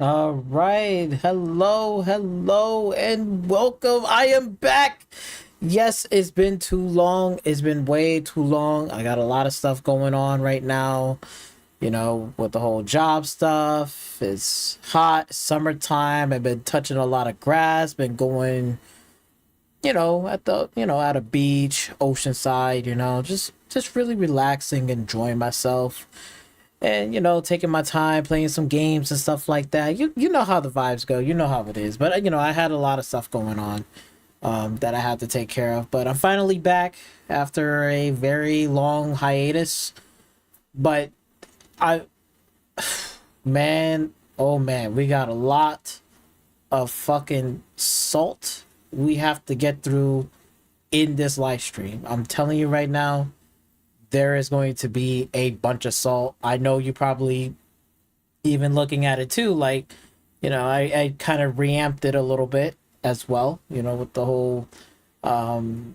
All right. Hello, and welcome. I am back. Yes, it's been too long. It's been way too long. I got a lot of stuff going on right now, with the whole job stuff. It's hot, summertime. I've been touching a lot of grass, been going, at a beach, oceanside, just really relaxing, enjoying myself. And taking my time playing some games and stuff like that. You know how the vibes go, you know how it is. But I had a lot of stuff going on that I had to take care of, but I'm finally back after a very long hiatus. But I man, oh man, we got a lot of fucking salt we have to get through in this live stream. I'm telling you right now, there is going to be a bunch of salt. I know you probably even looking at it too, like, I kind of reamped it a little bit as well, with the whole, I've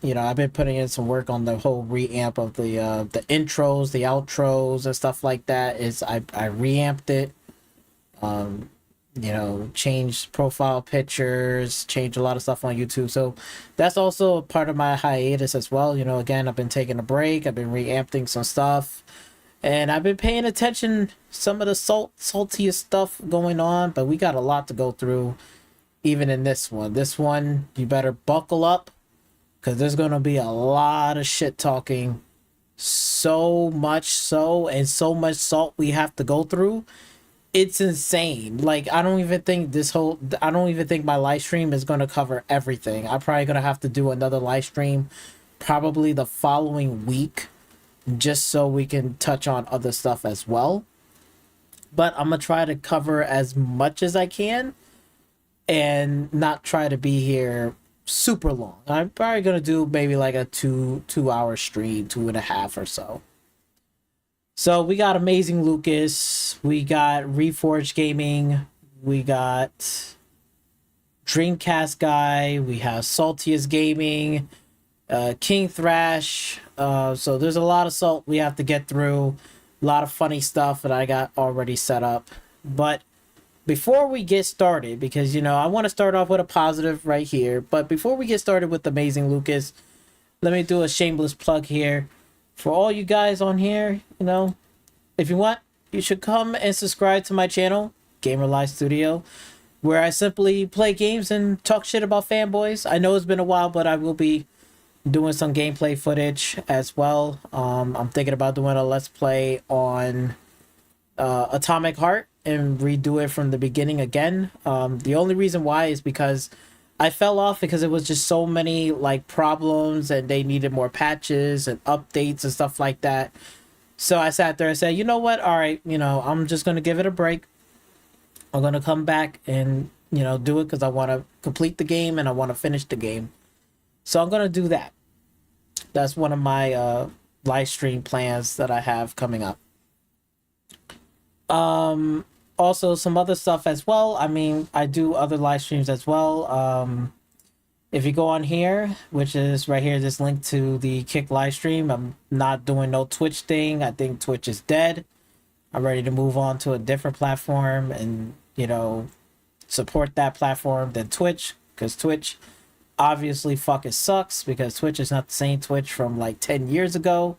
been putting in some work on the whole reamp of the intros, the outros and stuff like that. I reamped it, changed profile pictures, changed a lot of stuff on YouTube. So that's also a part of my hiatus as well. Again, I've been taking a break. I've been reamping some stuff, and I've been paying attention some of the saltiest stuff going on. But we got a lot to go through, even in this one. This one, you better buckle up, because there's gonna be a lot of shit talking. So much much salt we have to go through. It's insane. Like, I don't even think my live stream is going to cover everything. I'm probably going to have to do another live stream probably the following week, just so we can touch on other stuff as well. But I'm going to try to cover as much as I can and not try to be here super long. I'm probably going to do maybe like a 2 hour stream, 2.5 or so. So we got Amazing Lucas, we got Reforged Gaming, we got Dreamcast Guy, we have Saltiest Gaming, King Thrash. So there's a lot of salt we have to get through, a lot of funny stuff that I got already set up. But before we get started, because, you know, I want to start off with a positive right here, but before we get started with Amazing Lucas, let me do a shameless plug here. For all you guys on here, you know, if you want, you should come and subscribe to my channel, Gamer Live Studio, where I simply play games and talk shit about fanboys. I know it's been a while, but I will be doing some gameplay footage as well. I'm thinking about doing a let's play on Atomic Heart and redo it from the beginning again. The only reason why is because I fell off because it was just so many like problems and they needed more patches and updates and stuff like that. So I sat there and said, you know what? All right, you know, I'm just going to give it a break. I'm going to come back and, you know, do it because I want to complete the game and I want to finish the game. So I'm going to do that. That's one of my live stream plans that I have coming up. Also some other stuff as well. I mean, I do other live streams as well. If you go on here, which is right here, this link to the Kick live stream, I'm not doing no Twitch thing. I think Twitch is dead. I'm ready to move on to a different platform and, you know, support that platform than Twitch, because Twitch obviously fucking sucks, because Twitch is not the same Twitch from like 10 years ago.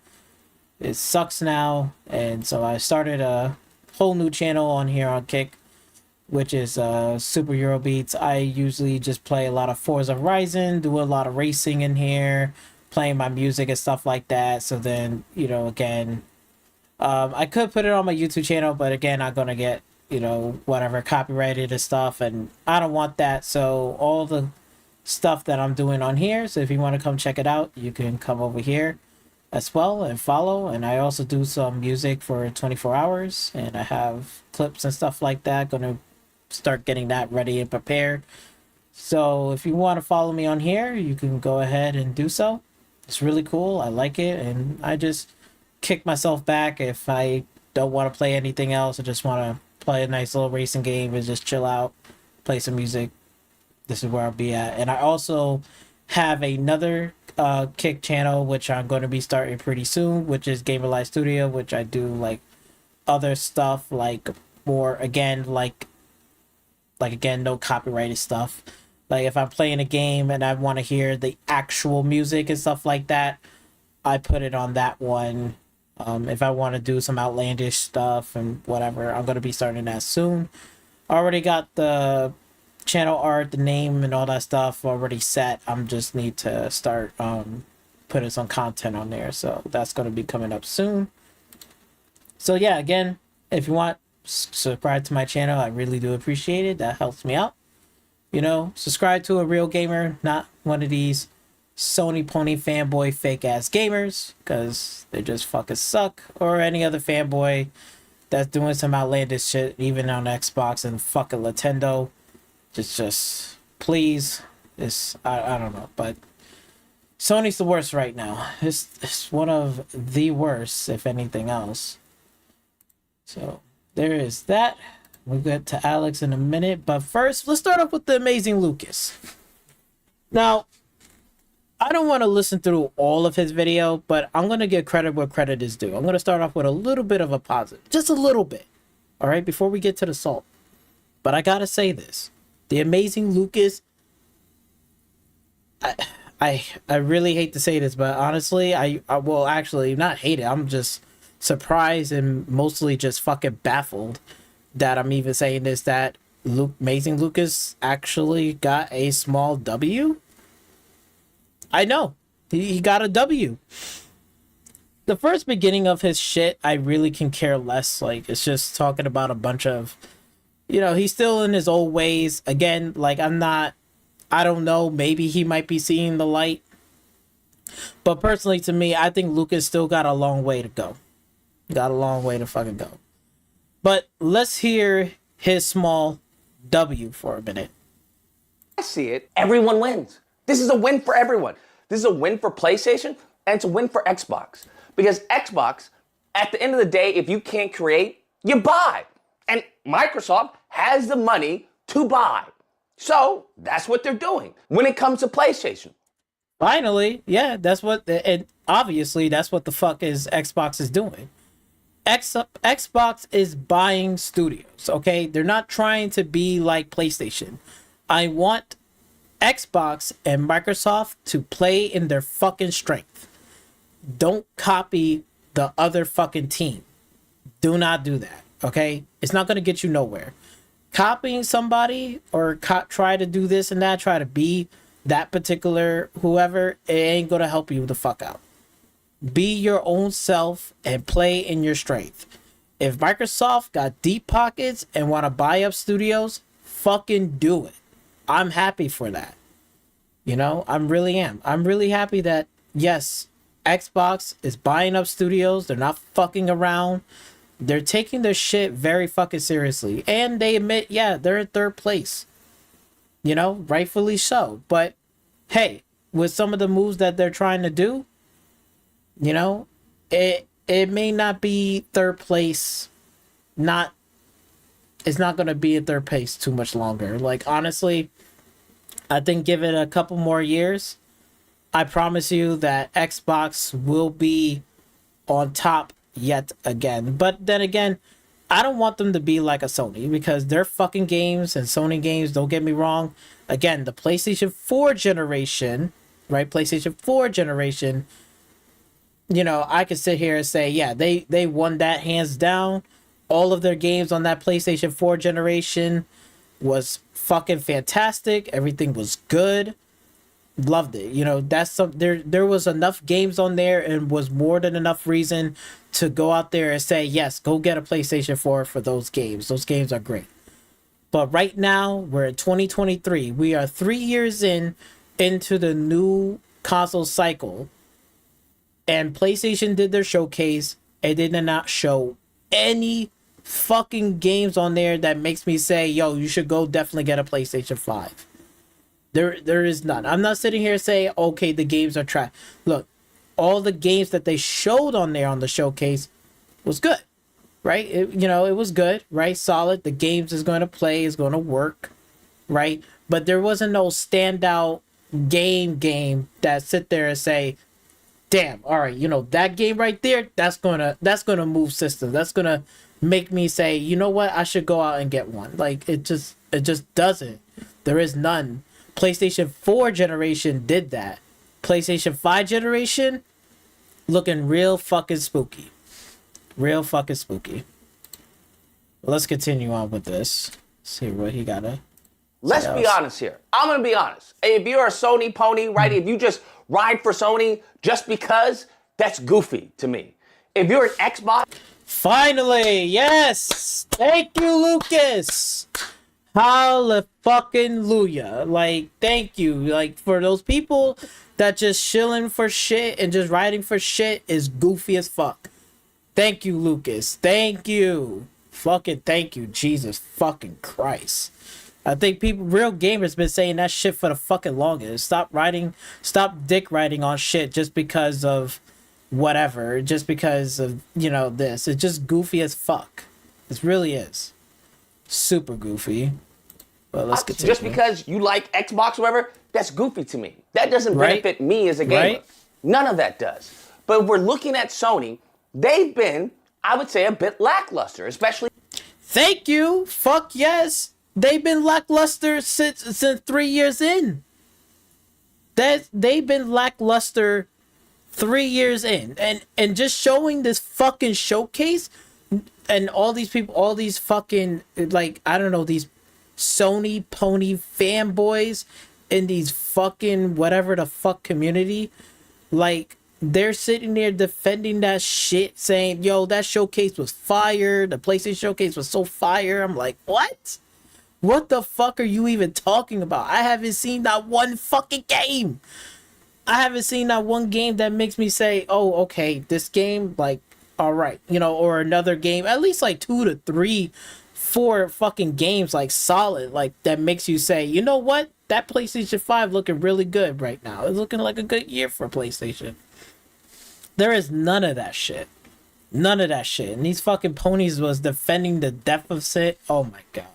It sucks now. And so I started a whole new channel on here on Kick, which is Super Eurobeats. I usually just play a lot of Forza Ryzen, do a lot of racing in here, playing my music and stuff like that. So then, you know, again, I could put it on my YouTube channel, but again, I'm gonna get, you know, whatever, copyrighted and stuff, and I don't want that. So all the stuff that I'm doing on here, so if you want to come check it out, you can come over here as well and follow. And I also do some music for 24 hours, and I have clips and stuff like that. Gonna start getting that ready and prepared. So if you want to follow me on here, you can go ahead and do so. It's really cool. I like it, and I just kick myself back if I don't want to play anything else. I just want to play a nice little racing game and just chill out, play some music. This is where I'll be at. And I also have another Kick channel, which I'm going to be starting pretty soon, which is Gamer Live Studio, which I do like other stuff, like more, again, like again, no copyrighted stuff. Like if I'm playing a game and I want to hear the actual music and stuff like that, I put it on that one. If I want to do some outlandish stuff and whatever, I'm going to be starting that soon. Already got the channel art, the name, and all that stuff already set. I'm just need to start putting some content on there. So that's going to be coming up soon. So yeah, again, if you want, subscribe to my channel. I really do appreciate it. That helps me out. You know, subscribe to a real gamer, not one of these Sony pony fanboy fake ass gamers, because they just fucking suck, or any other fanboy that's doing some outlandish shit even on Xbox and fucking Nintendo. Just please, I don't know, but Sony's the worst right now. It's one of the worst, if anything else. So there is that. We'll get to Alex in a minute, but first let's start off with the Amazing Lucas. Now, I don't want to listen through all of his video, but I'm going to give credit where credit is due. I'm going to start off with a little bit of a positive. Just a little bit. All right, before we get to the salt. But I got to say this. The Amazing Lucas, I really hate to say this, but honestly, I will actually not hate it. I'm just surprised and mostly just fucking baffled that I'm even saying this, that Amazing Lucas actually got a small W. I know. He got a W. The first beginning of his shit, I really can care less. Like, it's just talking about a bunch of, you know, he's still in his old ways. Again, like, I don't know, maybe he might be seeing the light. But personally, to me, I think Lucas still got a long way to go. Got a long way to fucking go. But let's hear his small W for a minute. I see it. Everyone wins. This is a win for everyone. This is a win for PlayStation, and it's a win for Xbox. Because Xbox, at the end of the day, if you can't create, you buy. And Microsoft has the money to buy. So that's what they're doing when it comes to PlayStation. Finally, yeah, that's what, and obviously that's what the fuck is Xbox is doing. Xbox is buying studios, okay? They're not trying to be like PlayStation. I want Xbox and Microsoft to play in their fucking strength. Don't copy the other fucking team. Do not do that, okay? It's not going to get you nowhere. Copying somebody or try to do this and that, try to be that particular whoever, it ain't going to help you the fuck out. Be your own self and play in your strength. If Microsoft got deep pockets and want to buy up studios, fucking do it. I'm happy for that. You know, I really am. I'm really happy that, yes, Xbox is buying up studios. They're not fucking around. They're taking their shit very fucking seriously. And they admit, yeah, they're in third place. You know, rightfully so. But, hey, with some of the moves that they're trying to do, you know, it may not be third place. It's not going to be in third place too much longer. Like, honestly, I think give it a couple more years. I promise you that Xbox will be on top yet again. But then again, I don't want them to be like a Sony, because their fucking games and Sony games, don't get me wrong. Again, the PlayStation 4 generation, right? PlayStation 4 generation, you know, I could sit here and say, yeah, they won that hands down. All of their games on that PlayStation 4 generation was fucking fantastic. Everything was good. Loved it. You know, that's some there was enough games on there and was more than enough reason to go out there and say, yes, go get a PlayStation 4 for those games. Those games are great. But right now, we're in 2023. We are 3 years into the new console cycle. And PlayStation did their showcase. It did not show any fucking games on there that makes me say, yo, you should go definitely get a PlayStation 5. There is none. I'm not sitting here saying, okay, the games are trash. Look, all the games that they showed on there on the showcase was good, right? It was good, right? Solid. The games is going to play, is going to work, right? But there wasn't no standout game that sit there and say, damn, all right, that game right there, that's gonna move systems. That's gonna make me say, you know what, I should go out and get one. Like, it just doesn't. There is none. PlayStation 4 generation did that. PlayStation 5 generation looking real fucking spooky. Real fucking spooky. Let's continue on with this. See what he gotta. Let's be honest here. I'm gonna be honest. If you're a Sony pony, right? If you just ride for Sony just because, that's goofy to me. If you're an Xbox, finally, yes, thank you, Lucas. Hallelujah. Like, thank you. Like, for those people that just chilling for shit and just riding for shit is goofy as fuck. Thank you, Lucas. Thank you. Fucking thank you, Jesus fucking Christ. I think real gamers been saying that shit for the fucking longest. Stop dick riding on shit just because of whatever. Just because of, this. It's just goofy as fuck. It really is. Super goofy. But let's continue. Just because you like Xbox or whatever, that's goofy to me. That doesn't benefit me as a gamer. Right? None of that does. But if we're looking at Sony, they've been, I would say, a bit lackluster, especially. Thank you. Fuck yes. They've been lackluster since 3 years in. They've been lackluster 3 years in. And just showing this fucking showcase and all these people, all these fucking, like, I don't know, these Sony pony fanboys in these fucking whatever the fuck community, like, they're sitting there defending that shit, saying, yo, that showcase was fire. The PlayStation showcase was so fire. I'm like, what? What the fuck are you even talking about? I haven't seen that one fucking game. I haven't seen that one game that makes me say, oh, okay, this game, like, all right, or another game, at least like 2 to 3, 4 fucking games, like, solid, like, that makes you say, you know what? That PlayStation 5 looking really good right now. It's looking like a good year for PlayStation. There is none of that shit. None of that shit. And these fucking ponies was defending the deficit. Oh my god.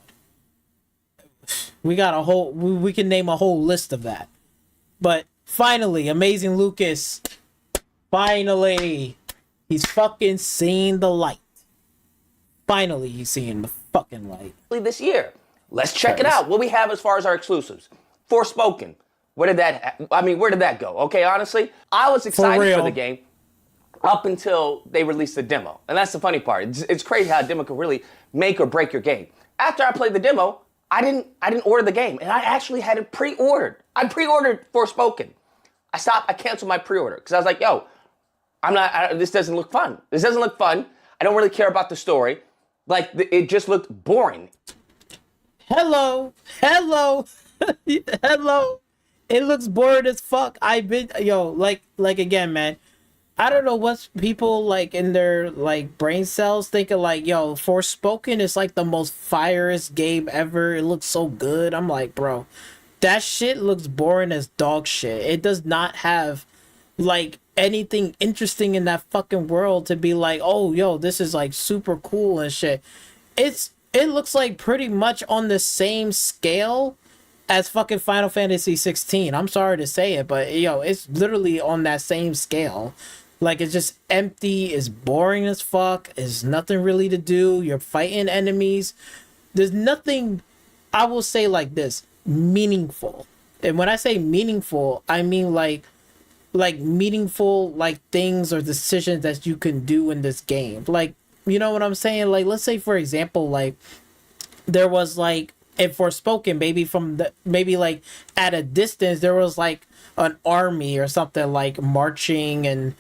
We got we can name a whole list of that. But finally, Amazing Lucas, finally, he's fucking seen the light. finally he's seeing the fucking light. This year. Let's check it out. What we have as far as our exclusives. Forspoken. Where did that go? Okay, honestly, I was excited for the game up until they released the demo. And that's the funny part. It's crazy how a demo can really make or break your game. After I played the demo, I didn't order the game, and I actually had it pre-ordered. I pre-ordered Forspoken. I canceled my pre-order because I was like, yo, this doesn't look fun. This doesn't look fun. I don't really care about the story. Like, it just looked boring. Hello. Hello. It looks boring as fuck. Like again, man. I don't know what's people like in their like brain cells thinking like, yo, Forspoken is like the most fireest game ever. It looks so good. I'm like, bro, that shit looks boring as dog shit. It does not have like anything interesting in that fucking world to be like, oh, yo, this is like super cool and shit. It looks like pretty much on the same scale as fucking Final Fantasy 16. I'm sorry to say it, but yo, it's literally on that same scale. Like, it's just empty, it's boring as fuck, there's nothing really to do, you're fighting enemies. There's nothing, I will say like this, meaningful. And when I say meaningful, I mean like meaningful like things or decisions that you can do in this game. Like, you know what I'm saying? Like, let's say for example, like there was like in Forspoken, maybe like at a distance there was like an army or something like marching and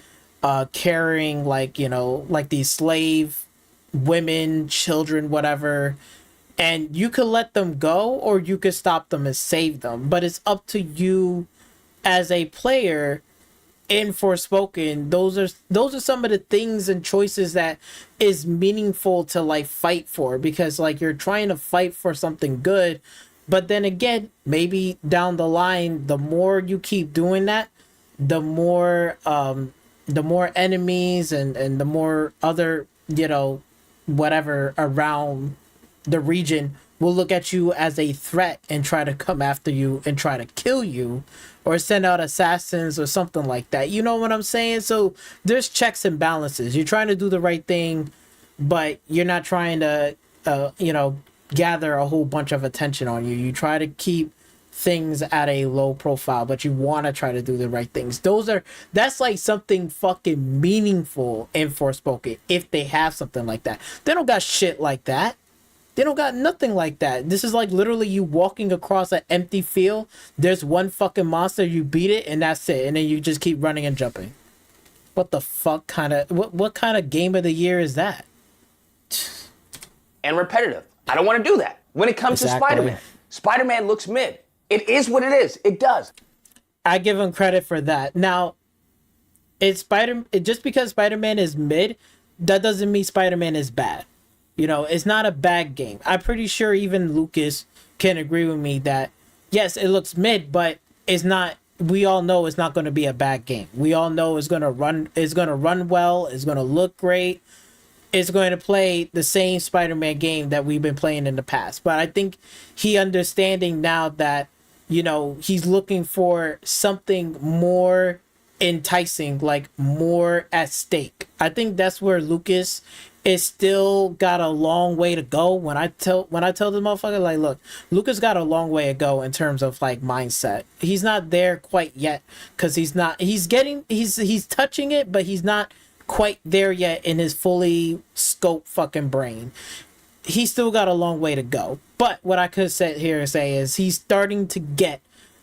carrying like, you know, like these slave women, children, whatever, and you could let them go or you could stop them and save them, but it's up to you as a player. In Forspoken, those are some of the things and choices that is meaningful to like fight for, because like you're trying to fight for something good, but then again, maybe down the line, the more you keep doing that, the more enemies and the more other, you know, whatever around the region will look at you as a threat and try to come after you and try to kill you or send out assassins or something like that. You know what I'm saying? So there's checks and balances. You're trying to do the right thing, but you're not trying to, gather a whole bunch of attention on you. You try to keep things at a low profile, but you want to try to do the right things. That's like something fucking meaningful in Forspoken, if they have something like that. They don't got shit like that. They don't got nothing like that. This is like literally you walking across an empty field. There's one fucking monster, you beat it, and that's it. And then you just keep running and jumping. What the fuck what kind of game of the year is that? And repetitive. I don't want to do that. When it comes to Spider-Man, Spider-Man looks mid. It is what it is. It does. I give him credit for that. Now, just because Spider-Man is mid, that doesn't mean Spider-Man is bad. You know, it's not a bad game. I'm pretty sure even Lucas can agree with me that, yes, it looks mid, but it's not, we all know it's not going to be a bad game. We all know it's going to run well, it's going to look great. It's going to play the same Spider-Man game that we've been playing in the past. But I think he understanding now that, you know, he's looking for something more enticing, like more at stake. I think that's where Lucas is still got a long way to go. When I tell the motherfucker, like, look, Lucas got a long way to go in terms of like mindset. He's not there quite yet, because he's touching it, but he's not quite there yet in his fully scope fucking brain. He's still got a long way to go. But what I could sit here and say is he's starting to get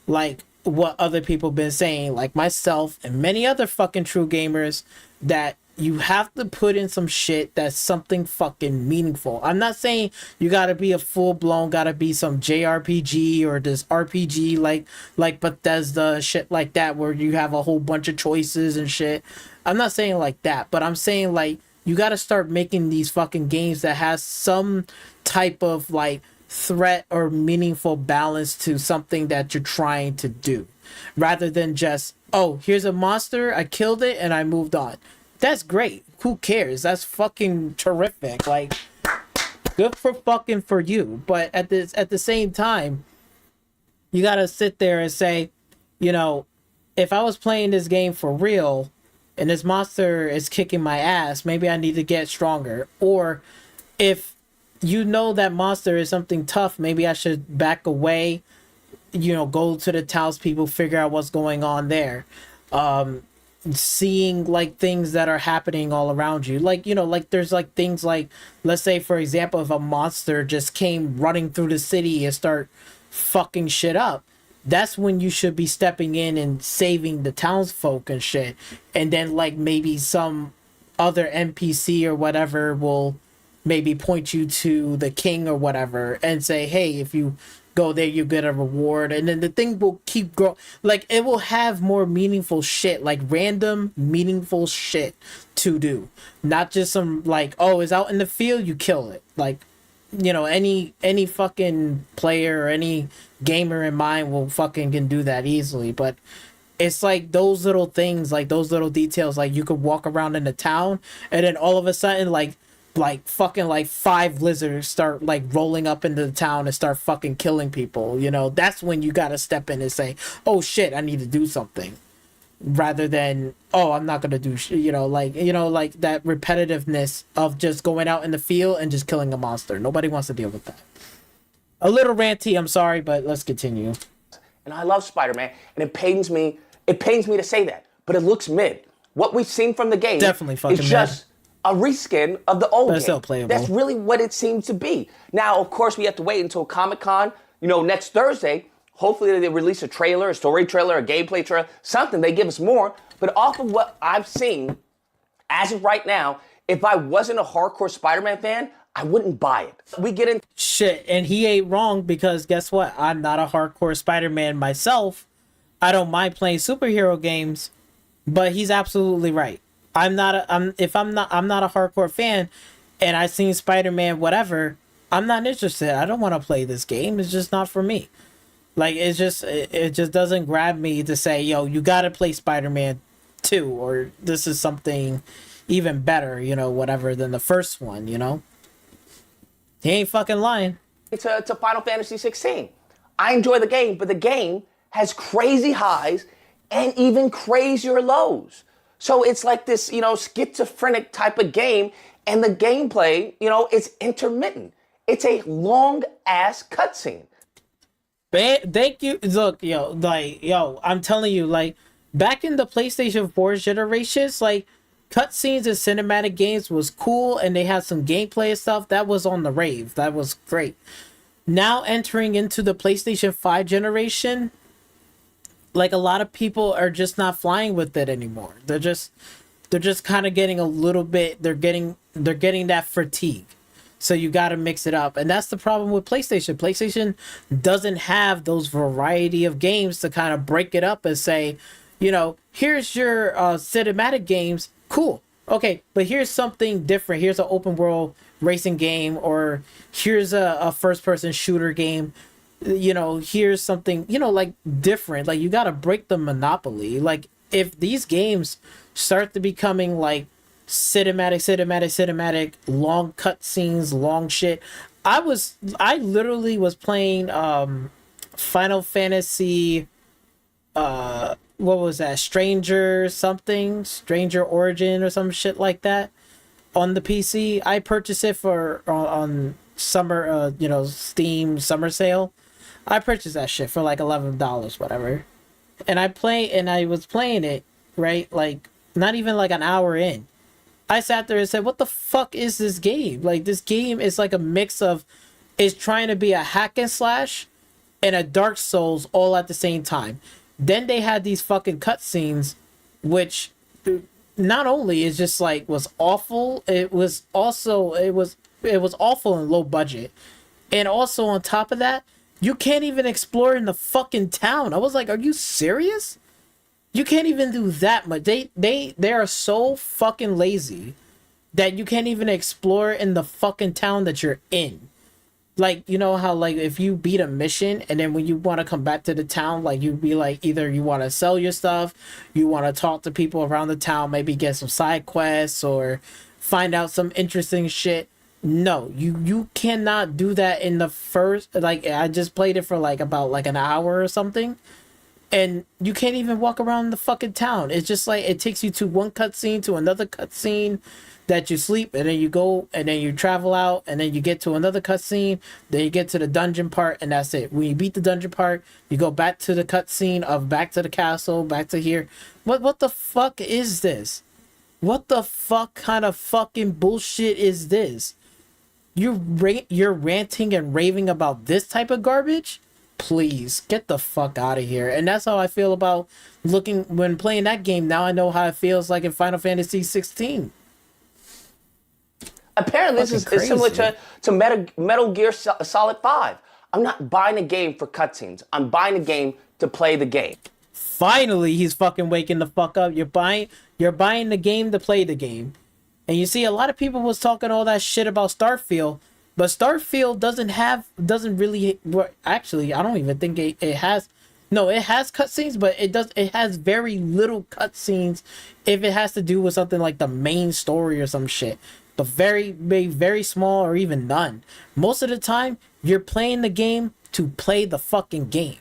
like what other people been saying, like myself and many other fucking true gamers, that you have to put in some shit that's something fucking meaningful. I'm not saying you gotta be a full-blown, gotta be some JRPG or this RPG like Bethesda, shit like that, where you have a whole bunch of choices and shit. I'm not saying like that, but I'm saying like you gotta start making these fucking games that has some type of like threat or meaningful balance to something that you're trying to do, rather than just, oh, here's a monster, I killed it and I moved on. That's great. Who cares? That's fucking terrific. Like, good for you. But at the same time, you gotta sit there and say, you know, if I was playing this game for real and this monster is kicking my ass, maybe I need to get stronger. Or if you know that monster is something tough, maybe I should back away, you know, go to the townspeople, figure out what's going on there. Seeing like things that are happening all around you, like, you know, like there's like things like, let's say for example, if a monster just came running through the city and start fucking shit up, that's when you should be stepping in and saving the townsfolk and shit. And then like maybe some other NPC or whatever will maybe point you to the king or whatever and say, hey, if you go there you get a reward, and then the thing will keep growing. Like it will have more meaningful shit, like random meaningful shit to do, not just some like, oh, it's out in the field, you kill it. Like, you know, any fucking player or any gamer in mind will fucking can do that easily. But it's like those little things, like those little details, like you could walk around in the town and then all of a sudden like fucking like 5 lizards start like rolling up into the town and start fucking killing people. You know, that's when you gotta step in and say, oh shit, I need to do something, rather than, oh, I'm not gonna do you know, like that repetitiveness of just going out in the field and just killing a monster. Nobody wants to deal with that. A little ranty, I'm sorry, but let's continue. And I love Spider-Man, and it pains me to say that, but it looks mid. What we've seen from the game Definitely fucking is just a reskin of the old But game. it's still playable. That's really what it seems to be. Now, of course, we have to wait until Comic-Con, you know, next Thursday. Hopefully they release a trailer, a story trailer, a gameplay trailer, something. They give us more. But off of what I've seen, as of right now, if I wasn't a hardcore Spider-Man fan, I wouldn't buy it. We get in Shit, and he ain't wrong, because guess what? I'm not a hardcore Spider-Man myself. I don't mind playing superhero games, but he's absolutely right. I'm not a hardcore fan, and I've seen Spider-Man whatever, I'm not interested. I don't want to play this game. It's just not for me. Like it just doesn't grab me to say, yo, you got to play Spider-Man 2, or this is something even better, you know, whatever, than the first one, you know? He ain't fucking lying. to Final Fantasy 16. I enjoy the game, but the game has crazy highs and even crazier lows. So it's like this, you know, schizophrenic type of game, and the gameplay, you know, it's intermittent. It's a long ass cutscene. Thank you. Look, I'm telling you, like, back in the PlayStation 4 generations, like, cutscenes and cinematic games was cool, and they had some gameplay and stuff that was on the rave. That was great. Now entering into the PlayStation 5 generation, like, a lot of people are just not flying with it anymore. They're just kind of getting a little bit, they're getting that fatigue. So you got to mix it up. And that's the problem with PlayStation. PlayStation doesn't have those variety of games to kind of break it up and say, you know, here's your cinematic games. Cool. Okay, but here's something different. Here's an open world racing game, or here's a first person shooter game. You know, here's something, you know, like different. Like, you got to break the monopoly. Like, if these games start to becoming like cinematic, long cutscenes, long shit. I literally was playing Final Fantasy, what was that? Stranger Origin or some shit like that on the PC. I purchased it for on summer, Steam summer sale. I purchased that shit for like $11, whatever. And I was playing it, right? Like, not even like an hour in, I sat there and said, what the fuck is this game? Like, this game is like a mix of, it's trying to be a hack and slash and a Dark Souls all at the same time. Then they had these fucking cutscenes, which not only is just like was awful, it was awful and low budget. And also on top of that, you can't even explore in the fucking town. I was like, are you serious? You can't even do that much. They are so fucking lazy that you can't even explore in the fucking town that you're in. Like, you know how, like, if you beat a mission and then when you want to come back to the town, like, you'd be like, either you want to sell your stuff, you want to talk to people around the town, maybe get some side quests or find out some interesting shit. No, you cannot do that in the first, like, I just played it for like about like an hour or something. and you can't even walk around the fucking town. It's just like it takes you to one cutscene to another cutscene, that you sleep and then you go and then you travel out and then you get to another cutscene, then you get to the dungeon part, and that's it. When you beat the dungeon part, you go back to the cutscene of back to the castle, back to here. What the fuck is this? What the fuck kind of fucking bullshit is this? You're ranting and raving about this type of garbage? Please get the fuck out of here. And that's how I feel about looking when playing that game. Now I know how it feels like in Final Fantasy 16. Apparently, this is similar to Metal Gear Solid 5. I'm not buying a game for cutscenes. I'm buying a game to play the game. Finally, he's fucking waking the fuck up. You're buying the game to play the game. And you see, a lot of people was talking all that shit about Starfield, but Starfield doesn't really. Actually, I don't even think it has. No, it has cutscenes, but it has very little cutscenes if it has to do with something like the main story or some shit. But very small or even none. Most of the time, you're playing the game to play the fucking game.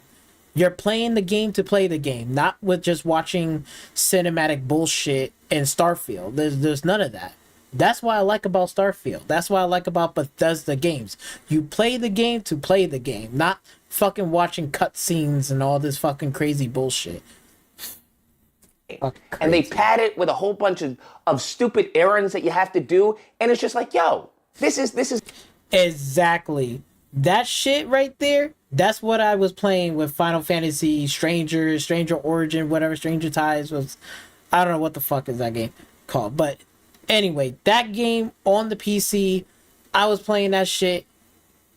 You're playing the game to play the game, not with just watching cinematic bullshit in Starfield. There's none of that. That's what I like about Starfield. That's what I like about Bethesda games. You play the game to play the game, not fucking watching cutscenes and all this fucking crazy bullshit. And they pad it with a whole bunch of stupid errands that you have to do, and it's just like, yo, this is exactly that shit right there. That's what I was playing with Final Fantasy Stranger Origin, whatever Stranger Ties was. I don't know what the fuck is that game called, but anyway, that game on the PC, I was playing that shit,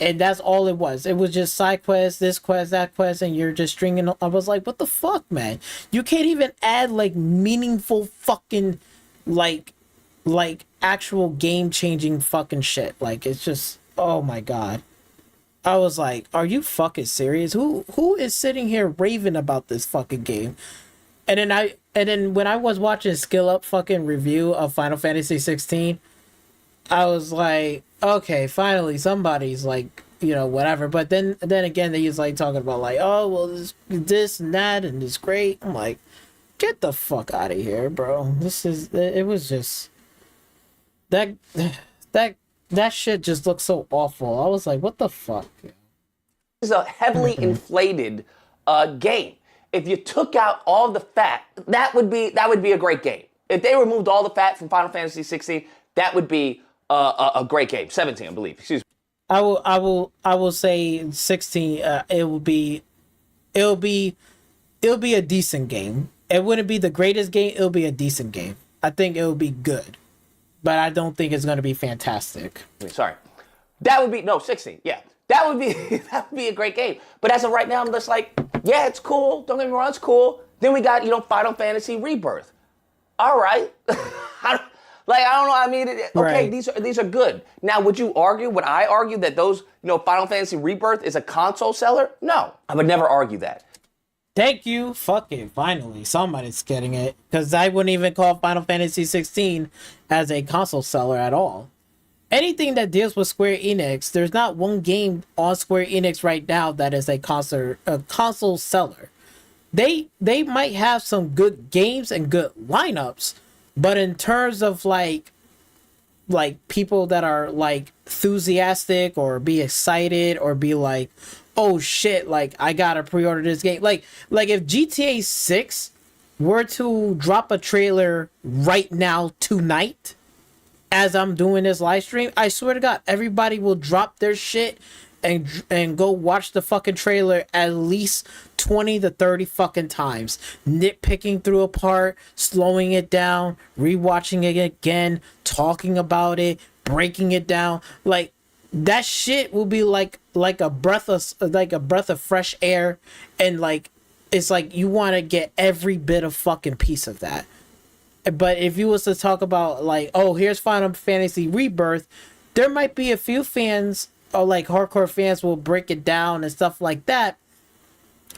and that's all it was. It was just side quests, this quest, that quest, and you're just stringing. I was like, what the fuck, man? You can't even add like meaningful fucking like actual game changing fucking shit. Like, it's just, oh my god. I was like, are you fucking serious? Who is sitting here raving about this fucking game? And then when I was watching Skill Up fucking review of Final Fantasy 16, I was like, okay, finally somebody's like, you know, whatever. But then again, they was like talking about like, oh well, this and that and it's great. I'm like, get the fuck out of here, bro. It was just that shit just looked so awful. I was like, what the fuck? This is a heavily inflated game. If you took out all the fat, that would be a great game. If they removed all the fat from Final Fantasy 16, that would be a great game. 17, I believe. Excuse me. I will say 16. It will be a decent game. It wouldn't be the greatest game. It'll be a decent game. I think it will be good, but I don't think it's going to be fantastic. Sorry, that would be 16. Yeah, that would be a great game. But as of right now, I'm just like, yeah, it's cool. Don't get me wrong, it's cool. Then we got Final Fantasy Rebirth. All right, I don't know. I mean, okay, right. These are good. Now, would I argue that those Final Fantasy Rebirth is a console seller? No, I would never argue that. Thank you. Fucking finally, somebody's getting it. Because I wouldn't even call Final Fantasy 16 as a console seller at all. Anything that deals with Square Enix, there's not one game on Square Enix right now that is a console seller. They might have some good games and good lineups, but in terms of like people that are like enthusiastic or be excited or be like, oh shit, like I gotta pre-order this game. Like if GTA 6 were to drop a trailer right now tonight, as I'm doing this live stream, I swear to God, everybody will drop their shit and go watch the fucking trailer at least 20 to 30 fucking times, nitpicking through a part, slowing it down, rewatching it again, talking about it, breaking it down. Like that shit will be like a breath of fresh air, and like it's like you want to get every bit of fucking piece of that. But if you was to talk about like, oh, here's Final Fantasy Rebirth, there might be a few fans or like hardcore fans will break it down and stuff like that.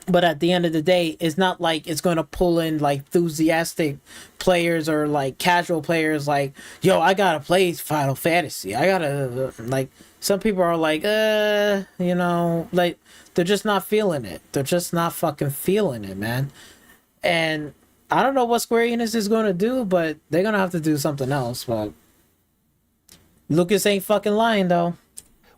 But at the end of the day, it's not like it's going to pull in like enthusiastic players or like casual players like, yo, I got to play Final Fantasy. I got to like some people are like, you know, like they're just not feeling it. They're just not fucking feeling it, man. And I don't know what Square Enix is going to do, but they're going to have to do something else. But Lucas ain't fucking lying, though.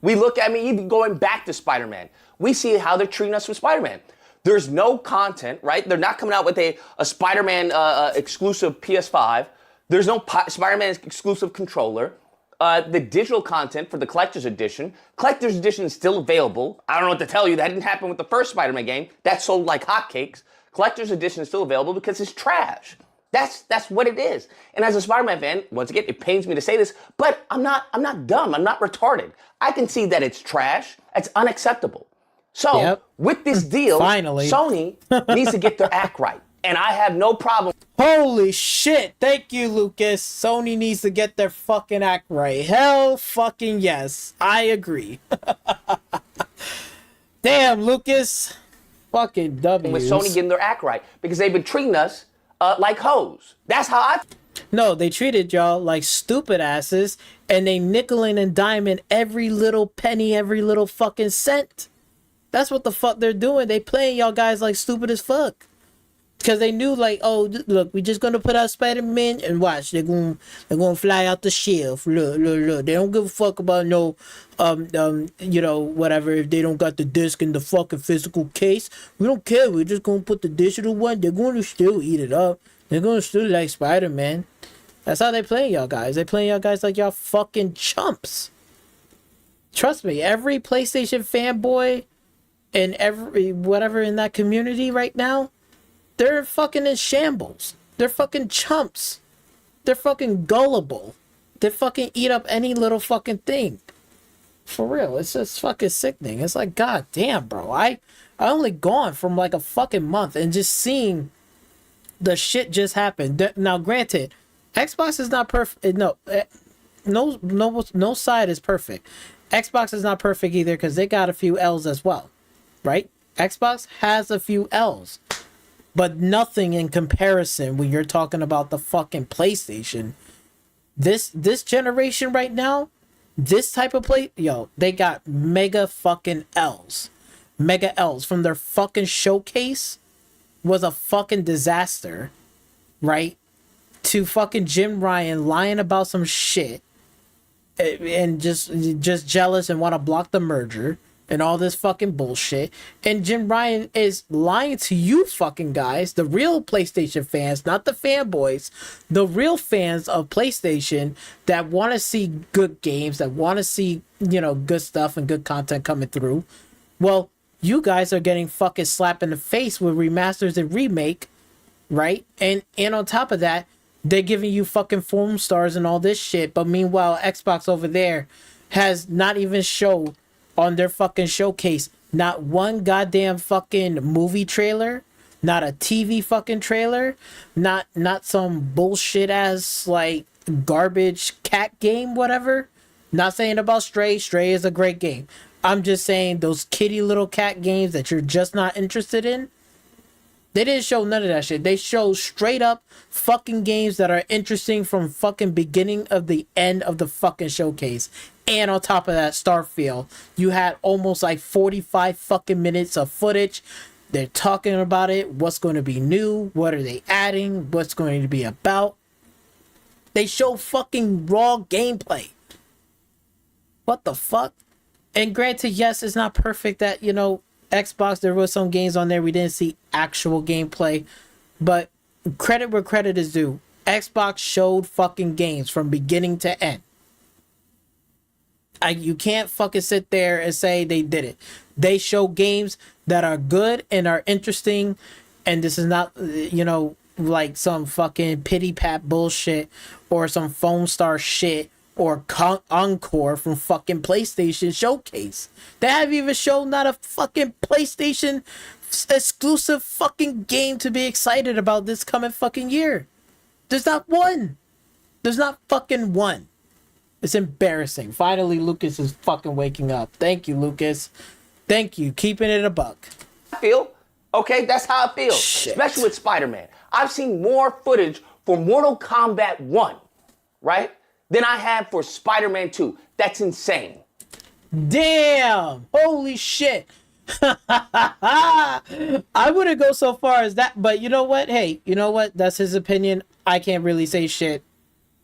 We look at me even going back to Spider-Man. We see how they're treating us with Spider-Man. There's no content, right? They're not coming out with a Spider-Man exclusive PS5. There's no Spider-Man exclusive controller. The digital content for the Collector's Edition. Collector's Edition is still available. I don't know what to tell you. That didn't happen with the first Spider-Man game. That sold like hotcakes. Collector's Edition is still available because it's trash. That's what it is. And as a Spider-Man fan, once again, it pains me to say this, but I'm not dumb. I'm not retarded. I can see that it's trash. It's unacceptable. So with this deal, finally, Sony needs to get their act right. And I have no problem. Holy shit. Thank you, Lucas. Sony needs to get their fucking act right. Hell fucking yes. I agree. Damn, Lucas. Fucking W's. With Sony getting their act right. Because they've been treating us like hoes. That's how I... No, they treated y'all like stupid asses, and they nickeling and diming every little penny, every little fucking cent. That's what the fuck they're doing. They playing y'all guys like stupid as fuck. Because they knew, like, oh, look, we just gonna put out Spider-Man and watch. They're gonna fly out the shelf. Look. They don't give a fuck about no, you know, whatever. If they don't got the disc in the fucking physical case, we don't care. We're just gonna put the digital one. They're gonna still eat it up. They're gonna still like Spider-Man. That's how they play y'all guys. They play y'all guys like y'all fucking chumps. Trust me, every PlayStation fanboy and every whatever in that community right now, they're fucking in shambles. They're fucking chumps. They're fucking gullible. They fucking eat up any little fucking thing. For real, it's just fucking sickening. It's like, god damn, bro. I only gone from like a fucking month and just seeing the shit just happen. Now, granted, Xbox is not perfect. No side is perfect. Xbox is not perfect either because they got a few L's as well, right? Xbox has a few L's, but nothing in comparison when you're talking about the fucking PlayStation. This generation right now, this type of play, yo, they got mega fucking L's. Mega L's from their fucking showcase was a fucking disaster, right? To fucking Jim Ryan lying about some shit and just jealous and want to block the merger and all this fucking bullshit. And Jim Ryan is lying to you fucking guys, the real PlayStation fans, not the fanboys, the real fans of PlayStation that want to see good games, that want to see, you know, good stuff and good content coming through. Well, you guys are getting fucking slapped in the face with remasters and remake, right? And on top of that, they're giving you fucking foam stars and all this shit. But meanwhile, Xbox over there has not even showed on their fucking showcase not one goddamn fucking movie trailer, not a TV fucking trailer, not some bullshit ass like garbage cat game, whatever. Not saying about Stray. Stray is a great game. I'm just saying those kitty little cat games that you're just not interested in. They didn't show none of that shit. They showed straight up fucking games that are interesting from fucking beginning of the end of the fucking showcase. And on top of that, Starfield, you had almost like 45 fucking minutes of footage. They're talking about it. What's going to be new? What are they adding? What's going to be about? They show fucking raw gameplay. What the fuck? And granted, yes, it's not perfect that, you know, Xbox, there was some games on there we didn't see actual gameplay, but credit where credit is due. Xbox showed fucking games from beginning to end. You can't fucking sit there and say they did it. They show games that are good and are interesting, and this is not, you know, like some fucking pity pat bullshit or some foam star shit or Encore from fucking PlayStation Showcase. They haven't even shown not a fucking PlayStation exclusive fucking game to be excited about this coming fucking year. There's not one. There's not fucking one. It's embarrassing. Finally, Lucas is fucking waking up. Thank you, Lucas. Thank you. Keeping it a buck. I feel, okay, that's how I feel. Shit. Especially with Spider-Man. I've seen more footage for Mortal Kombat 1, right, than I have for Spider-Man 2. That's insane. Damn! Holy shit! I wouldn't go so far as that, but you know what? Hey, you know what? That's his opinion. I can't really say shit.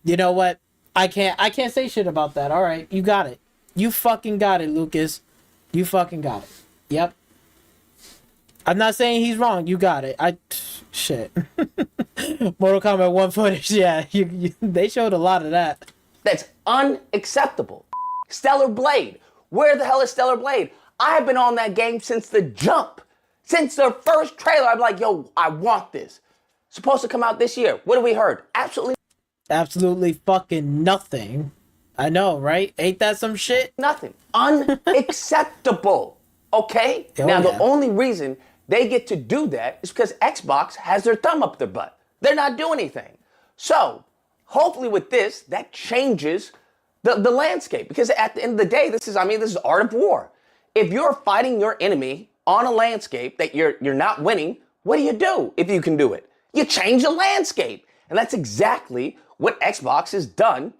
You know what? I can't say shit about that. All right, you got it. You fucking got it, Lucas. You fucking got it. Yep. I'm not saying he's wrong. You got it. Shit. Mortal Kombat 1 footage. Yeah, they showed a lot of that. That's unacceptable. Stellar Blade. Where the hell is Stellar Blade? I have been on that game since the jump. Since the first trailer, I'm like, yo, I want this. Supposed to come out this year. What have we heard? Absolutely fucking nothing. I know, right? Ain't that some shit? Nothing. Unacceptable. Okay? Oh, now, yeah. the only reason they get to do that is because Xbox has their thumb up their butt. They're not doing anything. So, hopefully with this, that changes the landscape. Because at the end of the day, this is art of war. If you're fighting your enemy on a landscape that you're not winning, what do if you can do it? You change the landscape. And that's exactly what Xbox has done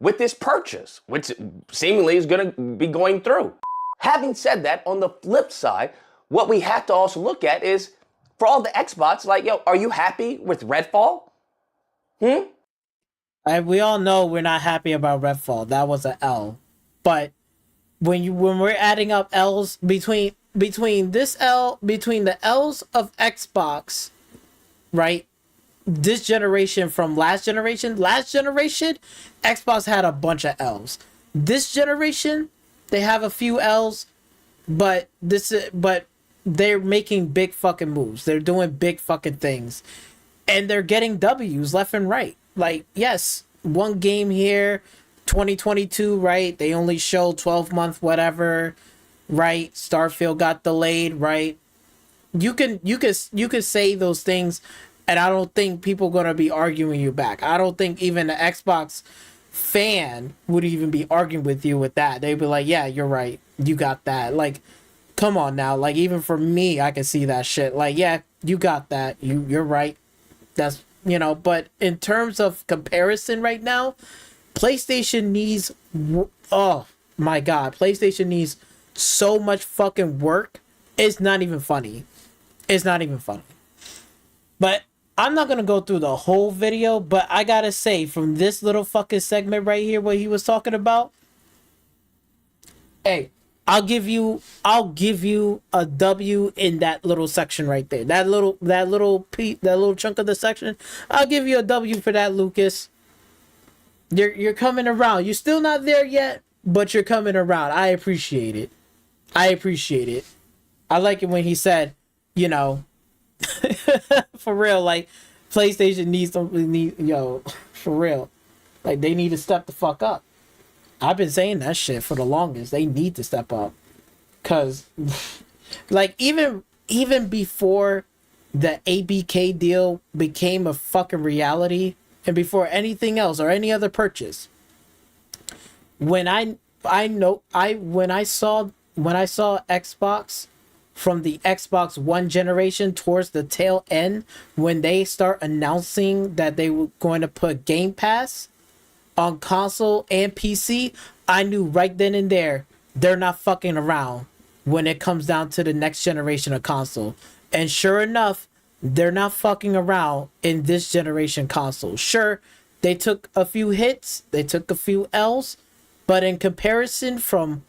with this purchase, which seemingly is going to be going through. Having said that, on the flip side, what we have to also look at is, for all the Xbox, like, yo, are you happy with Redfall? We all know we're not happy about Redfall. That was an L. But when we're adding up L's between the L's of Xbox, right? This generation from last generation, Xbox had a bunch of L's. This generation, they have a few L's, but they're making big fucking moves. They're doing big fucking things. And they're getting W's left and right. Like, yes, one game here, 2022, right? They only show 12-month whatever, right? Starfield got delayed, right? You could say those things, and I don't think people are gonna be arguing you back. I don't think even the Xbox fan would even be arguing with you with that. They'd be like, yeah, you're right. You got that. Like, come on now. Like, even for me, I can see that shit. Like, yeah, you got that. You're right. That's, but in terms of comparison right now, PlayStation needs, oh my God, PlayStation needs so much fucking work. It's not even funny. But I'm not going to go through the whole video, but I got to say, from this little fucking segment right here, what he was talking about, hey, I'll give you a W in that little section right there. That little chunk of the section. I'll give you a W for that, Lucas. You're coming around. You're still not there yet, but you're coming around. I appreciate it. I like it when he said, for real, like, PlayStation needs for real. Like, they need to step the fuck up. I've been saying that shit for the longest. They need to step up. Cause like even before the ABK deal became a fucking reality, and before anything else or any other purchase, when I saw Xbox from the Xbox One generation towards the tail end, when they start announcing that they were going to put Game Pass on console and PC, I knew right then and there they're not fucking around when it comes down to the next generation of console. And sure enough, they're not fucking around in this generation console. Sure, they took a few hits, they took a few L's, but in comparison from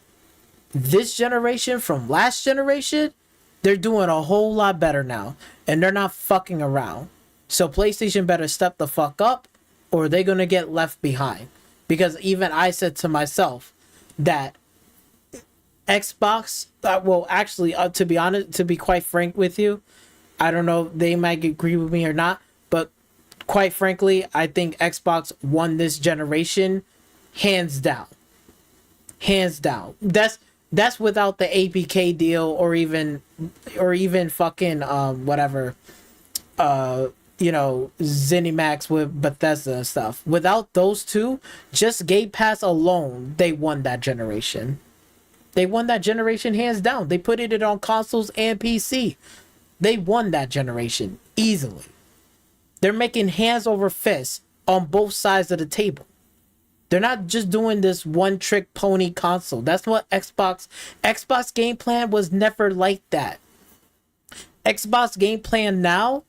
this generation, from last generation, they're doing a whole lot better now. And they're not fucking around. So PlayStation better step the fuck up, or they're gonna get left behind. Because even I said to myself that Xbox, to be honest, to be quite frank with you, I don't know, they might agree with me or not, but quite frankly, I think Xbox won this generation hands down. That's without the APK deal or even fucking whatever ZeniMax with Bethesda and stuff. Without those two, just Game Pass alone, they won that generation. They won that generation hands down. They put it on consoles and PC. They won that generation easily. They're making hands over fists on both sides of the table. They're not just doing this one trick pony console. That's what Xbox game plan was never like that. Xbox game plan now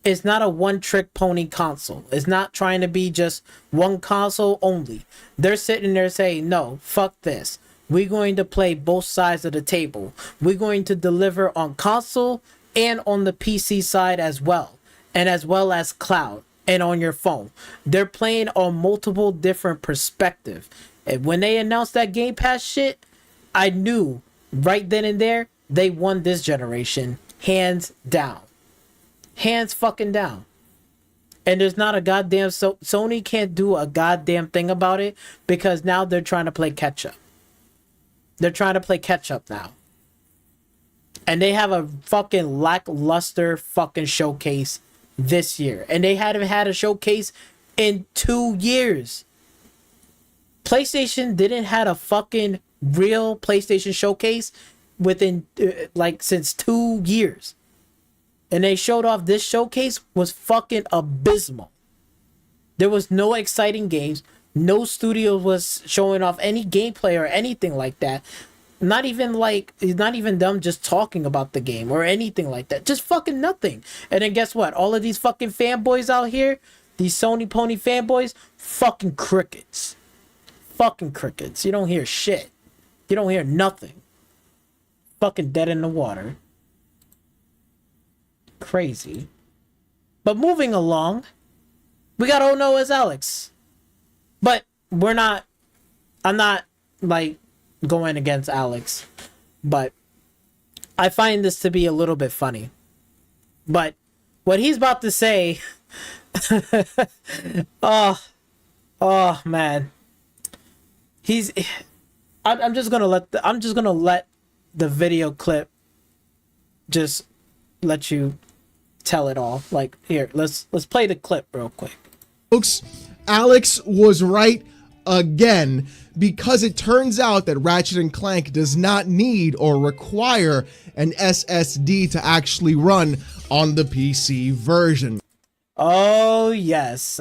is not a one trick pony console. It's not trying to be just one console only. They're sitting there saying, no, fuck this. We're going to play both sides of the table. We're going to deliver on console and on the PC side as well. And as well as cloud and on your phone. They're playing on multiple different perspectives. And when they announced that Game Pass shit, I knew right then and there they won this generation. Hands down. Hands fucking down. And there's not a goddamn... Sony can't do a goddamn thing about it because now they're trying to play catch up. They're trying to play catch up now. And they have a fucking lackluster fucking showcase this year. And they haven't had a showcase in 2 years. PlayStation didn't had a fucking real PlayStation showcase within since 2 years. And they showed off this showcase was fucking abysmal. There was no exciting games. No studio was showing off any gameplay or anything like that. Not even them just talking about the game or anything like that. Just fucking nothing. And then guess what? All of these fucking fanboys out here, these Sony pony fanboys, fucking crickets. Fucking crickets. You don't hear shit. You don't hear nothing. Fucking dead in the water. Crazy. But moving along, we got Oh No as Alex. But I'm not going against Alex, but I find this to be a little bit funny. But what he's about to say, oh man, I'm just gonna let the video clip just let you tell it all. Like, here, let's play the clip real quick. Folks, Alex was right again, because it turns out that Ratchet & Clank does not need or require an SSD to actually run on the PC version. Oh yes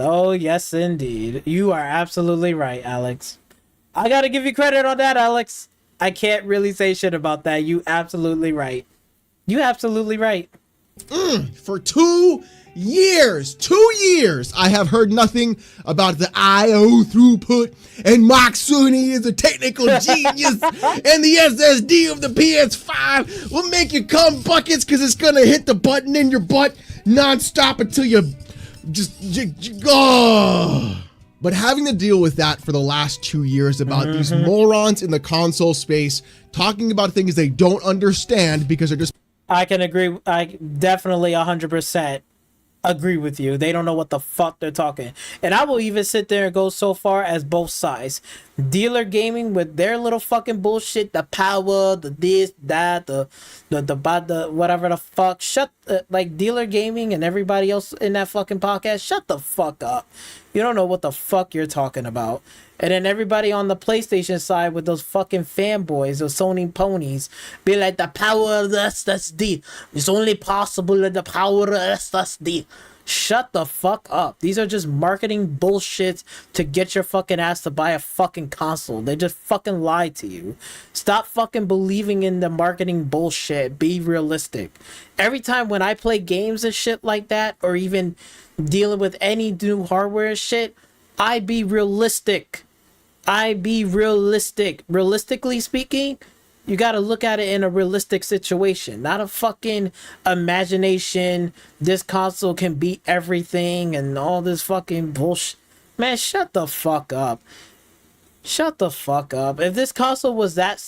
indeed. You are absolutely right, Alex. I gotta give you credit on that, Alex. I can't really say shit about that. You absolutely right. You absolutely right. For 2 years, I have heard nothing about the I/O throughput, and Mark Sony is a technical genius, and the SSD of the PS5 will make you come buckets because it's gonna hit the button in your butt nonstop until you oh. But having to deal with that for the last 2 years about these morons in the console space talking about things they don't understand because they're just... I can agree. I definitely 100% agree with you. They don't know what the fuck they're talking. And I will even sit there and go so far as both sides. Dealer gaming with their little fucking bullshit, the power, the this, that, the whatever the fuck. Like Dealer Gaming and everybody else in that fucking podcast, shut the fuck up. You don't know what the fuck you're talking about. And then everybody on the PlayStation side with those fucking fanboys, those Sony ponies, be like, the power of the SSD. It's only possible with the power of the SSD. Shut the fuck up. These are just marketing bullshit to get your fucking ass to buy a fucking console. They just fucking lie to you. Stop fucking believing in the marketing bullshit. Be realistic. Every time when I play games and shit like that, or even dealing with any new hardware and shit, I be realistic. Realistically speaking, you got to look at it in a realistic situation, not a fucking imagination. This console can beat everything and all this fucking bullshit. Man, shut the fuck up. Shut the fuck up. If this console was that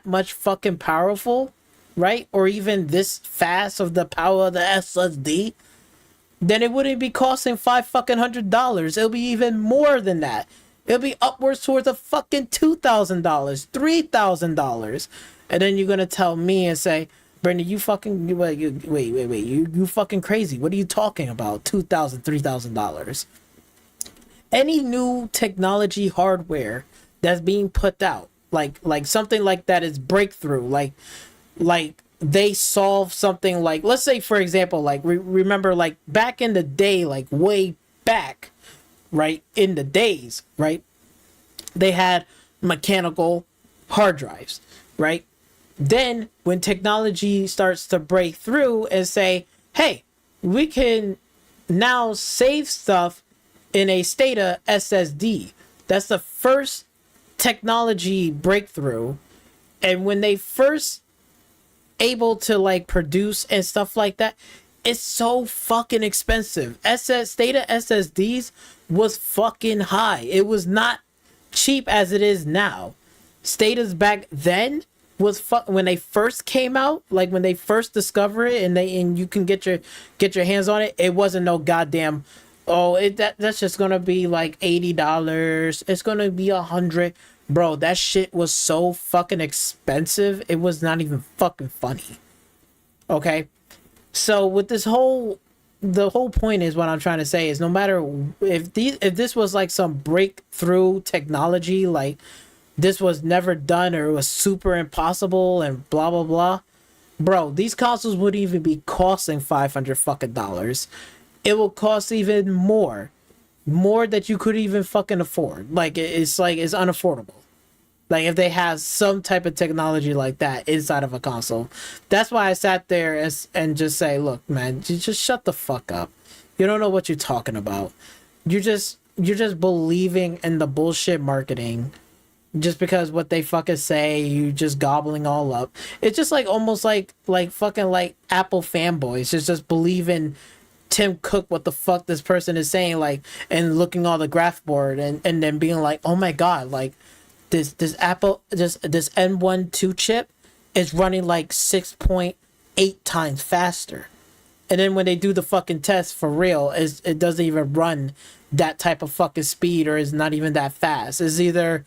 much fucking powerful, right? Or even this fast of the power of the SSD, then it wouldn't be costing $500. It'll be even more than that. It'll be upwards towards a fucking $2,000, $3,000. And then you're gonna tell me and say, Brendan, you fucking wait, you fucking crazy. What are you talking about? $2,000, $3,000. Any new technology hardware that's being put out, like something like that is breakthrough, like they solve something, like, let's say for example, like remember like back in the day, like way back, right? In the days, right? They had mechanical hard drives, right? Then when technology starts to break through and say, hey, we can now save stuff in a SATA SSD. That's the first technology breakthrough. And when they first able to like produce and stuff like that, it's so fucking expensive. SATA SSDs was fucking high. It was not cheap as it is now. Status back then was when they first came out, like when they first discover it and you can get your hands on it. It wasn't no goddamn that's just gonna be like $80. It's gonna be $100. Bro, that shit was so fucking expensive. It was not even fucking funny. Okay, so with the whole point is what I'm trying to say is no matter if this was like some breakthrough technology, like this was never done or it was super impossible and blah blah blah, bro, these consoles wouldn't even be costing $500 fucking dollars. It will cost even more that you could even fucking afford. Like it's unaffordable. Like if they have some type of technology like that inside of a console. That's why I sat there and just say, look, man, you just shut the fuck up. You don't know what you're talking about. You're just believing in the bullshit marketing just because what they fucking say, you just gobbling all up. It's just like almost like fucking like Apple fanboys just believe in Tim Cook, what the fuck this person is saying, like, and looking on the graph board and then being like, oh my god, like this Apple this M1 chip is running like 6.8 times faster. And then when they do the fucking test for real, it doesn't even run that type of fucking speed or is not even that fast. It's either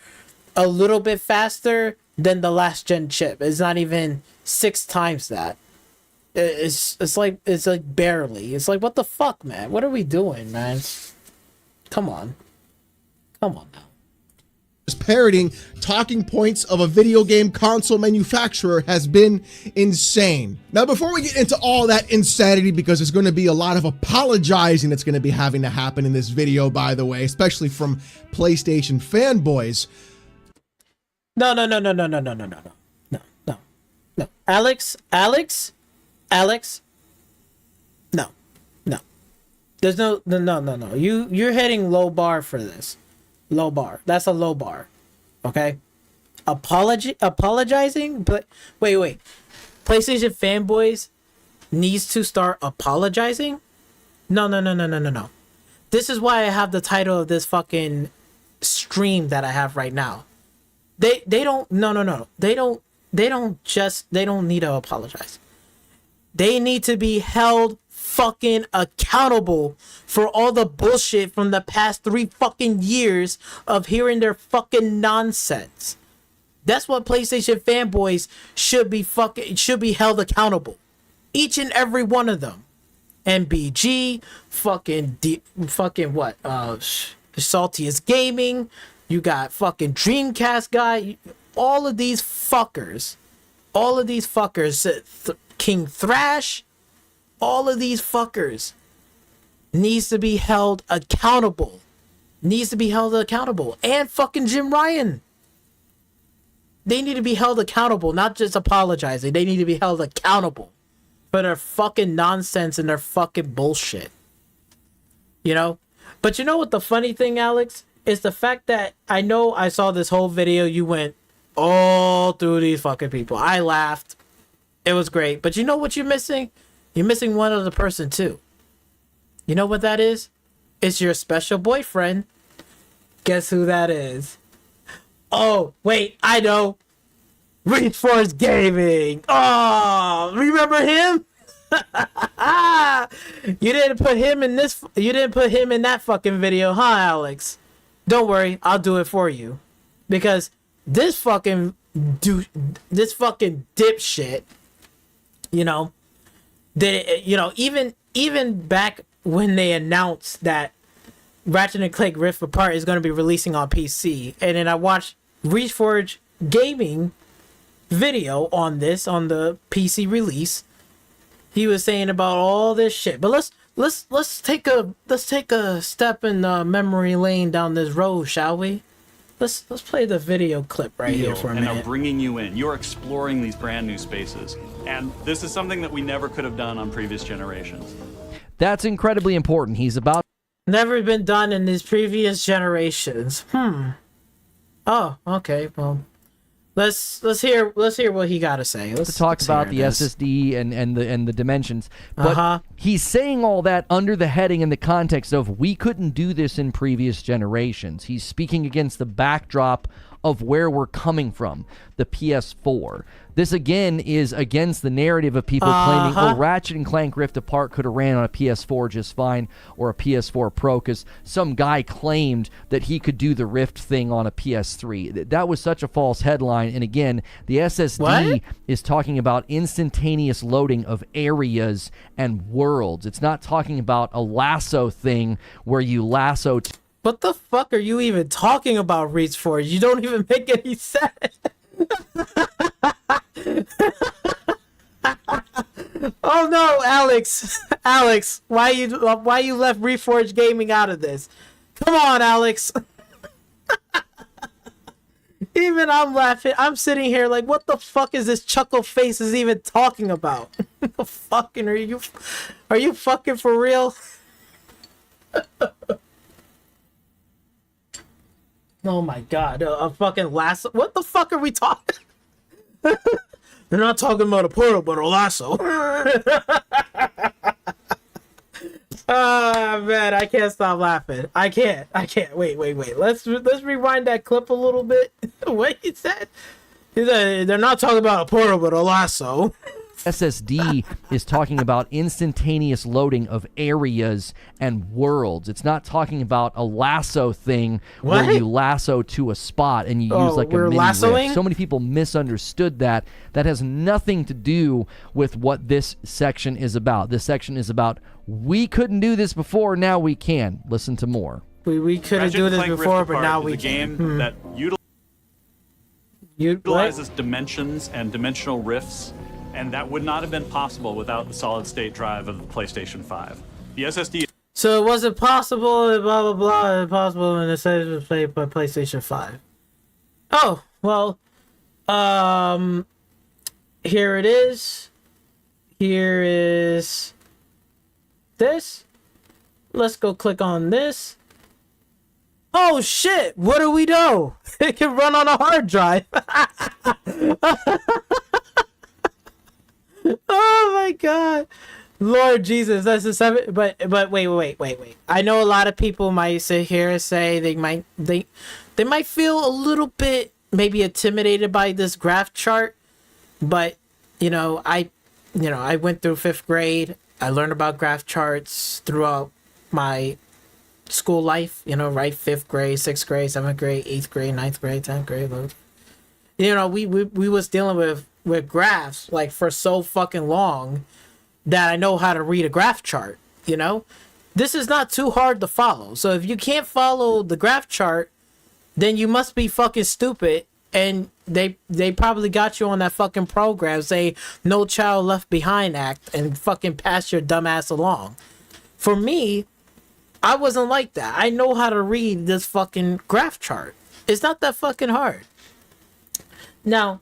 a little bit faster than the last gen chip. It's not even 6 times that. It's like barely. It's like, what the fuck, man? What are we doing, man? Come on now. Parroting talking points of a video game console manufacturer has been insane. Now, before we get into all that insanity, because there's going to be a lot of apologizing that's going to be having to happen in this video, by the way, especially from PlayStation fanboys. No. Alex. No. There's no. You're hitting low bar for this. Low bar. That's a low bar. Okay. Apologizing, but wait. PlayStation fanboys needs to start apologizing? No. This is why I have the title of this fucking stream that I have right now. They don't They don't need to apologize. They need to be held fucking accountable for all the bullshit from the past 3 fucking years of hearing their fucking nonsense. That's what PlayStation fanboys should be held accountable. Each and every one of them. MBG, Saltiest Gaming, you got fucking Dreamcast guy, all of these fuckers, King Thrash, all of these fuckers needs to be held accountable. And fucking Jim Ryan. They need to be held accountable, not just apologizing. They need to be held accountable for their fucking nonsense and their fucking bullshit. You know? But you know what the funny thing, Alex? Is the fact that I know I saw this whole video, you went all through these fucking people. I laughed. It was great. But you know what you're missing? You're missing one other person too. You know what that is? It's your special boyfriend. Guess who that is? Oh, wait, I know. Reach Force Gaming. Oh, remember him? You didn't put him in that fucking video, huh, Alex? Don't worry, I'll do it for you. Because this fucking dipshit, even back when they announced that Ratchet & Clank Rift Apart is going to be releasing on PC, and then I watched Reforge Gaming video on the PC release. He was saying about all this shit, but let's take a step in memory lane down this road, shall we? Let's play the video clip right here for a and are minute. bringing you in. You're exploring these brand new spaces. And this is something that we never could have done on previous generations. That's incredibly important. He's about Never been done in these previous generations. Oh, okay. Well, let's hear what he got to say. to talk about the SSD and the dimensions. But he's saying all that under the heading and the context of we couldn't do this in previous generations. He's speaking against the backdrop of where we're coming from, the PS4. This again is against the narrative of people claiming, oh, Ratchet and Clank Rift Apart could have ran on a PS4 just fine, or a PS4 Pro, because some guy claimed that he could do the Rift thing on a PS3. That was such a false headline. And again, the SSD is talking about instantaneous loading of areas and worlds. It's not talking about a lasso thing where you lasso. What the fuck are you even talking about, Reach for? You don't even make any sense. Oh no, Alex! Alex, why you left Reforged Gaming out of this? Come on, Alex! Even I'm laughing. I'm sitting here like, what the fuck is this chuckle face is even talking about? Fucking are you fucking for real? Oh my god, a fucking lasso. What the fuck are we talking? They're not talking about a portal, but a lasso. Ah, man, I can't stop laughing. I can't. Wait. Let's rewind that clip a little bit. What he said? He said they're not talking about a portal, but a lasso. SSD is talking about instantaneous loading of areas and worlds. It's not talking about a lasso thing where you lasso to a spot and you use like a mini rift. So many people misunderstood that. That has nothing to do with what this section is about. This section is about we couldn't do this before, now we can. Listen to more. We couldn't do this before, but now we can. Game that utilizes dimensions and dimensional rifts. And that would not have been possible without the solid-state drive of the PlayStation 5. The SSD... So it wasn't possible, blah, blah, blah, impossible, and it says it was played by PlayStation 5. Oh, well, here it is. Here is this. Let's go click on this. Oh, shit, what do we know? It can run on a hard drive. Oh my god, Lord Jesus, that's a 7. But wait. I know a lot of people might sit here and say they might feel a little bit maybe intimidated by this graph chart, but I went through 5th grade. I learned about graph charts throughout my school life. Right? 5th grade, 6th grade, 7th grade, 8th grade, 9th grade, 10th grade. We was dealing with graphs like for so fucking long that I know how to read a graph chart. This is not too hard to follow. So if you can't follow the graph chart, then you must be fucking stupid, and they probably got you on that fucking program, say No Child Left Behind Act, and fucking pass your dumb ass along. For me, I wasn't like that. I know how to read this fucking graph chart. It's not that fucking hard. Now,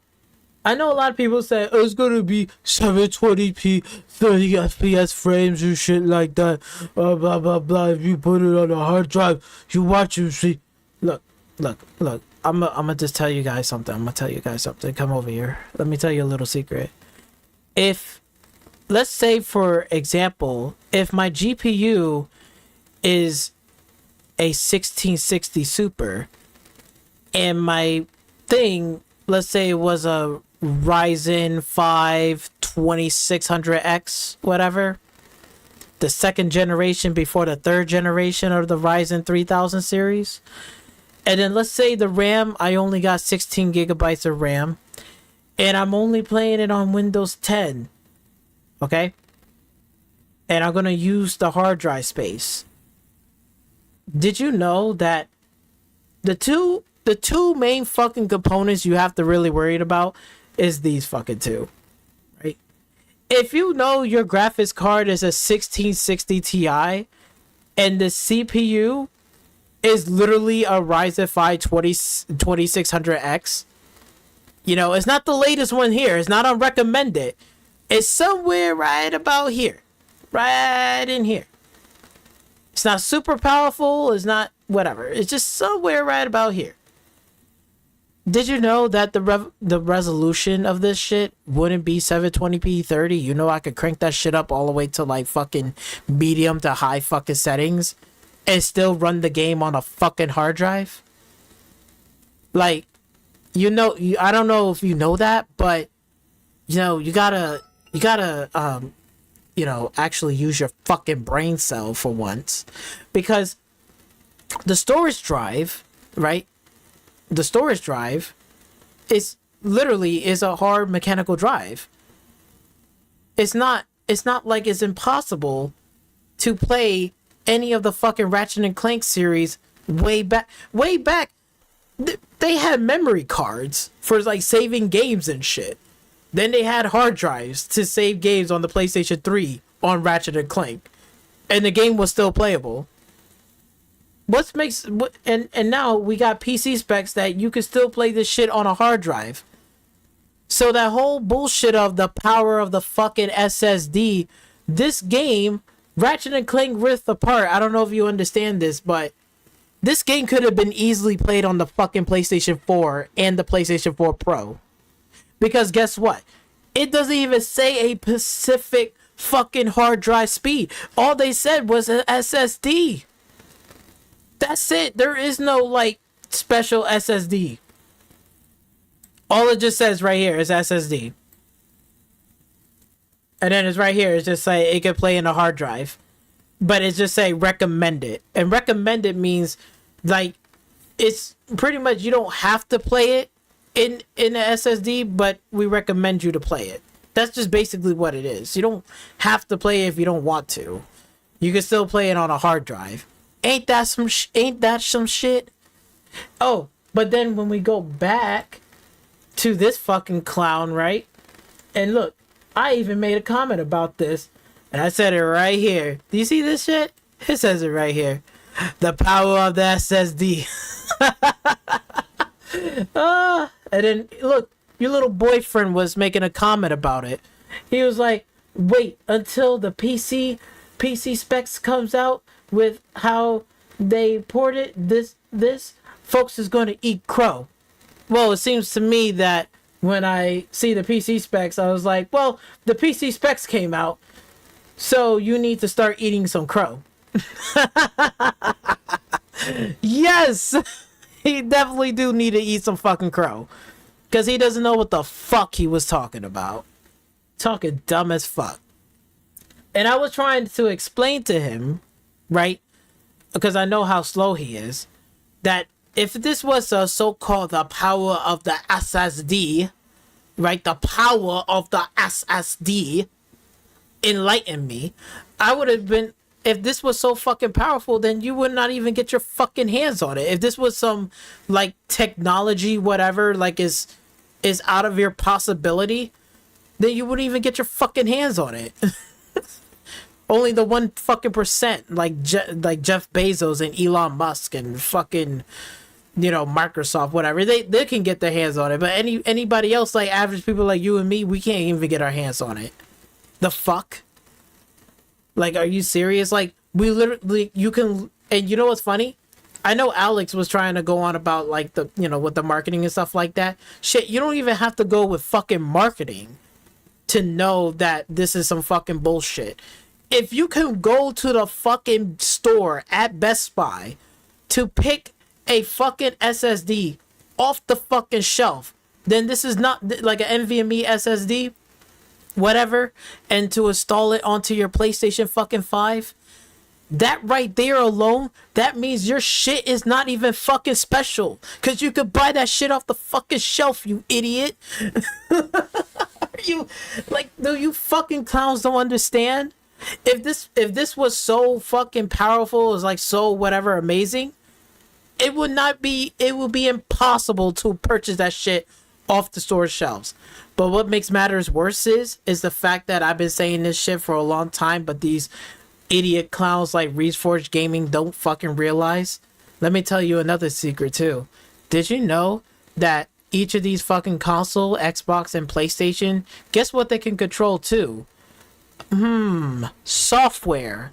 I know a lot of people say, oh, it's gonna be 720p, 30 FPS frames and shit like that. Blah, blah, blah, blah. If you put it on a hard drive, you watch and see. Look. I'm gonna just tell you guys something. Come over here. Let me tell you a little secret. Let's say, for example, if my GPU is a 1660 Super, and my thing, let's say it was a Ryzen 5 2600X, whatever, the 2nd generation before the 3rd generation of the Ryzen 3000 series. And then let's say the RAM, I only got 16 gigabytes of RAM, and I'm only playing it on Windows 10. Okay? And I'm going to use the hard drive space. Did you know that the two main fucking components you have to really worry about is these fucking two, right? if you know your graphics card is a 1660 Ti and the CPU is literally a Ryzen 5 2600X, you know, it's not the latest one here. It's not on recommended. It's somewhere right about here. Right in here. It's not super powerful. It's not whatever. It's just somewhere right about here. Did you know that the resolution of this shit wouldn't be 720p 30? You know I could crank that shit up all the way to like fucking medium to high fucking settings and still run the game on a fucking hard drive? Like, you know, I don't know if you know that, but you know, you gotta you know, actually use your fucking brain cell for once, because the storage drive, right? The storage drive is literally a hard mechanical drive. It's not like it's impossible to play any of the fucking Ratchet and Clank series way back. They had memory cards for like saving games and shit. Then they had hard drives to save games on the PlayStation 3 on Ratchet and Clank, and the game was still playable. And now we got PC specs that you can still play this shit on a hard drive. So that whole bullshit of the power of the fucking SSD, this game, Ratchet and Clank Rift Apart, I don't know if you understand this, but this game could have been easily played on the fucking PlayStation 4 and the PlayStation 4 Pro. Because guess what? It doesn't even say a specific fucking hard drive speed. All they said was an SSD. That's it. There is no like special SSD. All it just says right here is SSD. And then it's right here. It's just like it can play in a hard drive. But it's just say recommended. And recommended means like it's pretty much you don't have to play it in the SSD, but we recommend you to play it. That's just basically what it is. You don't have to play it if you don't want to. You can still play it on a hard drive. Ain't that some shit? Oh, but then when we go back to this fucking clown, right? And look, I even made a comment about this, and I said it right here. Do you see this shit? It says it right here. The power of the SSD. And then look, your little boyfriend was making a comment about it. He was like, "Wait until the PC specs comes out with how they ported this folks is going to eat crow." Well, it seems to me that when I see the PC specs, I was like, well, the PC specs came out, so you need to start eating some crow. Yes, he definitely do need to eat some fucking crow, because he doesn't know what the fuck he was talking about. Talking dumb as fuck. And I was trying to explain to him, right, because I know how slow he is, that if this was a so-called the power of the SSD, right, the power of the SSD, enlighten me, I would have been, if this was so fucking powerful, then you would not even get your fucking hands on it. If this was some, like, technology, whatever, like, is out of your possibility, then you wouldn't even get your fucking hands on it. Only the 1 fucking percent, like Jeff Bezos and Elon Musk and fucking, you know, Microsoft, whatever, they can get their hands on it. But anybody else, like average people like you and me, we can't even get our hands on it. The fuck? Like, are you serious? Like, we literally, you can, and you know what's funny? I know Alex was trying to go on about like the, you know, with the marketing and stuff like that. Shit, you don't even have to go with fucking marketing to know that this is some fucking bullshit. If you can go to the fucking store at Best Buy to pick a fucking SSD off the fucking shelf, then this is not like an NVMe SSD, whatever, and to install it onto your PlayStation fucking 5, that right there alone, that means your shit is not even fucking special, because you could buy that shit off the fucking shelf, you idiot. You, like, do you fucking clowns don't understand? If this was so fucking powerful, is like so whatever amazing, it would be impossible to purchase that shit off the store shelves. But what makes matters worse is the fact that I've been saying this shit for a long time, but these idiot clowns like Reforged Gaming don't fucking realize. Let me tell you another secret too. Did you know that each of these fucking console, Xbox and PlayStation, guess what they can control too? Software.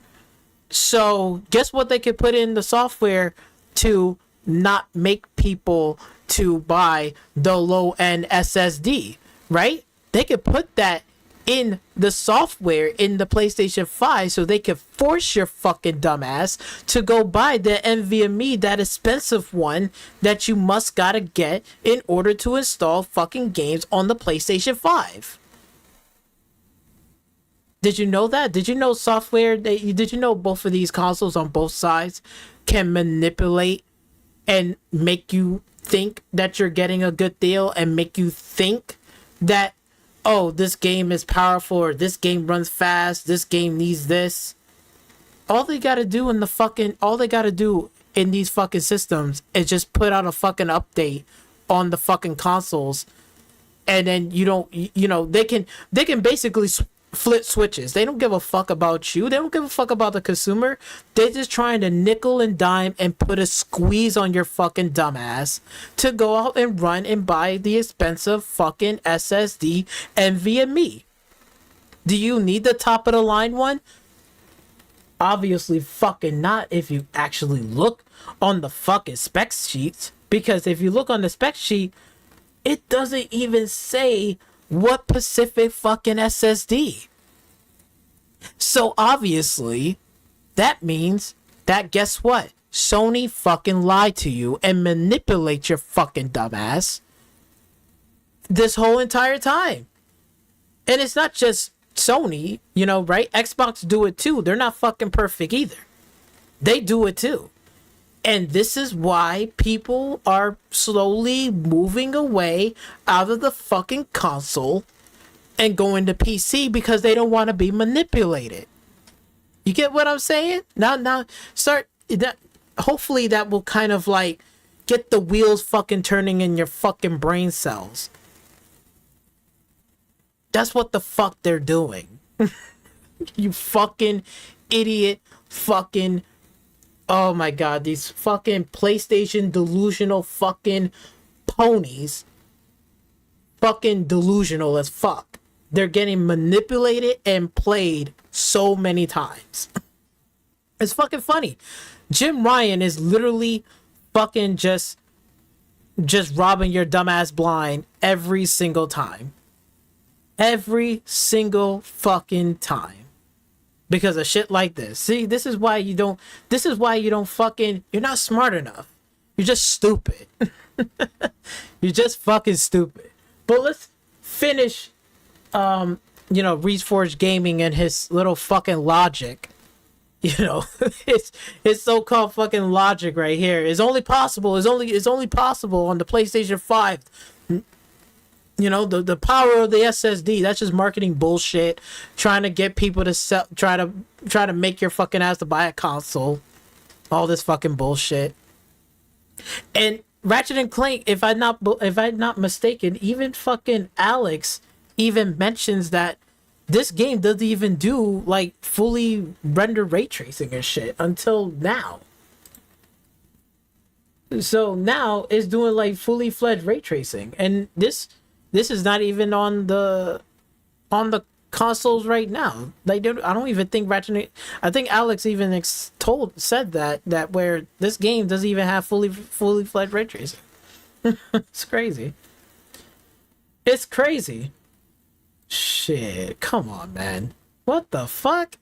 So guess what they could put in the software to not make people to buy the low end SSD, right? They could put that in the software in the PlayStation 5 so they could force your fucking dumbass to go buy the NVMe, that expensive one that you must gotta get in order to install fucking games on the PlayStation 5. Did you know that? Did you know software? Did you know both of these consoles on both sides can manipulate and make you think that you're getting a good deal and make you think that, oh, this game is powerful or this game runs fast, this game needs this. All they gotta do in these fucking systems is just put out a fucking update on the fucking consoles, and then they can basically flip switches. They don't give a fuck about you. They don't give a fuck about the consumer. They're just trying to nickel and dime and put a squeeze on your fucking dumbass to go out and run and buy the expensive fucking SSD NVMe. Do you need the top of the line one? Obviously fucking not if you actually look on the fucking spec sheets. Because if you look on the spec sheet, it doesn't even say what Pacific fucking SSD. So obviously, that means that guess what? Sony fucking lied to you and manipulate your fucking dumbass this whole entire time. And it's not just Sony, right? Xbox do it too. They're not fucking perfect either. They do it too. And this is why people are slowly moving away out of the fucking console and going to PC because they don't want to be manipulated. You get what I'm saying? Now start that. Hopefully that will kind of like get the wheels fucking turning in your fucking brain cells. That's what the fuck they're doing. You fucking idiot fucking. Oh my god, these fucking PlayStation delusional fucking ponies. Fucking delusional as fuck. They're getting manipulated and played so many times. It's fucking funny. Jim Ryan is literally fucking just robbing your dumbass blind every single time. Every single fucking time. Because of shit like this. See, this is why you don't fucking, you're not smart enough. You're just stupid. You're just fucking stupid. But let's finish, Reforged Gaming and his little fucking logic. His so-called fucking logic right here is only possible. It's only possible on the PlayStation 5. The power of the SSD, that's just marketing bullshit, trying to get people to sell, try to make your fucking ass to buy a console. All this fucking bullshit. And Ratchet and Clank, if I'm not mistaken, even fucking Alex even mentions that this game doesn't even do like fully render ray tracing and shit until now. So now it's doing like fully fledged ray tracing, and this is not even on the consoles right now. I don't even think I think Alex even said that where this game doesn't even have fully fledged ray tracing. It's crazy. It's crazy. Shit, come on, man. What the fuck?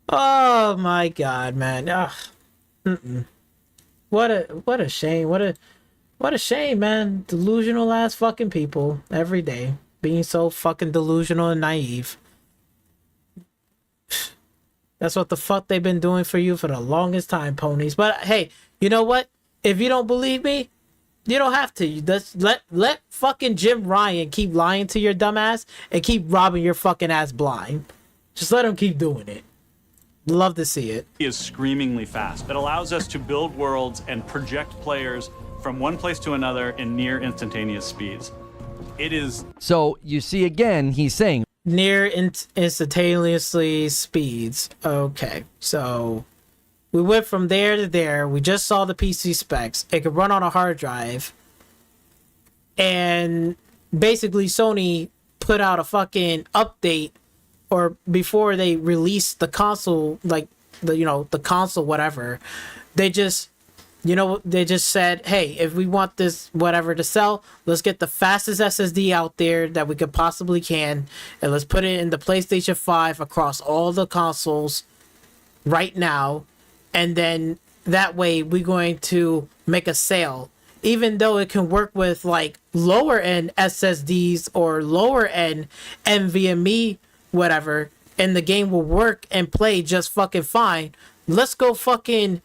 Oh my god, man. Ugh. What a shame. What a shame, man. Delusional ass fucking people every day being so fucking delusional and naive. That's what the fuck they've been doing for you for the longest time, ponies. But hey, you know what? If you don't believe me, you don't have to. You just let fucking Jim Ryan keep lying to your dumb ass and keep robbing your fucking ass blind. Just let him keep doing it. Love to see it. Is screamingly fast. It allows us to build worlds and project players from one place to another in near instantaneous speeds. It is So you see, again, he's saying Near instantaneously speeds. Okay, so we went from there to there. We just saw the PC specs. It could run on a hard drive. And basically Sony put out a fucking update, or before they released the console, like the console, whatever, they just said, hey, if we want this whatever to sell, let's get the fastest SSD out there that we could possibly can, and let's put it in the PlayStation 5 across all the consoles right now, and then that way we're going to make a sale. Even though it can work with like lower end SSDs or lower end NVMe, whatever, and the game will work and play just fucking fine. Let's go fucking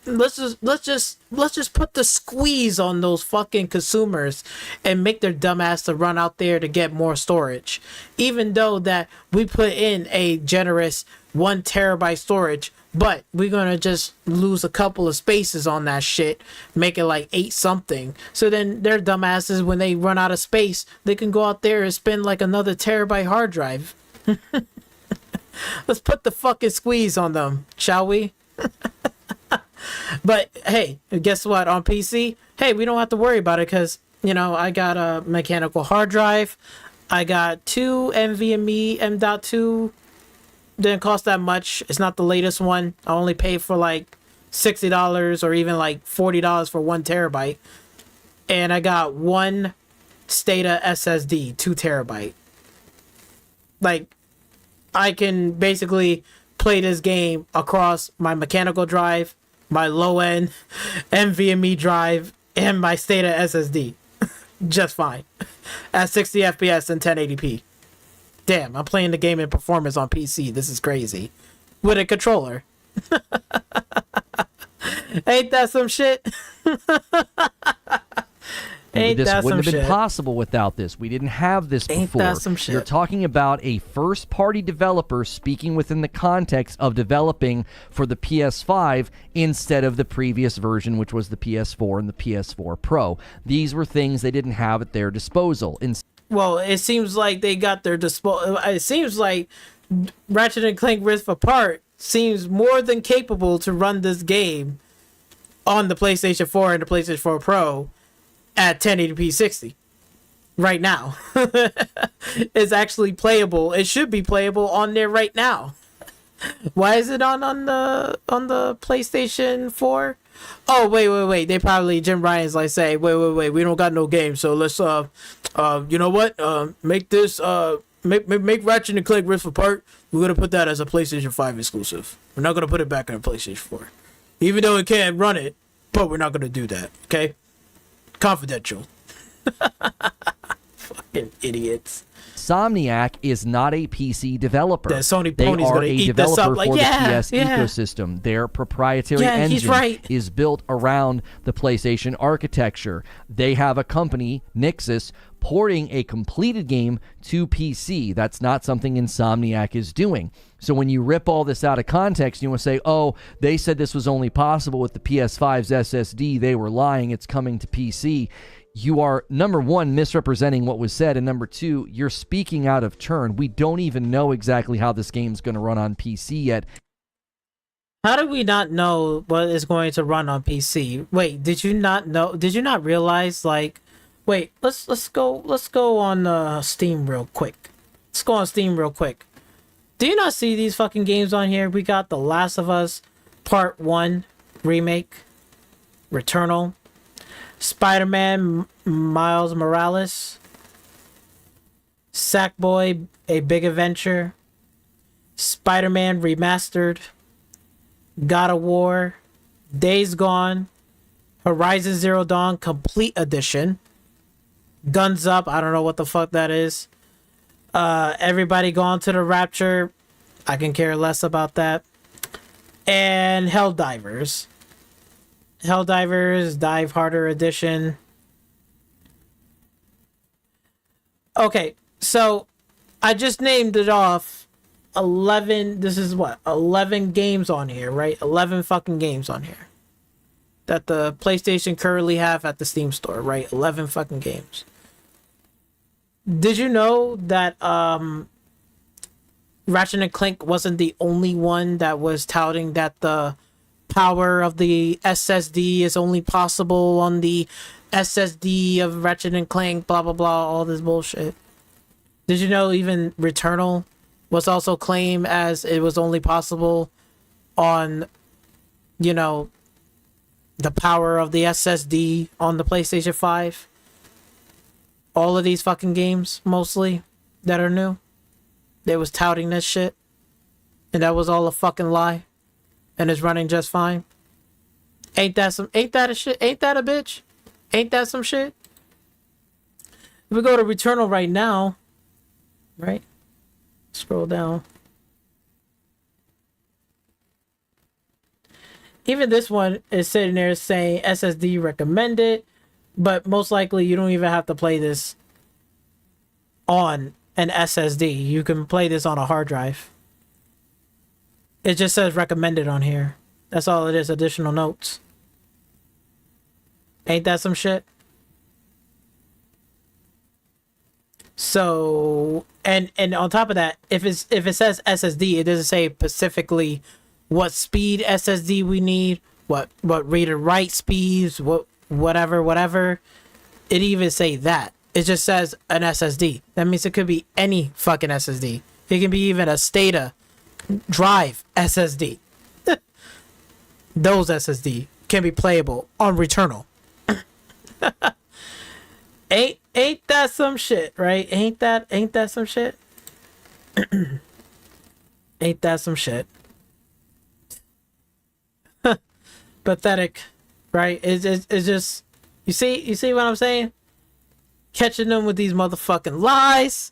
let's just put the squeeze on those fucking consumers and make their dumbass to run out there to get more storage. Even though that we put in a generous 1 terabyte storage, but we're gonna just lose a couple of spaces on that shit, make it like 8 something. So then their dumbasses, when they run out of space, they can go out there and spend like another terabyte hard drive. Let's put the fucking squeeze on them, shall we? But hey, guess what? On PC, hey, we don't have to worry about it because, I got a mechanical hard drive. I got 2 NVMe M.2. Didn't cost that much. It's not the latest one. I only paid for like $60 or even like $40 for 1 terabyte. And I got 1 SATA SSD, 2 terabyte. Like, I can basically play this game across my mechanical drive, my low-end NVMe drive, and my SATA SSD. Just fine. At 60 FPS and 1080p. Damn, I'm playing the game in performance on PC. This is crazy. With a controller. Ain't that some shit? This wouldn't have been possible without this. We didn't have this before. Ain't that some shit? You're talking about a first-party developer speaking within the context of developing for the PS5 instead of the previous version, which was the PS4 and the PS4 Pro. These were things they didn't have at their disposal. Well, it seems like they got their disposal. It seems like Ratchet and Clank Rift Apart seems more than capable to run this game on the PlayStation 4 and the PlayStation 4 Pro at 1080p 60 right now. It's actually playable. It should be playable on there right now. Why is it on the PlayStation 4? Oh, wait. They probably, Jim Ryan's like, say, wait. We don't got no game, so let's you know what? Make this make Ratchet and Clank Rift Apart. We're gonna put that as a PlayStation 5 exclusive. We're not gonna put it back on PlayStation 4, even though it can't run it. But we're not gonna do that. Okay? Confidential. Fucking idiots. Insomniac is not a PC developer. That Sony they pony's are gonna a eat this developer up. Like, for the PS yeah. ecosystem. Their proprietary Yeah, he's engine right. is built around the PlayStation architecture. They have a company, Nixxes, porting a completed game to PC. That's not something Insomniac is doing. So when you rip all this out of context, you want to say, oh, they said this was only possible with the PS5's SSD. They were lying. It's coming to PC. You are, number one, misrepresenting what was said, and number two, you're speaking out of turn. We don't even know exactly how this game's going to run on PC yet. How do we not know what is going to run on PC? Wait, did you not know? Did you not realize? Like, wait, let's go on Steam real quick. Let's go on Steam real quick. Do you not see these fucking games on here? We got The Last of Us Part 1 remake, Returnal, Spider-Man Miles Morales, Sackboy A Big Adventure, Spider-Man Remastered, God of War, Days Gone, Horizon Zero Dawn Complete Edition, Guns Up, I don't know what the fuck that is, Everybody Gone to the Rapture, I can care less about that, and Helldivers Dive Harder Edition. Okay, so I just named it off 11, this is what, 11 games on here, right? 11 fucking games on here that the PlayStation currently have at the Steam store, right? 11 fucking games. Did you know that Ratchet and Clank wasn't the only one that was touting that the power of the SSD is only possible on the SSD of Ratchet and Clank, blah blah blah, all this bullshit? Did you know even Returnal was also claimed as it was only possible on, you know, the power of the SSD on the PlayStation 5? All of these fucking games, mostly, that are new, they was touting this shit. And that was all a fucking lie. And it's running just fine. Ain't that a shit? Ain't that a bitch? Ain't that some shit? If we go to Returnal right now, right? Scroll down. Even this one is sitting there saying SSD recommended, but most likely you don't even have to play this on an SSD. You can play this on a hard drive. It just says recommended on here. That's all it is, additional notes. Ain't that some shit? So, and on top of that, if it says SSD, it doesn't say specifically what speed SSD we need, what read and write speeds, whatever. It even say that. It just says an SSD. That means it could be any fucking SSD. It can be even a SATA drive SSD. Those SSD can be playable on Returnal. Ain't that some shit, right? Ain't that some shit? Ain't that some shit? Pathetic, right? It's just, you see what I'm saying? Catching them with these motherfucking lies.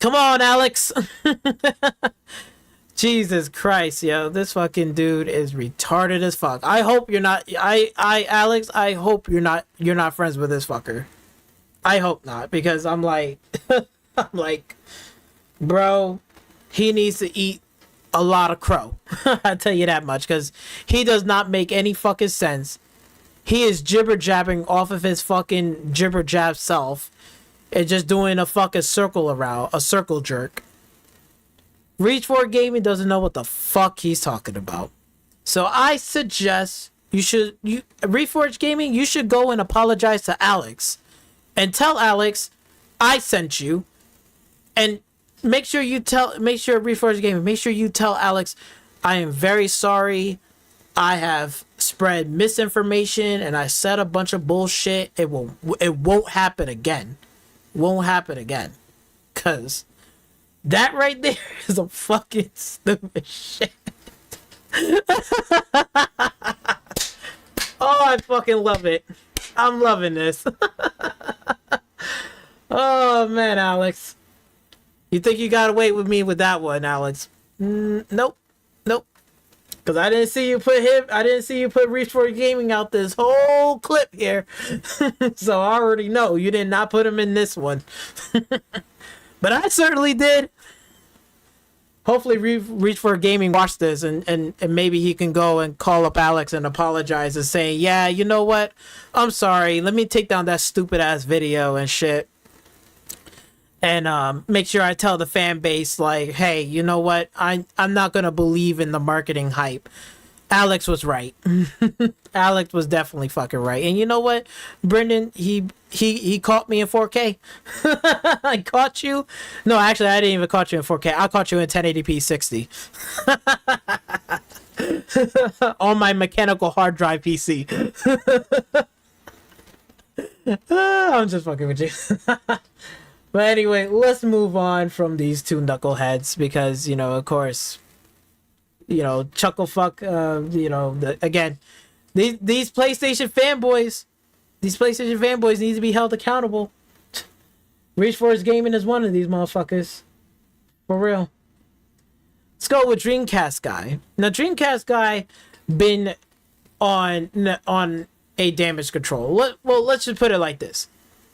Come on, Alex. Jesus Christ, yo, this fucking dude is retarded as fuck. I hope you're not. Alex, I hope you're not friends with this fucker. I hope not, because I'm like, bro, he needs to eat a lot of crow. I tell you that much, because he does not make any fucking sense. He is jibber jabbing off of his fucking jibber jab self, and just doing a fucking circle around, a circle jerk. Reach for Gaming doesn't know what the fuck he's talking about. So I suggest Reforge Gaming, you should go and apologize to Alex and tell Alex I sent you, and make sure Reforge Gaming, make sure you tell Alex I am very sorry. I have spread misinformation and I said a bunch of bullshit. It won't happen again. Won't happen again. 'Cause that right there is a fucking stupid shit. Oh, I fucking love it. I'm loving this. Oh, man, Alex. You think you got away with me with that one, Alex? Nope. Because I didn't see you put Reach for Gaming out this whole clip here. So I already know you did not put him in this one. But I certainly did. Hopefully Reach for Gaming watched this and maybe he can go and call up Alex and apologize and say, yeah, you know what? I'm sorry. Let me take down that stupid ass video and shit. And make sure I tell the fan base, like, hey, you know what? I'm not going to believe in the marketing hype. Alex was right. Alex was definitely fucking right. And you know what, Brendan, he caught me in 4K. I caught you. No, actually, I didn't even catch you in 4K. I caught you in 1080p 60. On my mechanical hard drive PC. I'm just fucking with you. But anyway, let's move on from these two knuckleheads because, you know, of course, you know, chucklefuck, you know, again, these PlayStation fanboys need to be held accountable. Reach for His Gaming is one of these motherfuckers. For real. Let's go with Dreamcast Guy. Now, Dreamcast Guy been on a damage control. Let's just put it like this.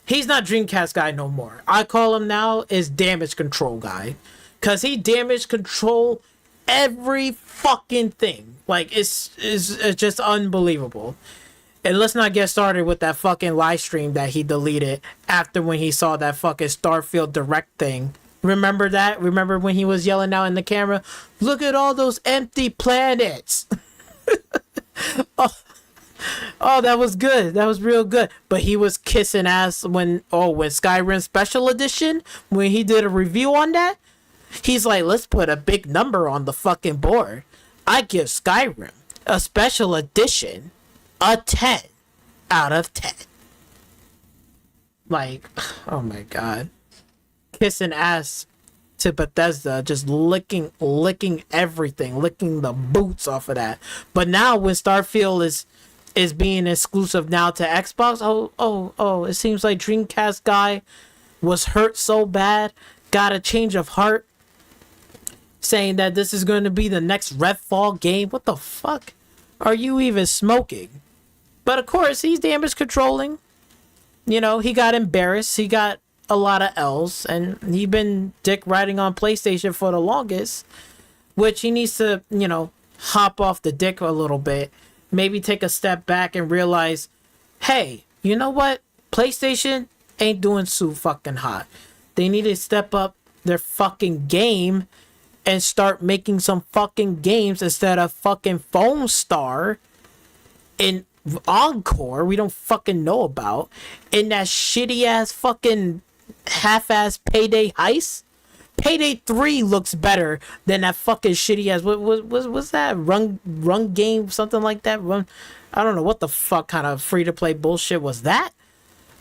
He's not Dreamcast Guy no more. I call him now is Damage Control Guy. Because he damage control every fucking thing. Like, it's just unbelievable. And let's not get started with that fucking live stream that he deleted after when he saw that fucking Starfield Direct thing. Remember that? Remember when he was yelling out in the camera, "Look at all those empty planets." Oh, that was good. That was real good. But he was kissing ass when Skyrim Special Edition, when he did a review on that, he's like, let's put a big number on the fucking board. I give Skyrim a Special Edition a 10 out of 10. Like, oh my god. Kissing ass to Bethesda, just licking everything, licking the boots off of that. But now when Starfield is being exclusive now to Xbox, it seems like Dreamcast guy was hurt so bad, got a change of heart, saying that this is going to be the next Redfall game. What the fuck are you even smoking? But of course, he's damage controlling. You know, he got embarrassed. He got a lot of L's, and he been dick riding on PlayStation for the longest, which he needs to, you know, hop off the dick a little bit, maybe take a step back and realize, hey, you know what? PlayStation ain't doing too fucking hot. They need to step up their fucking game and start making some fucking games instead of fucking Phone Star in Encore we don't fucking know about, in that shitty ass fucking half-ass Payday Heist. Payday 3 looks better than that fucking shitty ass, what's that, run game, something like that. I don't know what the fuck kind of free-to-play bullshit was that,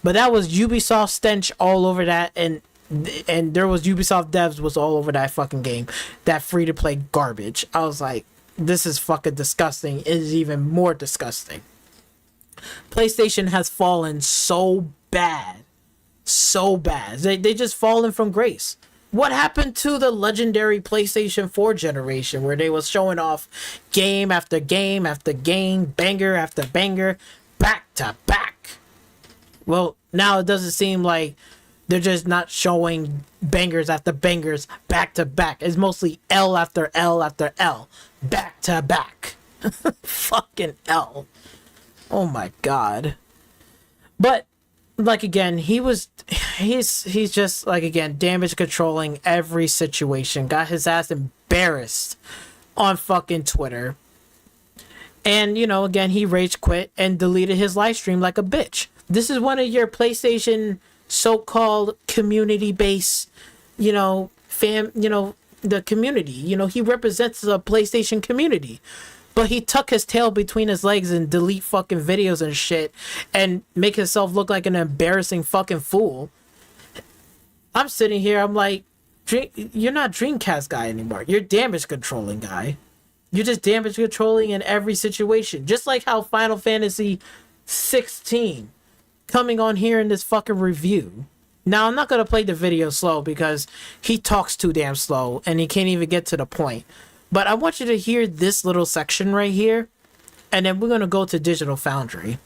but that was Ubisoft stench all over that, and there was Ubisoft devs was all over that fucking game, that free-to-play garbage. I was like, this is fucking disgusting. It is even more disgusting. PlayStation has fallen so bad. They just fallen from grace. What happened to the legendary PlayStation 4 generation where they was showing off game after game after game, banger after banger, back to back? Well, now it doesn't seem like they're just not showing bangers after bangers back to back. It's mostly L after L after L, back to back. Fucking L. Oh my god. But like again, he's just like again damage controlling every situation. Got his ass embarrassed on fucking Twitter. And you know, again, he rage quit and deleted his live stream like a bitch. This is one of your PlayStation so-called community base, you know, the community. You know, he represents the PlayStation community. But he tuck his tail between his legs and delete fucking videos and shit and make himself look like an embarrassing fucking fool. I'm sitting here, I'm like, you're not Dreamcast guy anymore. You're damage controlling guy. You're just damage controlling in every situation. Just like how Final Fantasy 16 coming on here in this fucking review. Now, I'm not going to play the video slow because he talks too damn slow and he can't even get to the point. But I want you to hear this little section right here, and then we're going to go to Digital Foundry.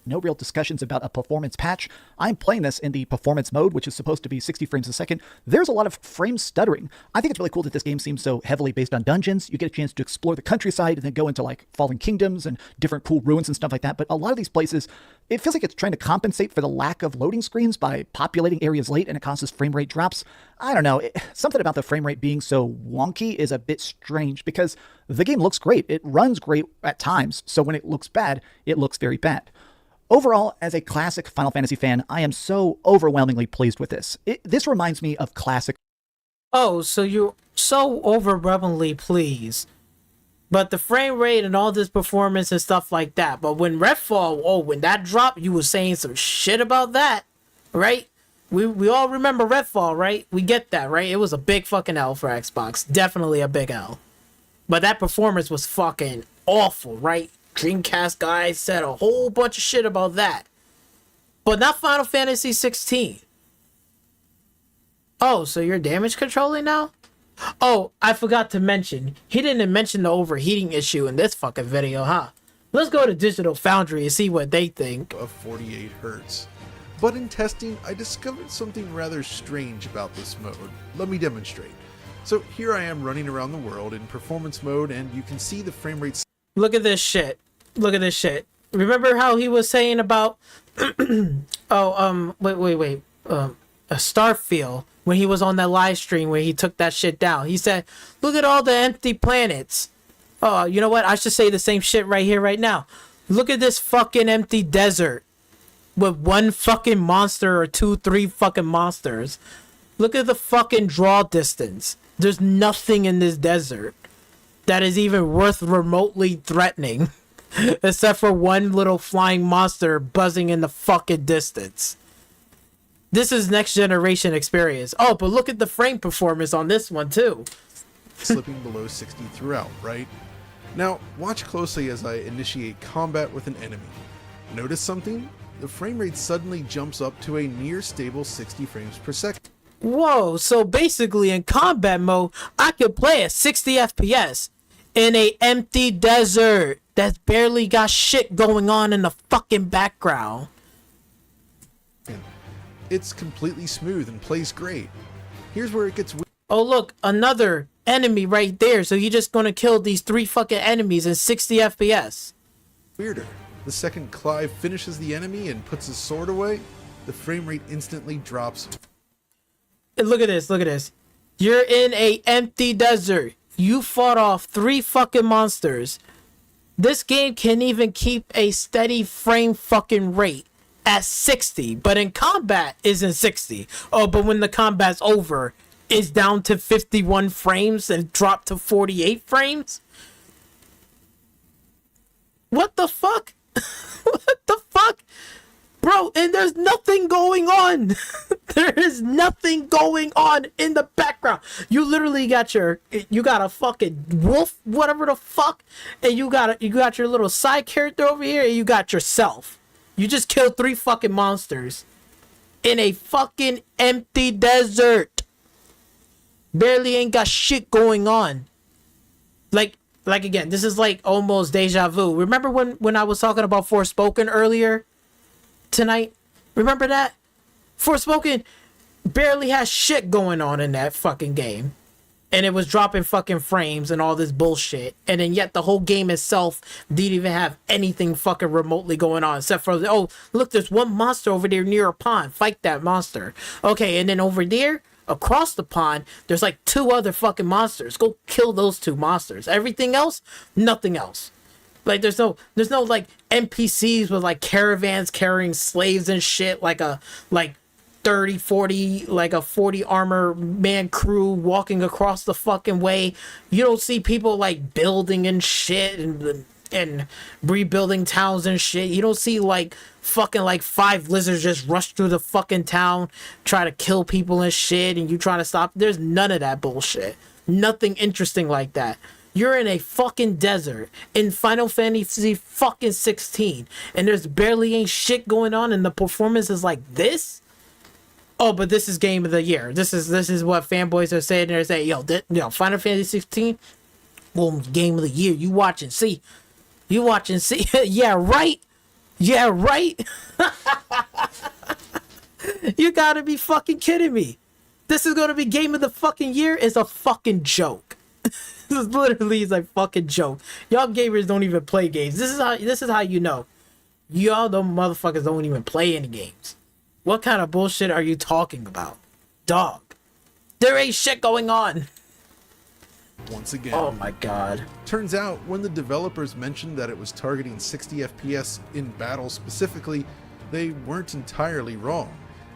No real discussions about a performance patch. I'm playing this in the performance mode, which is supposed to be 60 frames a second. There's a lot of frame stuttering. I think it's really cool that this game seems so heavily based on dungeons. You get a chance to explore the countryside and then go into like fallen kingdoms and different cool ruins and stuff like that. But a lot of these places, it feels like it's trying to compensate for the lack of loading screens by populating areas late, and it causes frame rate drops. I don't know. Something about the frame rate being so wonky is a bit strange because the game looks great. It runs great at times. So when it looks bad, it looks very bad. Overall, as a classic Final Fantasy fan, I am so overwhelmingly pleased with this. This reminds me of classic. Oh, so you're so overwhelmingly pleased. But the frame rate and all this performance and stuff like that. But when Redfall, when that dropped, you were saying some shit about that, right? We all remember Redfall, right? We get that, right? It was a big fucking L for Xbox. Definitely a big L. But that performance was fucking awful, right? Dreamcast guys said a whole bunch of shit about that. But not Final Fantasy 16. Oh, so you're damage controlling now? Oh, I forgot to mention. He didn't mention the overheating issue in this fucking video, huh? Let's go to Digital Foundry and see what they think. Of 48 hertz. But in testing, I discovered something rather strange about this mode. Let me demonstrate. So here I am running around the world in performance mode, and you can see the frame rate. Look at this shit. Look at this shit. Remember how he was saying about wait. A Starfield, when he was on that live stream where he took that shit down. He said, look at all the empty planets. Oh, you know what? I should say the same shit right here, right now. Look at this fucking empty desert with one fucking monster or two, three fucking monsters. Look at the fucking draw distance. There's nothing in this desert that is even worth remotely threatening except for one little flying monster buzzing in the fucking distance. This is next generation experience. Oh, but look at the frame performance on this one too. Slipping below 60 throughout, right? Now, watch closely as I initiate combat with an enemy. Notice something? The frame rate suddenly jumps up to a near stable 60 frames per second. Whoa, so basically in combat mode, I could play at 60 FPS in a empty desert that's barely got shit going on in the fucking background. It's completely smooth and plays great. Here's where it gets Oh look, another enemy right there. So you're just gonna kill these 3 fucking enemies in 60 FPS. weirder. The second Clive finishes the enemy and puts his sword away, the frame rate instantly drops. And look at this. You're in a empty desert. You fought off 3 fucking monsters. This game can't even keep a steady frame fucking rate at 60, but in combat isn't 60. Oh, but when the combat's over, it's down to 51 frames and dropped to 48 frames? What the fuck? What the fuck? Bro, and there's nothing going on. There is nothing going on in the background. You literally got you got a fucking wolf, whatever the fuck, and you got your little side character over here, and you got yourself. You just killed 3 fucking monsters in a fucking empty desert. Barely ain't got shit going on. Like again, this is like almost deja vu. Remember when I was talking about Forspoken earlier tonight? Remember that? Forspoken barely has shit going on in that fucking game. And it was dropping fucking frames and all this bullshit. And then yet the whole game itself didn't even have anything fucking remotely going on. Except for, oh, look, there's one monster over there near a pond. Fight that monster. Okay, and then over there, across the pond, there's like 2 other fucking monsters. Go kill those 2 monsters. Everything else, nothing else. Like there's no like NPCs with like caravans carrying slaves and shit, like 30, 40, like a 40 armor man crew walking across the fucking way. You don't see people like building and shit and rebuilding towns and shit. You don't see like fucking like 5 lizards just rush through the fucking town, try to kill people and shit, and you trying to stop. There's none of that bullshit. Nothing interesting like that. You're in a fucking desert in Final Fantasy fucking 16, and there's barely ain't shit going on, and the performance is like this. Oh, but this is game of the year. This is what fanboys are saying. They're saying, yo, Final Fantasy 16, well, game of the year. You watch and see. Yeah, right. You gotta be fucking kidding me. This is gonna be game of the fucking year. Is a fucking joke. This is literally a fucking joke. Y'all gamers don't even play games. This is how you know. Y'all dumb motherfuckers don't even play any games. What kind of bullshit are you talking about? Dog. There ain't shit going on. Once again. Oh my god. Turns out, when the developers mentioned that it was targeting 60 FPS in battle specifically, they weren't entirely wrong.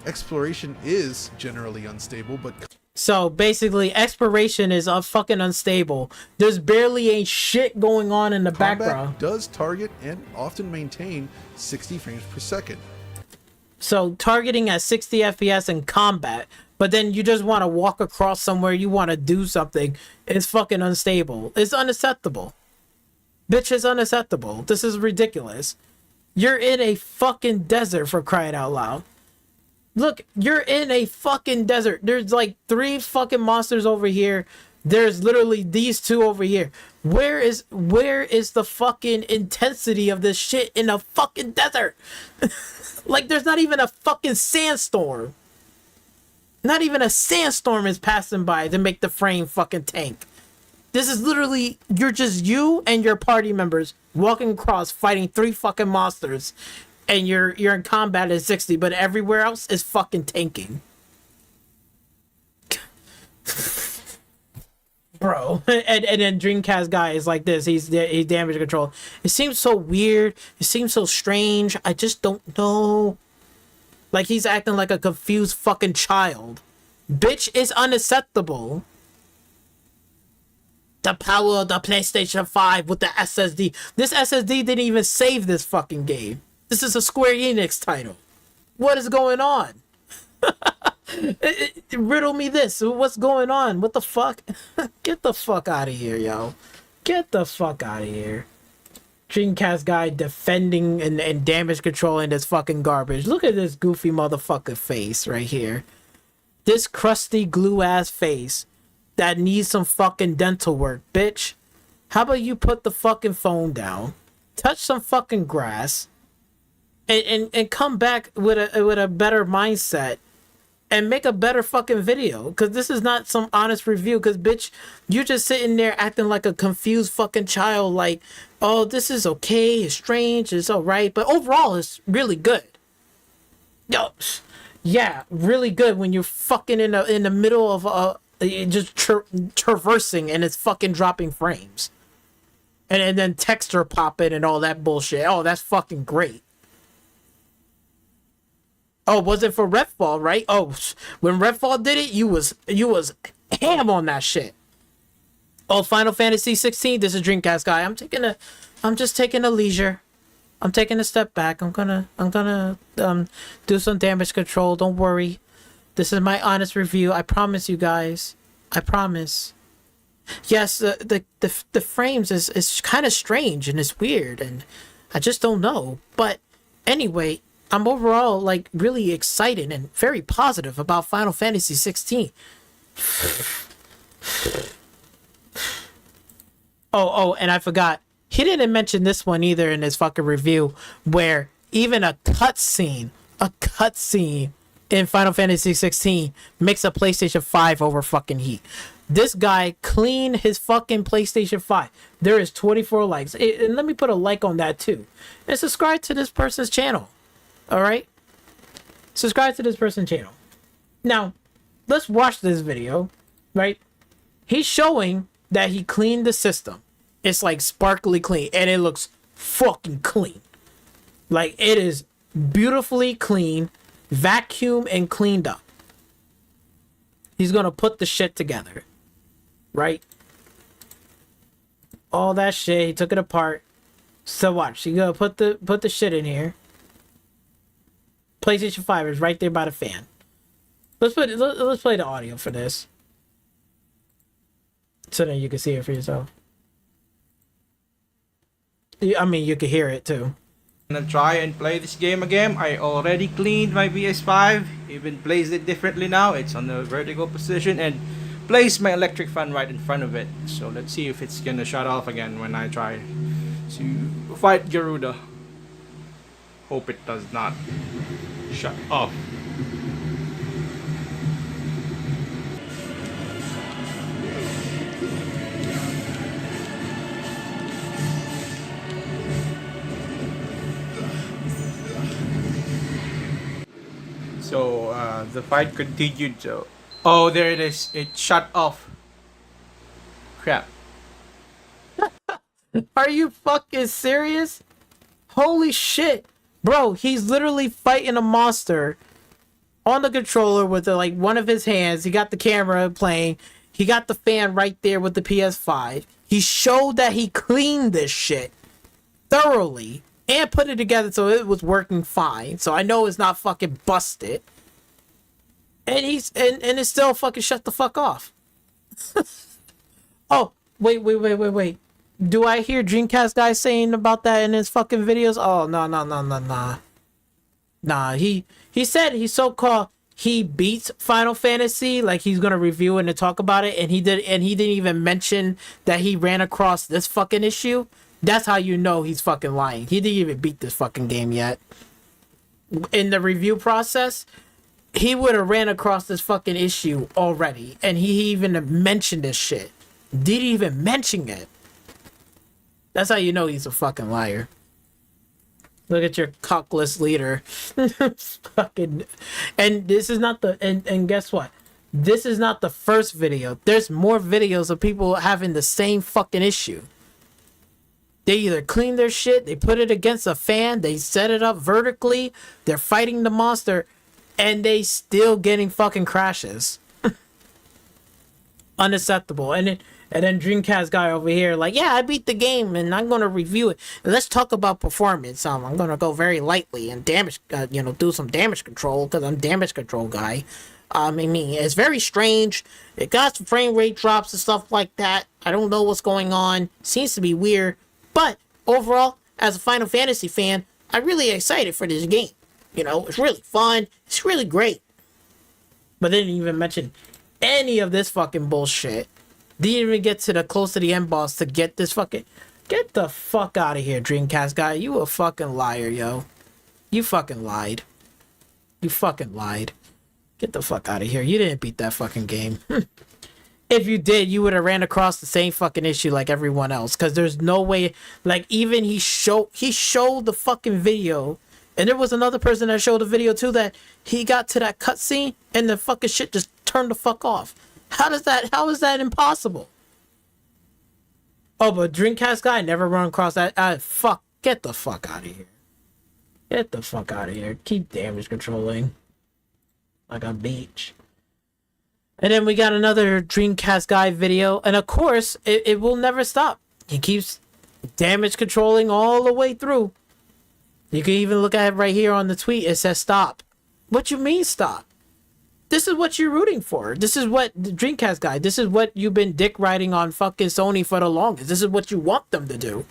Exploration is generally unstable, but So basically, exploration is fucking unstable. There's barely ain't shit going on in the combat background. does target and often maintain 60 frames per second. So targeting at 60 FPS in combat, but then you just want to walk across somewhere, you want to do something, it's fucking unstable. It's unacceptable. Bitch, it's unacceptable. This is ridiculous. You're in a fucking desert, for crying out loud. Look, you're in a fucking desert. There's like 3 fucking monsters over here. There's literally these 2 over here. Where is the fucking intensity of this shit in a fucking desert? Like, there's not even a fucking sandstorm. Not even a sandstorm is passing by to make the frame fucking tank. This is literally, you're just you and your party members walking across fighting 3 fucking monsters, and you're in combat at 60, but everywhere else is fucking tanking. Bro, and then Dreamcast guy is like this. He's damage control. It seems so weird. It seems so strange. I just don't know. Like, he's acting like a confused fucking child. Bitch is unacceptable. The power of the PlayStation 5 with the SSD. This SSD didn't even save this fucking game. This is a Square Enix title. What is going on? Riddle me this. What's going on? What the fuck? Get the fuck out of here, yo. Get the fuck out of here. Dreamcast guy defending and damage controlling this fucking garbage. Look at this goofy motherfucker face right here. This crusty glue ass face that needs some fucking dental work, bitch. How about you put the fucking phone down, touch some fucking grass, and come back with a better mindset and make a better fucking video, because this is not some honest review. Because bitch, you're just sitting there acting like a confused fucking child, like, oh, this is okay, it's strange, it's all right, but overall it's really good. Yo, yeah, really good when you're fucking in the middle of just traversing and it's fucking dropping frames, and then texture popping and all that bullshit. Oh, that's fucking great. Oh, was it for Redfall, right? Oh, when Redfall did it, you was ham on that shit. Oh, Final Fantasy 16. This is Dreamcast guy. I'm just taking a leisure. I'm taking a step back. I'm gonna do some damage control. Don't worry. This is my honest review. I promise you guys. I promise. Yes, the frames is kind of strange and it's weird and I just don't know. But anyway, I'm overall like really excited and very positive about Final Fantasy 16. Oh, and I forgot. He didn't mention this one either in his fucking review, where even a cutscene in Final Fantasy 16 makes a PlayStation 5 over fucking heat. This guy cleaned his fucking PlayStation 5. There is 24 likes. And let me put a like on that too. And subscribe to this person's channel. Alright? Subscribe to this person's channel. Now, let's watch this video. Right? He's showing that he cleaned the system. It's like sparkly clean. And it looks fucking clean. Like, it is beautifully clean. Vacuum and cleaned up. He's gonna put the shit together. Right? All that shit. He took it apart. So watch. He's gonna put the shit in here. PlayStation 5 is right there by the fan. Let's play the audio for this. So then you can see it for yourself. I mean, you can hear it too. Gonna try and play this game again. I already cleaned my PS5, even placed it differently now. It's on the vertical position and placed my electric fan right in front of it. So let's see if it's gonna shut off again when I try to fight Garuda. Hope it does not shut off. So the fight continued. So, oh, there it is. It shut off. Crap. Are you fucking serious? Holy shit. Bro, he's literally fighting a monster on the controller with like one of his hands. He got the camera playing. He got the fan right there with the PS5. He showed that he cleaned this shit thoroughly and put it together so it was working fine. So I know it's not fucking busted. And and it's still fucking shut the fuck off. Oh, wait. Do I hear Dreamcast guy saying about that in his fucking videos? Oh, no. Nah, he said he beats Final Fantasy, like he's gonna review it and talk about it, and he didn't even mention that he ran across this fucking issue. That's how you know he's fucking lying. He didn't even beat this fucking game yet. In the review process, he would have ran across this fucking issue already, and he even mentioned this shit. Didn't even mention it. That's how you know he's a fucking liar. Look at your cockless leader. Fucking, and this is not the and guess what? This is not the first video. There's more videos of people having the same fucking issue. They either clean their shit, they put it against a fan, they set it up vertically, they're fighting the monster, and they still getting fucking crashes. Unacceptable. And then Dreamcast guy over here like, yeah, I beat the game and I'm gonna review it. And let's talk about performance. I'm gonna go very lightly and damage, do some damage control because I'm damage control guy. I mean, it's very strange. It got some frame rate drops and stuff like that. I don't know what's going on. Seems to be weird. But overall, as a Final Fantasy fan, I'm really excited for this game. It's really fun. It's really great. But they didn't even mention any of this fucking bullshit. Didn't even get to the close to the end boss to get this fucking... Get the fuck out of here, Dreamcast guy. You a fucking liar, yo. You fucking lied. You fucking lied. Get the fuck out of here. You didn't beat that fucking game. If you did, you would have ran across the same fucking issue like everyone else. Because there's no way... Like, even he showed the fucking video. And there was another person that showed the video, too, that he got to that cutscene and the fucking shit just turned the fuck off. How is that impossible? Oh, but Dreamcast guy never run across that. Fuck. Get the fuck out of here. Get the fuck out of here. Keep damage controlling. Like a beach. And then we got another Dreamcast guy video. And of course, it will never stop. He keeps damage controlling all the way through. You can even look at it right here on the tweet. It says stop. What you mean stop? This is what you're rooting for. This is what the Dreamcast guy, this is what you've been dick riding on fucking Sony for the longest. This is what you want them to do.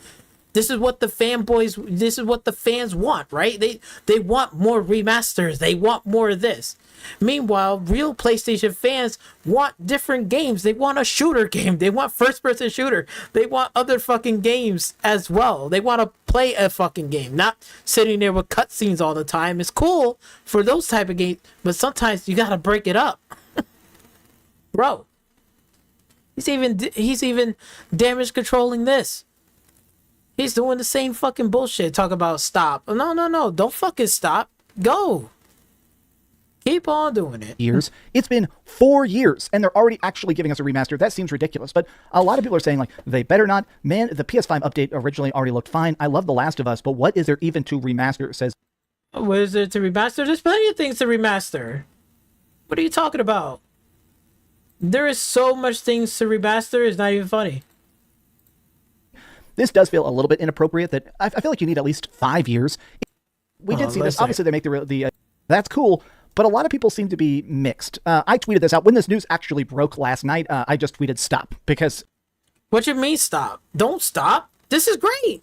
This is what the fanboys, this is what the fans want, right? They want more remasters. They want more of this. Meanwhile, real PlayStation fans want different games. They want a shooter game. They want first-person shooter. They want other fucking games as well. They want to play a fucking game, not sitting there with cutscenes all the time. It's cool for those type of games, but sometimes you gotta break it up. Bro, he's even damage controlling this. He's doing the same fucking bullshit. Talk about stop. No. Don't fucking stop. Go. Keep on doing it. Years. It's been 4 years, and they're already actually giving us a remaster. That seems ridiculous, but a lot of people are saying, like, they better not. Man, the PS5 update originally already looked fine. I love The Last of Us, but what is there even to remaster? Says, what is there to remaster? There's plenty of things to remaster. What are you talking about? There is so much things to remaster, it's not even funny. This does feel a little bit inappropriate. That I feel like you need at least 5 years. We did see this. Obviously, they make the that's cool. But a lot of people seem to be mixed. I tweeted this out. When this news actually broke last night, I just tweeted stop because... What you mean stop? Don't stop. This is great.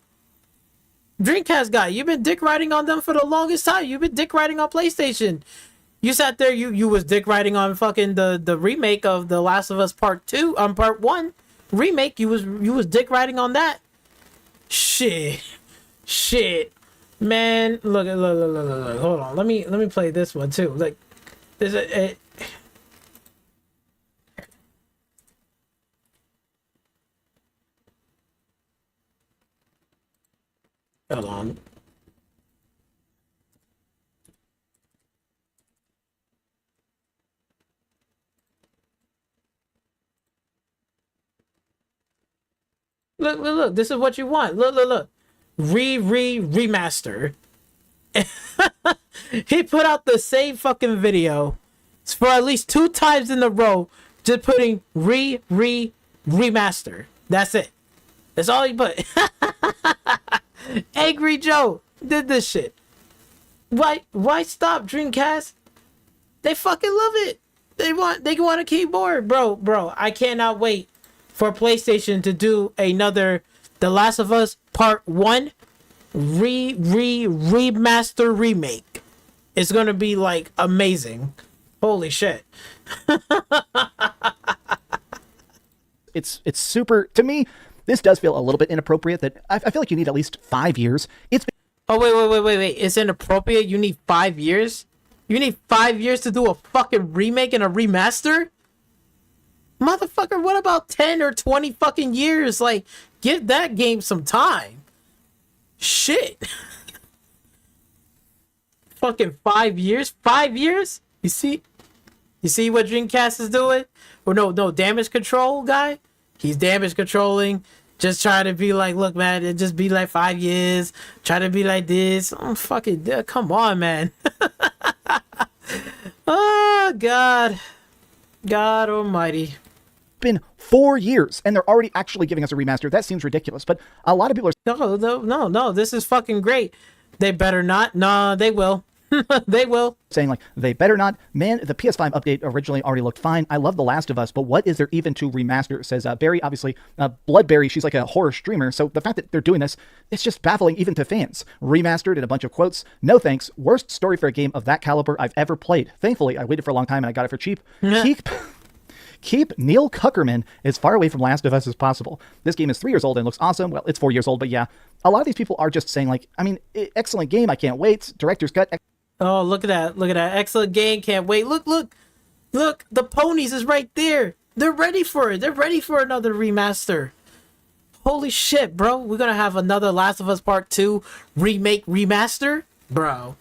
Dreamcast guy, you've been dick riding on them for the longest time. You've been dick riding on PlayStation. You sat there, you was dick riding on fucking the remake of The Last of Us Part 1 remake. You was dick riding on that. Shit. Man, look. Hold on. Let me play this one too. Like, there's a hold on. Look. This is what you want. Look. Remaster. He put out the same fucking video for at least 2 times in a row, just putting remaster. That's it. That's all he put. Angry Joe did this shit. Why stop, Dreamcast? They fucking love it. They want a keyboard, bro. I cannot wait for PlayStation to do another The Last of Us Part 1 remaster remake. It's gonna be like amazing. Holy shit. It's super, to me, this does feel a little bit inappropriate. That I feel like you need at least 5 years. Oh, wait. It's inappropriate? You need 5 years? You need 5 years to do a fucking remake and a remaster? Motherfucker, what about 10 or 20 fucking years? Like, give that game some time. Shit. Fucking 5 years? 5 years? You see what Dreamcast is doing? Or no, damage control guy? He's damage controlling. Just trying to be like, look, man, it just be like 5 years. Try to be like this. Oh, fucking, come on, man. Oh, God. God almighty. Been 4 years and they're already actually giving us a remaster. That seems ridiculous, but a lot of people are No, this is fucking great. They better not. No, they will. They will. saying like, they better not. Man, the PS5 update originally already looked fine. I love The Last of Us, but what is there even to remaster? Says Barry, obviously. Bloodberry, she's like a horror streamer, so the fact that they're doing this, it's just baffling even to fans. Remastered in a bunch of quotes. No thanks. Worst story for a game of that caliber I've ever played. Thankfully, I waited for a long time and I got it for cheap. Keep Neil Kuckerman as far away from Last of Us as possible. This game is 3 years old and looks awesome. Well, it's 4 years old, but yeah. A lot of these people are just saying like, I mean, excellent game, I can't wait. Director's cut. Oh, look at that. Look at that. Excellent game. Can't wait. Look. The ponies is right there. They're ready for it. They're ready for another remaster. Holy shit, bro. We're going to have another Last of Us Part 2 remake remaster? Bro.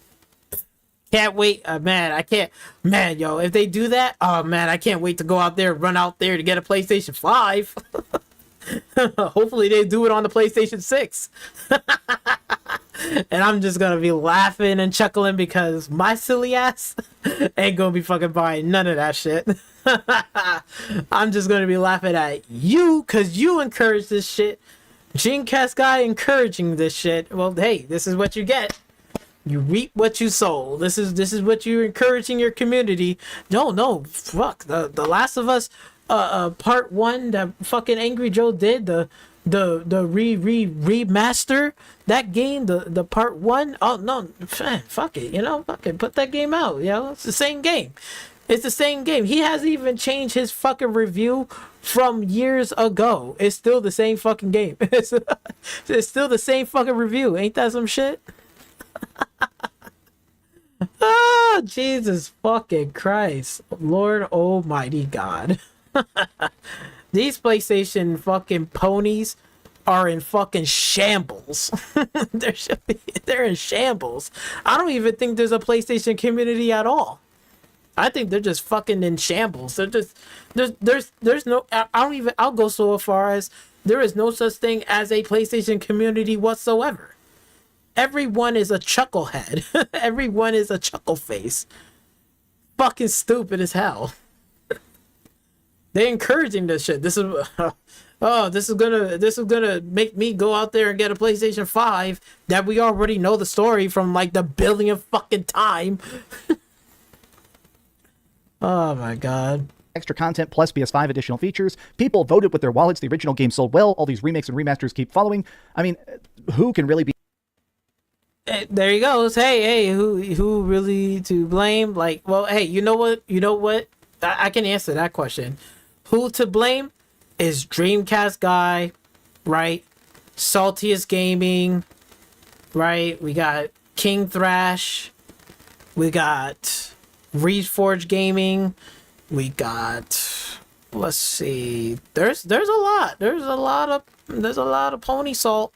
Can't wait. Man, I can't. Man, yo, if they do that, oh, man, I can't wait to go out there, run out there to get a PlayStation 5. Hopefully they do it on the PlayStation 6. And I'm just gonna be laughing and chuckling because my silly ass ain't gonna be fucking buying none of that shit. I'm just gonna be laughing at you because you encourage this shit. Dreamcast guy encouraging this shit. Well, hey, this is what you get. You reap what you sow. This is what you're encouraging your community. No, fuck. The Last of Us part 1 that fucking Angry Joe did, the remaster that game, the part 1. Oh no, fuck it, fucking put that game out. It's the same game. It's the same game. He hasn't even changed his fucking review from years ago. It's still the same fucking game. It's still the same fucking review. Ain't that some shit? Oh, Jesus fucking Christ. Lord almighty God. These PlayStation fucking ponies are in fucking shambles. They're in shambles. I don't even think there's a PlayStation community at all. I think they're just fucking in shambles. They're just there's no. I'll go so far as there is no such thing as a PlayStation community whatsoever. Everyone is a chucklehead. Everyone is a chuckle face. Fucking stupid as hell. They're encouraging this shit. This is this is gonna make me go out there and get a PlayStation 5 that we already know the story from like the billionth fucking time. Oh my god. Extra content plus PS5 additional features. People voted with their wallets. The original game sold well. All these remakes and remasters keep following. I mean, who can really be? Hey, there he goes. Hey, who really to blame? Like, well, hey, you know what? I can answer that question. Who to blame is Dreamcast guy, right? Saltiest Gaming, right? We got King Thrash. We got Reforge Gaming. We got, let's see. There's a lot. There's a lot of Pony Salt.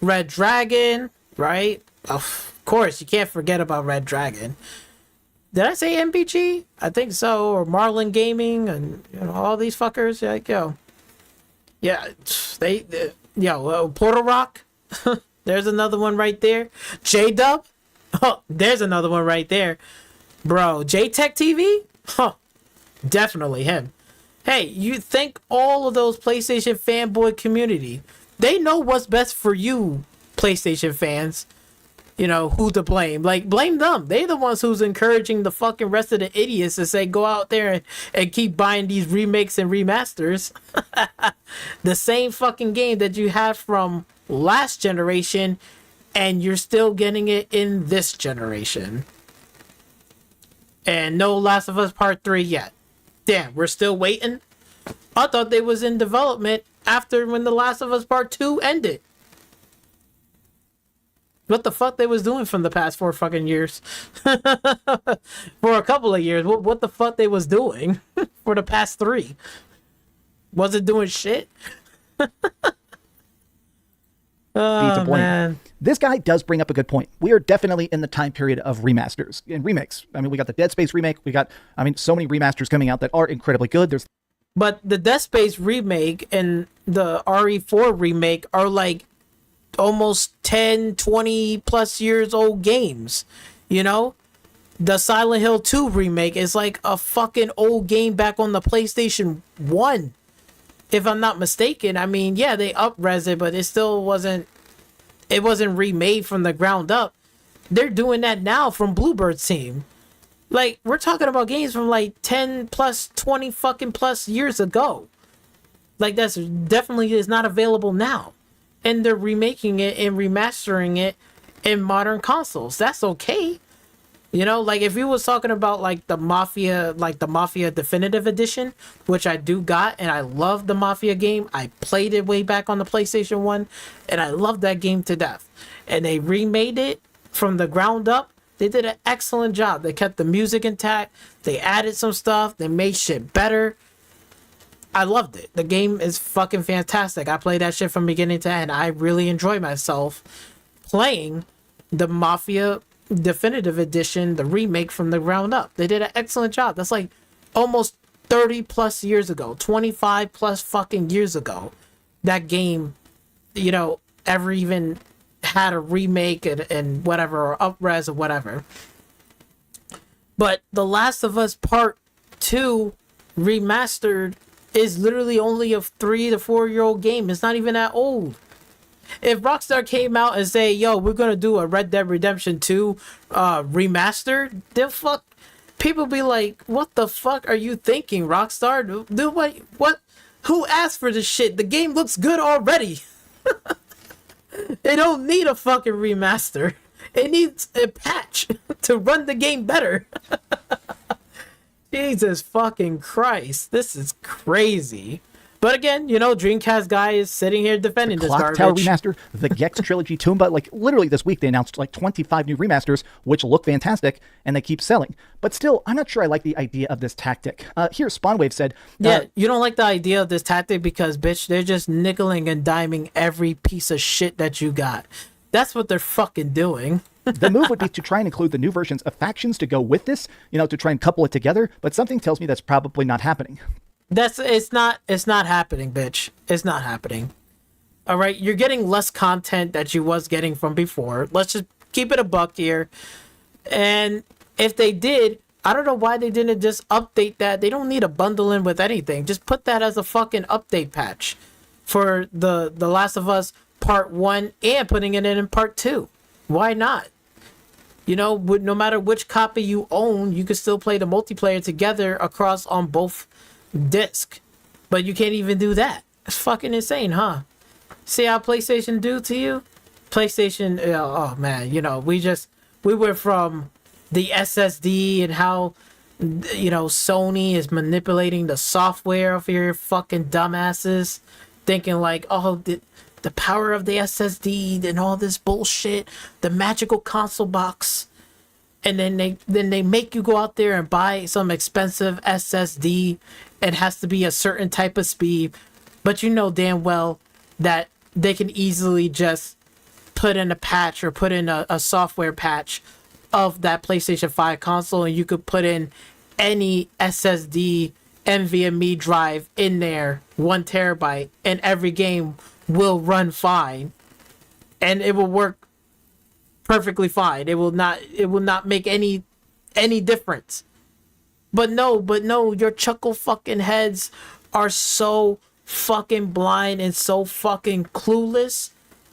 Red Dragon, right? Of course, you can't forget about Red Dragon. Did I say MPG? I think so. Or Marlin Gaming and all these fuckers. Like, Portal Rock. There's another one right there. J-Dub. Oh, there's another one right there. Bro, J-Tech TV? Huh. Definitely him. Hey, you think all of those PlayStation fanboy community, they know what's best for you, PlayStation fans. Who to blame. Like, blame them. They're the ones who's encouraging the fucking rest of the idiots to say, go out there and keep buying these remakes and remasters. The same fucking game that you had from last generation, and you're still getting it in this generation. And no Last of Us Part 3 yet. Damn, we're still waiting? I thought they was in development after when The Last of Us Part 2 ended. What the fuck they was doing from the past 4 fucking years? For a couple of years. What the fuck they was doing for the past 3? Wasn't doing shit. Beats Oh a blame. man. This guy does bring up a good point. We are definitely in the time period of remasters and remakes. I mean, we got the Dead Space remake. We got, I mean, so many remasters coming out that are incredibly good. There's But the Death Space remake and the RE4 remake are like almost 10, 20 plus years old games. You know? The Silent Hill 2 remake is like a fucking old game back on the PlayStation 1. If I'm not mistaken. I mean, yeah, they up-res it, but it still wasn't remade from the ground up. They're doing that now from Bluebird's team. Like, we're talking about games from like 10 plus 20 fucking plus years ago. Like, that's definitely is not available now. And they're remaking it and remastering it in modern consoles. That's okay. You know, like if you was talking about like the Mafia Definitive Edition, which I do got, and I love the Mafia game. I played it way back on the PlayStation 1, and I love that game to death. And they remade it from the ground up. They did an excellent job. They kept the music intact. They added some stuff. They made shit better. I loved it. The game is fucking fantastic. I played that shit from beginning to end. I really enjoy myself playing the Mafia Definitive Edition, the remake from the ground up. They did an excellent job. That's like almost 30 plus years ago, 25 plus fucking years ago. That game, you know, ever even had a remake and whatever, or up-res or whatever. But The Last of Us Part 2 remastered is literally only a 3 to 4 year old game. It's not even that old. If Rockstar came out and say, yo, we're gonna do a Red Dead Redemption 2 remaster, they'll fuck people be like, what the fuck are you thinking, Rockstar? Do what who asked for this shit? The game looks good already. It don't need a fucking remaster. It needs a patch to run the game better. Jesus fucking Christ. This is crazy. But again, you know, Dreamcast guy is sitting here defending this Clock garbage. Tower remaster, the Gex Trilogy Toomba. Like, literally this week they announced like 25 new remasters, which look fantastic, and they keep selling. But still, I'm not sure I like the idea of this tactic. Here, Spawnwave said... Yeah, you don't like the idea of this tactic because, bitch, they're just nickeling and diming every piece of shit that you got. That's what they're fucking doing. The move would be to try and include the new versions of factions to go with this, you know, to try and couple it together, but something tells me that's probably not happening. It's not happening, bitch. It's not happening. All right, you're getting less content that you was getting from before. Let's just keep it a buck here. And if they did, I don't know why they didn't just update that. They don't need to bundle in with anything. Just put that as a fucking update patch for the Last of Us Part 1 and putting it in Part 2. Why not? You know, no matter which copy you own, you can still play the multiplayer together across on both disc. But you can't even do that. It's fucking insane, huh? See how PlayStation do to you? PlayStation, oh man, you know, we went from the SSD and how, you know, Sony is manipulating the software of your fucking dumbasses, thinking like, oh, the power of the SSD and all this bullshit, the magical console box. And then they make you go out there and buy some expensive SSD. It has to be a certain type of speed. But you know damn well that they can easily just put in a patch or put in a software patch of that PlayStation 5 console, and you could put in any SSD NVMe drive in there, 1 terabyte, and every game will run fine. And it will work perfectly fine. It will not make any difference. But no, your chuckle fucking heads are so fucking blind and so fucking clueless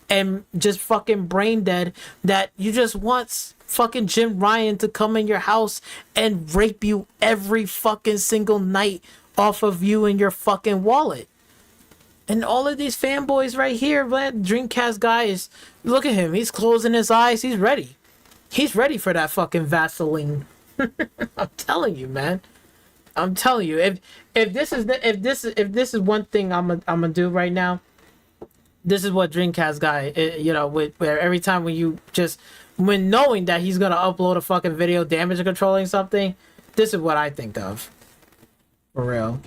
and just fucking brain dead that you just want fucking Jim Ryan to come in your house and rape you every fucking single night off of you and your fucking wallet. And all of these fanboys right here, man, Dreamcast guy is, look at him. He's closing his eyes. He's ready. He's ready for that fucking Vaseline. I'm telling you, man. I'm telling you. If this is one thing I'm gonna do right now, this is what Dreamcast guy, you know, where every time when knowing that he's gonna upload a fucking video damage controlling something, this is what I think of. For real.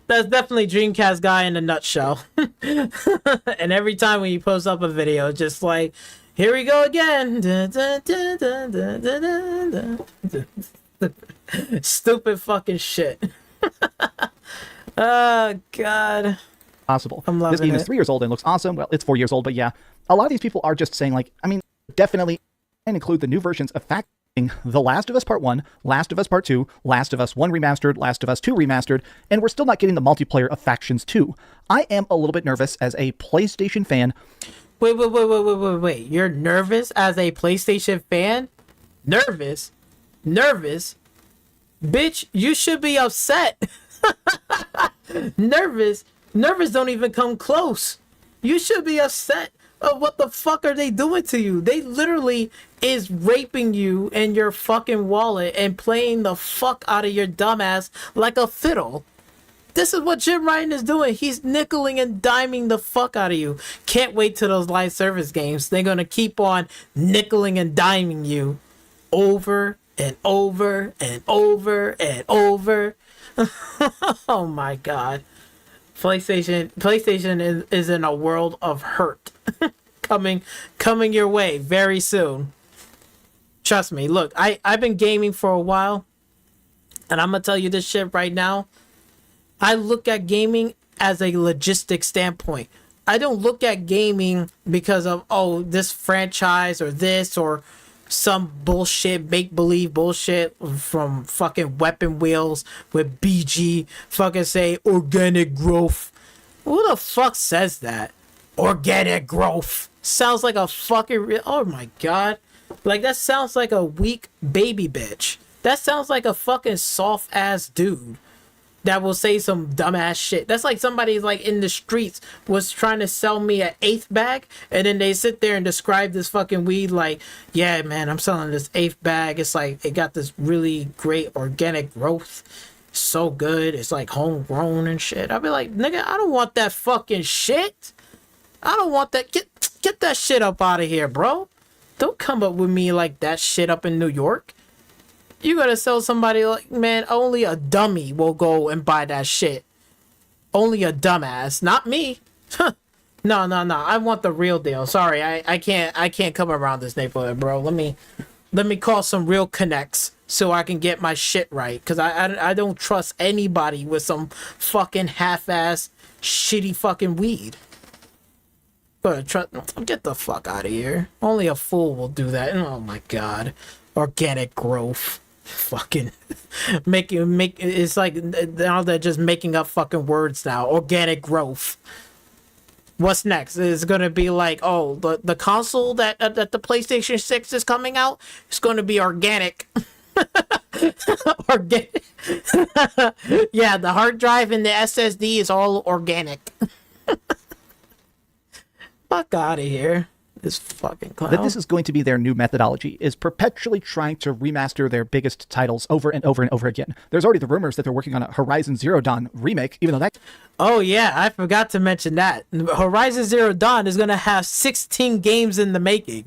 That's definitely Dreamcast guy in a nutshell. And every time when you post up a video, just like, here we go again. Stupid fucking shit. Oh, God. Possible. I'm loving This game it. is 3 years old and looks awesome. Well, it's 4 years old, but yeah. A lot of these people are just saying, like, I mean, definitely, and include the new versions of The Last of Us Part 1, Last of Us Part 2, Last of Us 1 Remastered, Last of Us 2 Remastered, and we're still not getting the multiplayer of Factions 2. I am a little bit nervous as a PlayStation fan. Wait. You're nervous as a PlayStation fan? Nervous? Bitch, you should be upset. Nervous don't even come close. You should be upset. What the fuck are they doing to you? They literally is raping you in your fucking wallet and playing the fuck out of your dumbass like a fiddle. This is what Jim Ryan is doing. He's nickeling and diming the fuck out of you. Can't wait till those live service games. They're gonna keep on nickeling and diming you over and over and over and over. Oh my god. PlayStation is in a world of hurt. coming your way very soon. Trust me. Look, I've been gaming for a while, and I'm gonna tell you this shit right now. I look at gaming as a logistic standpoint. I don't look at gaming because of, oh, this franchise or this or some bullshit, make-believe bullshit from fucking Weapon Wheels with BG fucking say organic growth. Who the fuck says that? Organic growth. Sounds like a fucking oh my god. Like, that sounds like a weak baby bitch. That sounds like a fucking soft ass dude that will say some dumbass shit. That's like somebody like in the streets was trying to sell me an eighth bag, and then they sit there and describe this fucking weed like, yeah, man, I'm selling this eighth bag. It's like, it got this really great organic growth. So good. It's like homegrown and shit. I'd be like, nigga, I don't want that fucking shit. I don't want that. Get that shit up out of here, bro. Don't come up with me like that shit up in New York. You gotta sell somebody like, man, only a dummy will go and buy that shit. Only a dumbass, not me. No. I want the real deal. Sorry, I can't come around this neighborhood, bro. Let me call some real connects so I can get my shit right. Cause I don't trust anybody with some fucking half-ass shitty fucking weed. But get the fuck out of here. Only a fool will do that. Oh my god. Organic growth. Fucking make it's like now they're just making up fucking words now. Organic growth. What's next? It's gonna be like, oh, the console that the PlayStation 6 is coming out, it's gonna be organic. Organic. Yeah, the hard drive and the SSD is all organic. Fuck out of here. This fucking clown. That this is going to be their new methodology, is perpetually trying to remaster their biggest titles over and over and over again. There's already the rumors that they're working on a Horizon Zero Dawn remake, even though that... Oh yeah, I forgot to mention that. Horizon Zero Dawn is going to have 16 games in the making.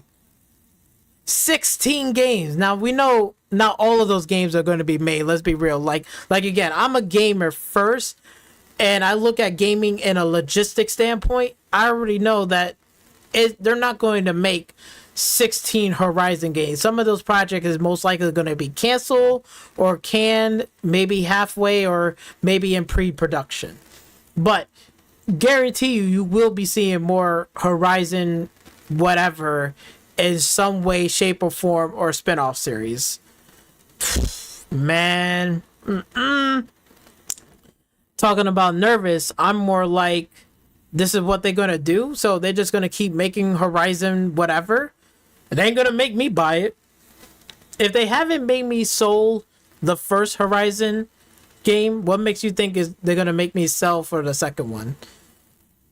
16 games. Now, we know not all of those games are going to be made. Let's be real. Like again, I'm a gamer first, and I look at gaming in a logistic standpoint. I already know that they're not going to make 16 Horizon games. Some of those projects is most likely going to be canceled or canned, maybe halfway or maybe in pre-production. But guarantee you will be seeing more Horizon whatever in some way, shape, or form, or spin-off series. Man. Talking about nervous, I'm more like, this is what they're gonna do, so they're just gonna keep making Horizon whatever. It ain't gonna make me buy it. If they haven't made me sold the first Horizon game, what makes you think is they're gonna make me sell for the second one?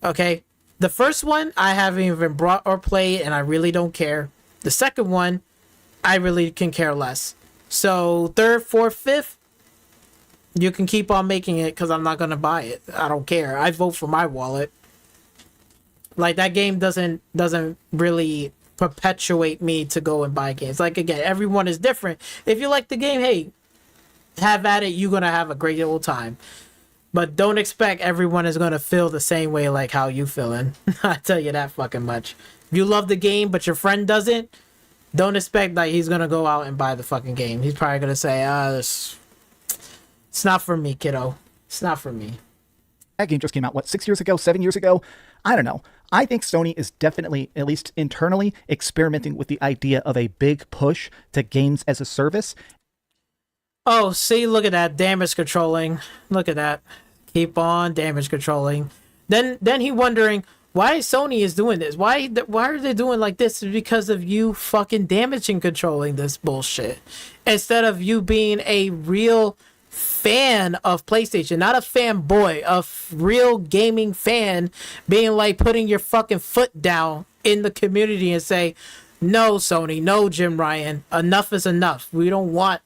Okay, the first one I haven't even brought or played, and I really don't care. The second one, I really can care less. So third, fourth, fifth, You can keep on making it because I'm not gonna buy it. I don't care. I vote for my wallet. Like, that game doesn't really perpetuate me to go and buy games. Like, again, everyone is different. If you like the game, hey, have at it. You're gonna have a great old time. But don't expect everyone is gonna feel the same way like how you feeling. I tell you that fucking much. If you love the game but your friend doesn't, don't expect that he's gonna go out and buy the fucking game. He's probably gonna say, it's not for me, kiddo. It's not for me. That game just came out, what, 6 years ago, 7 years ago? I don't know. I think Sony is definitely, at least internally, experimenting with the idea of a big push to games as a service. Oh, see, look at that damage controlling. Look at that. Keep on damage controlling. Then he wondering why Sony is doing this. Why are they doing like this? It's because of you fucking damaging controlling this bullshit. Instead of you being a real fan of PlayStation, not a fanboy, a real gaming fan, being like putting your fucking foot down in the community and say, no, Sony, no, Jim Ryan, enough is enough. We don't want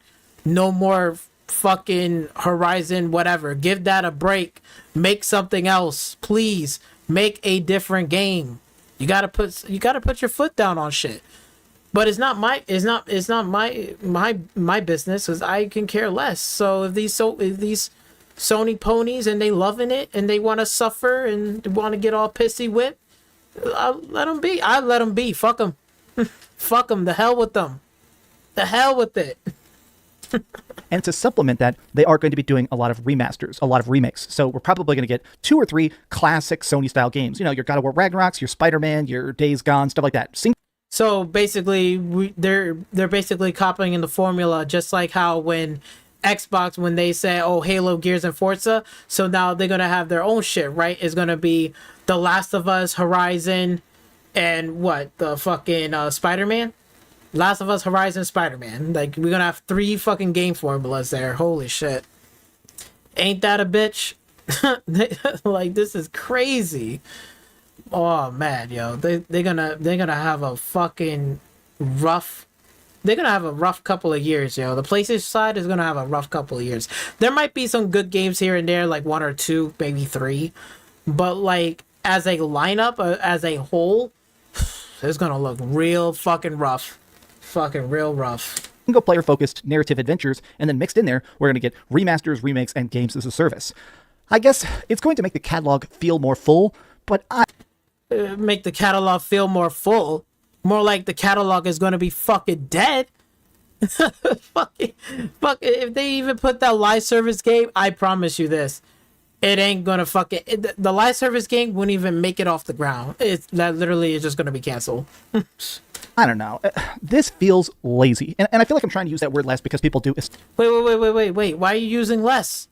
no more fucking Horizon, whatever. Give that a break. Make something else, please. Make a different game. You gotta put your foot down on shit. But it's not my business, because I can care less. So if these Sony ponies and they loving it and they want to suffer and want to get all pissy whipped, I'll let them be. I let them be. Fuck them. Fuck them. The hell with them. The hell with it. And to supplement that, they are going to be doing a lot of remasters, a lot of remakes. So we're probably going to get 2 or 3 classic Sony-style games. You know, your God of War Ragnaroks, your Spider-Man, your Days Gone, stuff like that. So basically, they're basically copying in the formula, just like how when Xbox, when they say, oh, Halo, Gears, and Forza, so now they're going to have their own shit, right? It's going to be The Last of Us, Horizon, and what? The fucking Spider-Man? Last of Us, Horizon, Spider-Man. Like, we're gonna have 3 fucking game formulas there. Holy shit. Ain't that a bitch? Like, this is crazy. Oh man, yo. They're gonna have a fucking rough... They're gonna have a rough couple of years, yo. The PlayStation side is gonna have a rough couple of years. There might be some good games here and there, like 1 or 2, maybe 3. But like, as a lineup, as a whole, it's gonna look real fucking rough. Fucking real rough. Single player focused narrative adventures, and then mixed in there, we're going to get remasters, remakes, and games as a service. I guess it's going to make the catalog feel more full, but make the catalog feel more full. More like the catalog is going to be fucking dead. Fuck, if they even put that live service game, I promise you this. It ain't gonna the live service game wouldn't even make it off the ground. That literally is just gonna be canceled. I don't know. This feels lazy. And I feel like I'm trying to use that word less because people do. Wait. Why are you using less?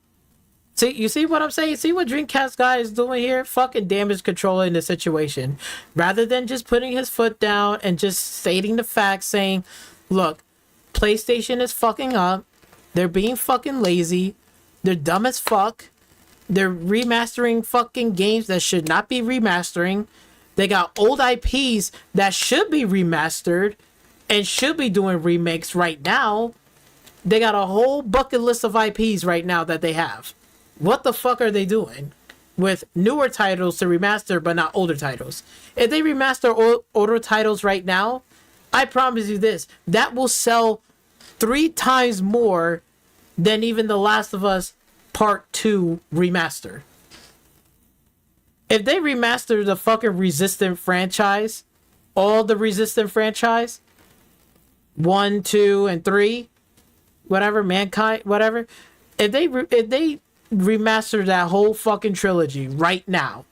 See, you see what I'm saying? See what Dreamcast guy is doing here? Fucking damage controlling the situation. Rather than just putting his foot down and just stating the facts, saying, look, PlayStation is fucking up. They're being fucking lazy. They're dumb as fuck. They're remastering fucking games that should not be remastering. They got old IPs that should be remastered and should be doing remakes right now. They got a whole bucket list of IPs right now that they have. What the fuck are they doing with newer titles to remaster but not older titles? If they remaster older titles right now, I promise you this, that will sell 3 times more than even The Last of Us Part 2 remaster. If they remaster the fucking Resistant franchise, all the Resistant franchise, 1, 2, and 3, whatever, Mankind, whatever, if they remaster that whole fucking trilogy right now,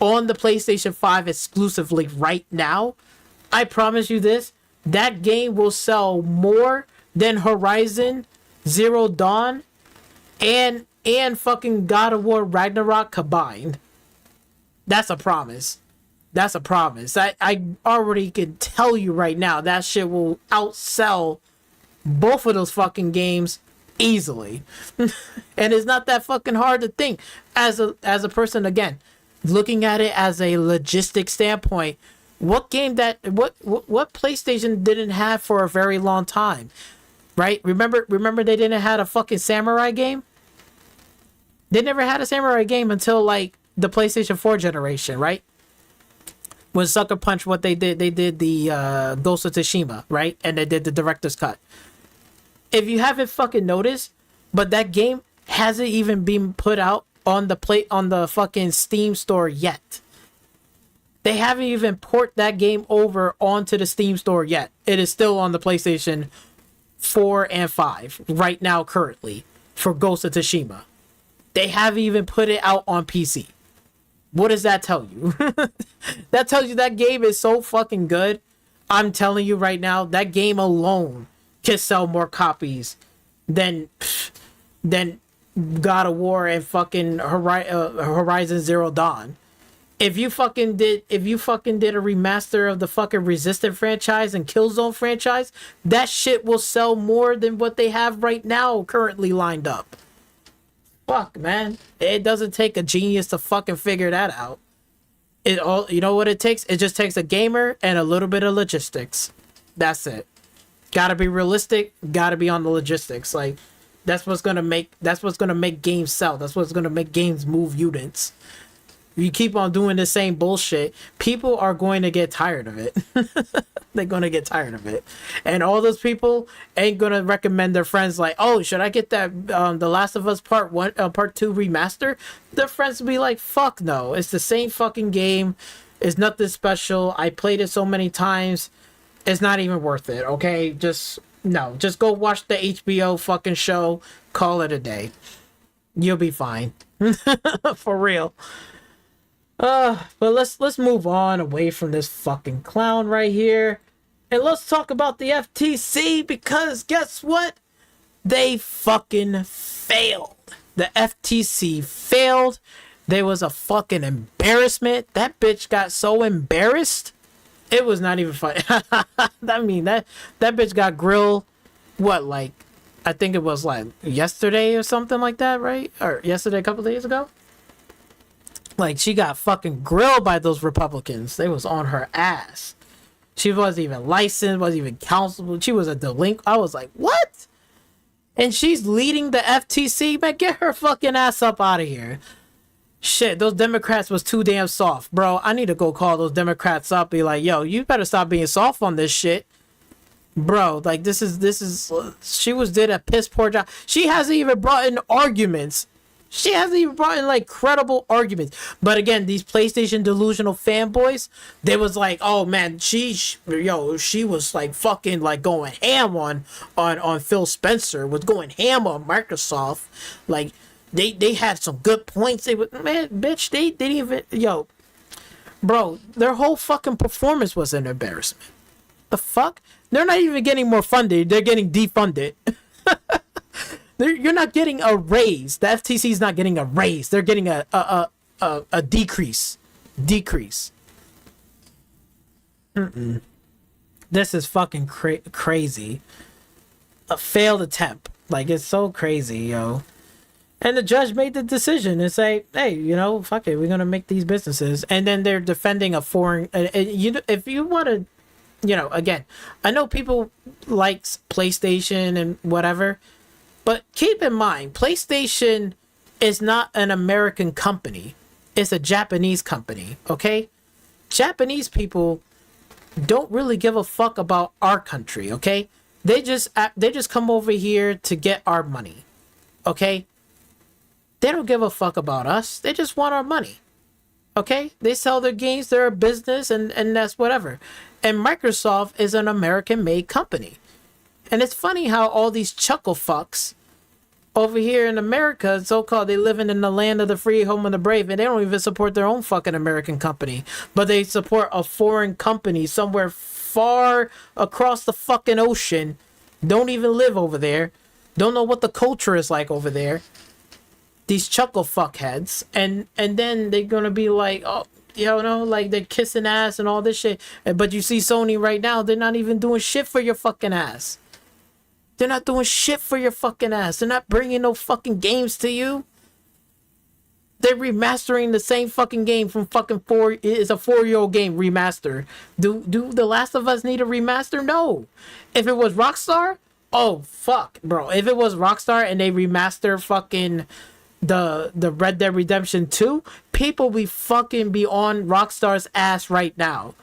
on the PlayStation 5 exclusively right now, I promise you this, that game will sell more than Horizon Zero Dawn and fucking God of War Ragnarok combined. That's a promise. That's a promise. I already can tell you right now that shit will outsell both of those fucking games easily. And it's not that fucking hard to think. As a person, again, looking at it as a logistic standpoint, what PlayStation didn't have for a very long time, right? Remember they didn't have a fucking samurai game? They never had a samurai game until like the PlayStation 4 generation, right? When Sucker Punch, what they did the Ghost of Tsushima, right? And they did the director's cut. If you haven't fucking noticed, but that game hasn't even been put out on the fucking Steam store yet. They haven't even port that game over onto the Steam store yet. It is still on the PlayStation 4 and 5 right now currently for Ghost of Tsushima. They haven't even put it out on PC. What does that tell you? That tells you that game is so fucking good. I'm telling you right now, that game alone can sell more copies than God of War and fucking Horizon Zero Dawn. If you fucking did a remaster of the fucking Resistant franchise and Killzone franchise, that shit will sell more than what they have right now currently lined up. Fuck, man. It doesn't take a genius to fucking figure that out. You know what it takes? It just takes a gamer and a little bit of logistics. That's it. Gotta be realistic, gotta be on the logistics. Like, that's what's gonna make games sell. That's what's gonna make games move units. You keep on doing the same bullshit, people are going to get tired of it. They're going to get tired of it. And all those people ain't going to recommend their friends like, oh, should I get that The Last of Us Part 2 remaster? Their friends will be like, fuck no. It's the same fucking game. It's nothing special. I played it so many times. It's not even worth it, okay? Just go watch the HBO fucking show. Call it a day. You'll be fine. For real. But let's move on away from this fucking clown right here. And let's talk about the FTC, because guess what? They fucking failed. The FTC failed. There was a fucking embarrassment. That bitch got so embarrassed. It was not even funny. I mean, that bitch got grilled, what, like, I think it was like yesterday or something like that, right? Or yesterday, a couple days ago? Like, she got fucking grilled by those Republicans. They was on her ass. She wasn't even licensed, wasn't even counselable. She was a delinquent. I was like, what? And she's leading the FTC? Man, get her fucking ass up out of here. Shit, those Democrats was too damn soft. Bro, I need to go call those Democrats up. Be like, yo, you better stop being soft on this shit. Bro, like, this is, did a piss poor job. She hasn't even brought in arguments. She hasn't even brought in, like, credible arguments. But again, these PlayStation delusional fanboys, they was like, oh man, she was like fucking like going ham on Phil Spencer, was going ham on Microsoft. Like, they had some good points. They would, man, bitch, they didn't even, bro, their whole fucking performance was an embarrassment. The fuck? They're not even getting more funded, they're getting defunded. You're not getting a raise. The FTC is not getting a raise. They're getting a decrease. This is fucking crazy. A failed attempt. Like, it's so crazy, yo. And the judge made the decision and say, hey, fuck it, we're gonna make these businesses. And then they're defending a foreign. If you want to, again, I know people likes PlayStation and whatever. But keep in mind, PlayStation is not an American company. It's a Japanese company, okay? Japanese people don't really give a fuck about our country, okay? They just come over here to get our money, okay? They don't give a fuck about us. They just want our money, okay? They sell their games, they're a business, and that's whatever. And Microsoft is an American-made company. And it's funny how all these chuckle fucks over here in America, so-called, they living in the land of the free, home of the brave, and they don't even support their own fucking American company. But they support a foreign company somewhere far across the fucking ocean, don't even live over there, don't know what the culture is like over there. These chuckle fuckheads, and then they're gonna be like, oh, like they're kissing ass and all this shit. But you see Sony right now, they're not even doing shit for your fucking ass. They're not doing shit for your fucking ass. They're not bringing no fucking games to you. They're remastering the same fucking game from fucking it's a 4-year-old game remaster. Do The Last of Us need a remaster? No. If it was Rockstar, oh fuck, bro. If it was Rockstar and they remaster fucking the Red Dead Redemption 2, people be fucking be on Rockstar's ass right now.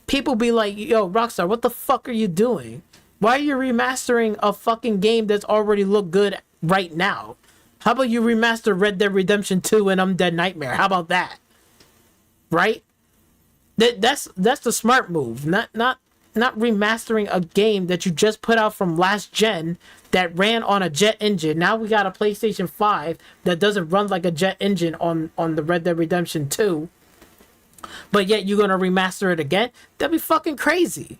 People be like, yo, Rockstar, what the fuck are you doing? Why are you remastering a fucking game that's already looked good right now? How about you remaster Red Dead Redemption 2 and Undead Nightmare? How about that? Right? That's the smart move. Not remastering a game that you just put out from last gen that ran on a jet engine. Now we got a PlayStation 5 that doesn't run like a jet engine on the Red Dead Redemption 2. But yet you're gonna remaster it again? That'd be fucking crazy.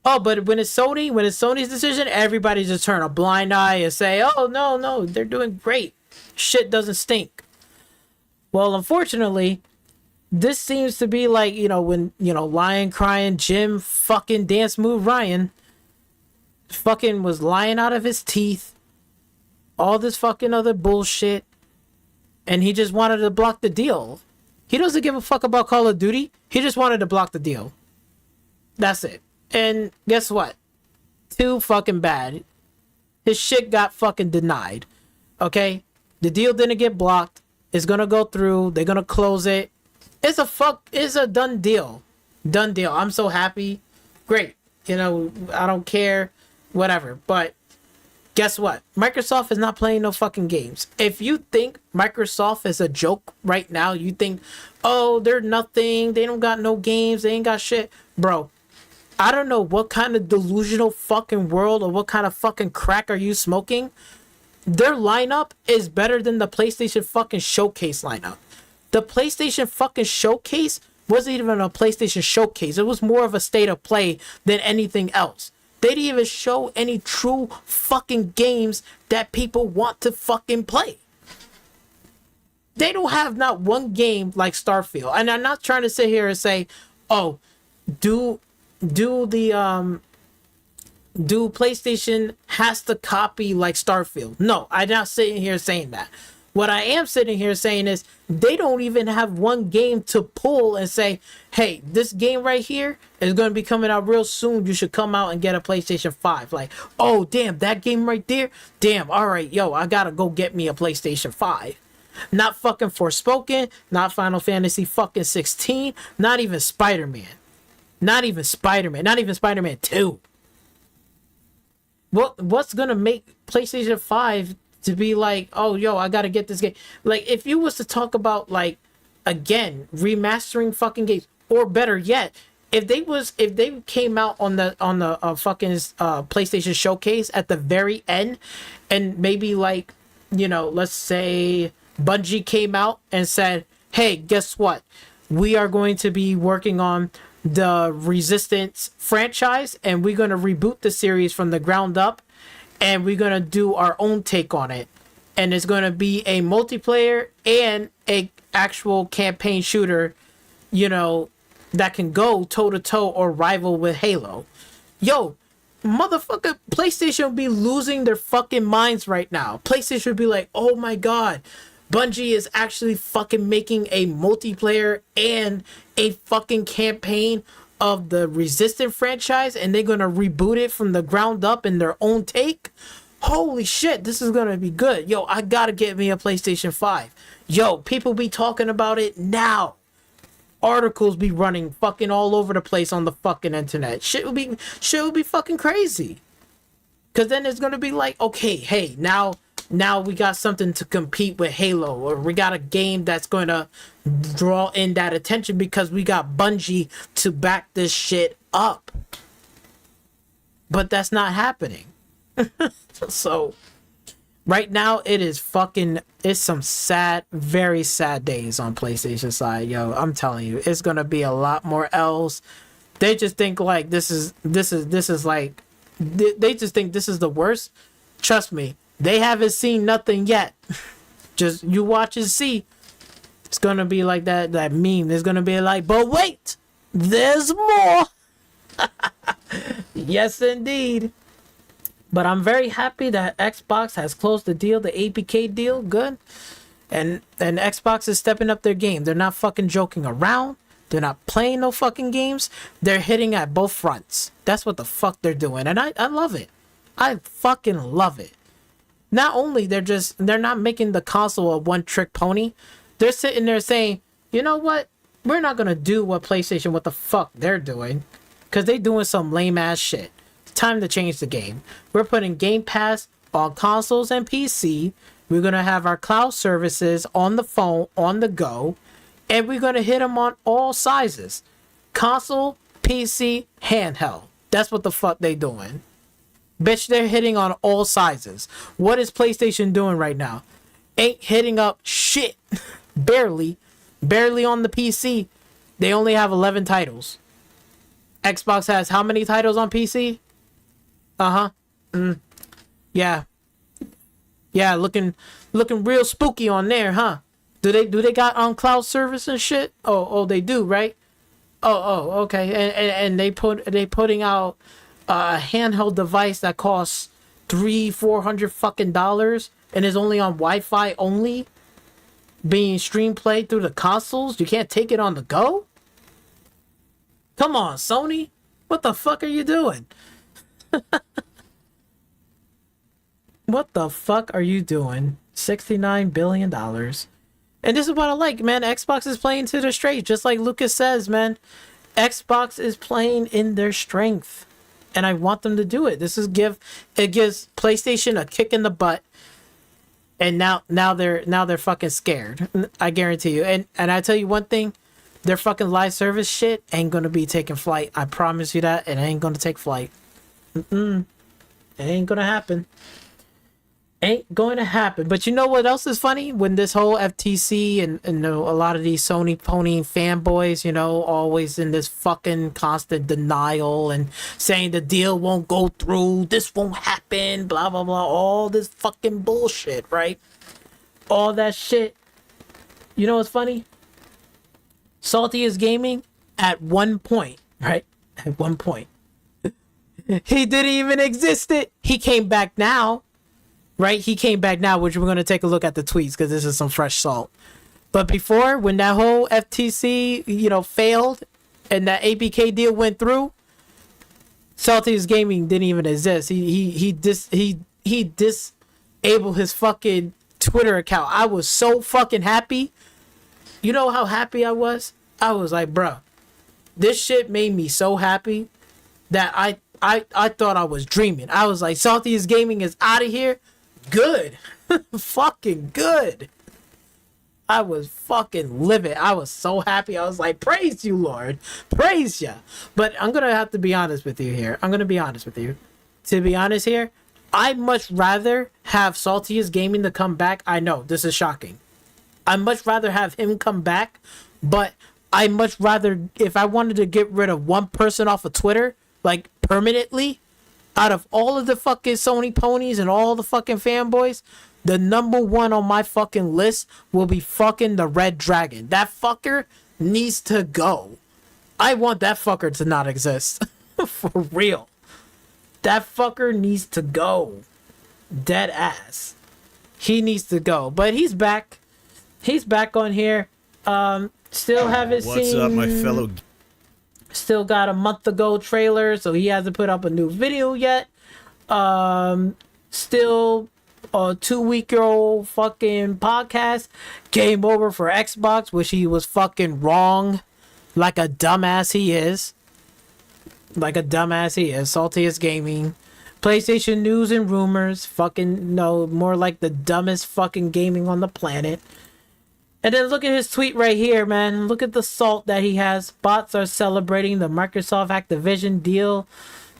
Oh, but when it's Sony's decision, everybody just turn a blind eye and say, oh, no, they're doing great. Shit doesn't stink. Well, unfortunately, this seems to be like, when, lion crying Jim fucking dance move Ryan fucking was lying out of his teeth. All this fucking other bullshit. And he just wanted to block the deal. He doesn't give a fuck about Call of Duty. He just wanted to block the deal. That's it. And guess what? Too fucking bad. His shit got fucking denied. Okay? The deal didn't get blocked. It's gonna go through. They're gonna close it. It's a done deal. Done deal. I'm so happy. Great. I don't care. Whatever. But guess what? Microsoft is not playing no fucking games. If you think Microsoft is a joke right now, you think, oh, they're nothing. They don't got no games. They ain't got shit. Bro, I don't know what kind of delusional fucking world or what kind of fucking crack are you smoking. Their lineup is better than the PlayStation fucking showcase lineup. The PlayStation fucking showcase wasn't even a PlayStation showcase. It was more of a state of play than anything else. They didn't even show any true fucking games that people want to fucking play. They don't have not one game like Starfield. And I'm not trying to sit here and say, oh, do PlayStation has to copy like Starfield. No, I'm not sitting here saying that. What I am sitting here saying is they don't even have one game to pull and say, hey, this game right here is going to be coming out real soon. You should come out and get a PlayStation 5. Like, oh, damn, that game right there? Damn, all right, yo, I got to go get me a PlayStation 5. Not fucking Forspoken, not Final Fantasy fucking 16, not even Spider-Man. Not even Spider-Man 2. What's going to make PlayStation 5 to be like, oh, yo, I gotta get this game? Like, if you was to talk about, like, again, remastering fucking games, or better yet, if they came out on the fucking PlayStation showcase at the very end, and maybe like, let's say Bungie came out and said, hey, guess what? We are going to be working on the Resistance franchise, and we're going to reboot the series from the ground up, and we're going to do our own take on it. And it's going to be a multiplayer and a actual campaign shooter, that can go toe-to-toe or rival with Halo. Yo, motherfucker, PlayStation would be losing their fucking minds right now. PlayStation would be like, oh my god, Bungie is actually fucking making a multiplayer and a fucking campaign of the Resistance franchise, and they're gonna reboot it from the ground up in their own take. Holy shit, this is gonna be good. Yo, I gotta get me a PlayStation 5. Yo, people be talking about it now. Articles be running fucking all over the place on the fucking internet. Shit will be fucking crazy. Cause then it's gonna be like, okay, hey, now we got something to compete with Halo, or we got a game that's going to draw in that attention because we got Bungie to back this shit up. But that's not happening. So right now it's some sad, very sad days on PlayStation side. Yo, I'm telling you, it's going to be a lot more L's. They just think like this is like, they just think this is the worst. Trust me. They haven't seen nothing yet. Just you watch and see. It's gonna be like that meme. It's gonna be like, but wait, there's more. Yes, indeed. But I'm very happy that Xbox has closed the deal, the APK deal. Good. And Xbox is stepping up their game. They're not fucking joking around. They're not playing no fucking games. They're hitting at both fronts. That's what the fuck they're doing. And I love it. I fucking love it. not only they're not making the console a one-trick pony, they're sitting there saying, you know what? We're not gonna do what the fuck they're doing, because they doing some lame ass shit. It's time to change the game. We're putting Game Pass on consoles and PC. We're gonna have our cloud services on the phone, on the go, and we're gonna hit them on all sizes: console, PC, handheld. That's what the fuck they doing. Bitch, they're hitting on all sizes. What is PlayStation doing right now? Ain't hitting up shit. Barely on the PC. They only have 11 titles. Xbox has how many titles on PC? Yeah, looking real spooky on there, huh? Do they got on cloud service and shit? Oh, they do, right? Oh, okay. And they putting out a handheld device that costs $300-400 fucking dollars and is only on Wi-Fi only, being stream played through the consoles. You can't take it on the go? Come on, Sony. What the fuck are you doing? What the fuck are you doing? $69 billion. And this is what I like, man. Xbox is playing to their strength. Just like Lucas says, man. Xbox is playing in their strength. And I want them to do it. It gives PlayStation a kick in the butt. And now they're fucking scared. I guarantee you. And I tell you one thing, their fucking live service shit ain't gonna be taking flight. I promise you that. It ain't gonna take flight. It ain't gonna happen. Ain't going to happen. But you know what else is funny? When this whole FTC and a lot of these Sony pony fanboys, always in this fucking constant denial and saying the deal won't go through, this won't happen, blah, blah, blah, all this fucking bullshit, right? All that shit. You know what's funny? Salty is Gaming at one point, right? At one point. He didn't even exist. He came back now. Right? He came back now, which we're going to take a look at the tweets because this is some fresh salt. But before, when that whole FTC, failed and that APK deal went through, Salty's Gaming didn't even exist. He disabled his fucking Twitter account. I was so fucking happy. You know how happy I was? I was like, bro, this shit made me so happy that I thought I was dreaming. I was like, Salty's Gaming is out of here. Good. Fucking good. I was fucking livid. I was so happy. I was like, praise you, Lord. Praise ya. But I'm going to have to be honest with you here. I'm going to be honest with you. To be honest here, I'd much rather have Salty's Gaming to come back. I know, this is shocking. I'd much rather have him come back, but I'd much rather, if I wanted to get rid of one person off of Twitter, like permanently, out of all of the fucking Sony ponies and all the fucking fanboys, the number one on my fucking list will be fucking the Red Dragon. That fucker needs to go. I want that fucker to not exist. For real. That fucker needs to go. Dead ass. He needs to go. But he's back. He's back on here. Still haven't seen... What's up, my fellow... Still got a month ago trailer, so he hasn't put up a new video yet. Still a 2-week-old fucking podcast. Game over for Xbox, which he was fucking wrong. Like a dumbass he is. Saltiest Gaming. PlayStation news and rumors. Fucking no, more like the dumbest fucking gaming on the planet. And then look at his tweet right here, man. Look at the salt that he has. Bots are celebrating the Microsoft Activision deal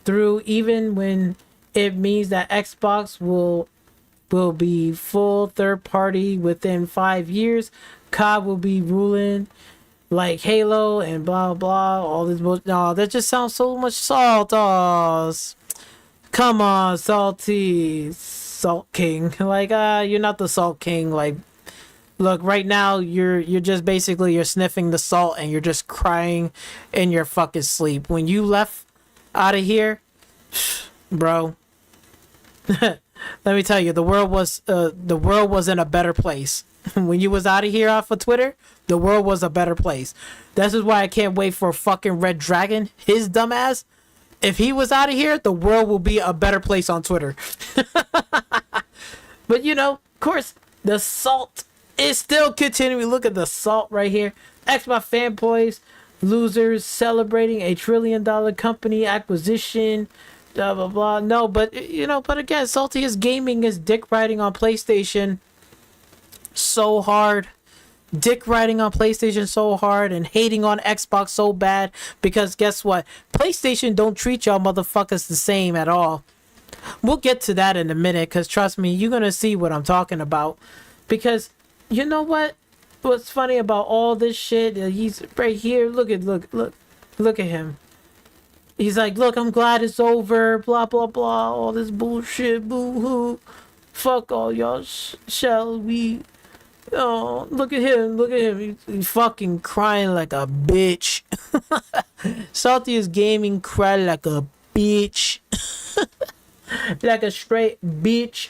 through, even when it means that Xbox will be full third party within 5 years. COD will be ruling like Halo and blah blah. All this bullshit. No, that just sounds so much salt. Oh, come on, Salty, Salt King. Like, you're not the Salt King. Like, look, right now you're just basically you're sniffing the salt and you're just crying in your fucking sleep. When you left out of here, bro, let me tell you, the world was in a better place. When you was out of here off of Twitter, the world was a better place. This is why I can't wait for fucking Red Dragon, his dumbass. If he was out of here, the world will be a better place on Twitter. But of course, the salt is still continuing. Look at the salt right here. Xbox fanboys, losers celebrating $1 trillion company acquisition. Blah blah blah. No, but but again, Salty is gaming is dick riding on PlayStation so hard. Dick riding on PlayStation so hard and hating on Xbox so bad because guess what? PlayStation don't treat y'all motherfuckers the same at all. We'll get to that in a minute because trust me, you're gonna see what I'm talking about. Because you know what? What's funny about all this shit? He's right here. Look at him. He's like, look, I'm glad it's over. Blah blah blah. All this bullshit. Boo hoo. Fuck all y'all. Shall we? Oh, look at him. He's fucking crying like a bitch. Salty is gaming, cry like a bitch. Like a straight bitch.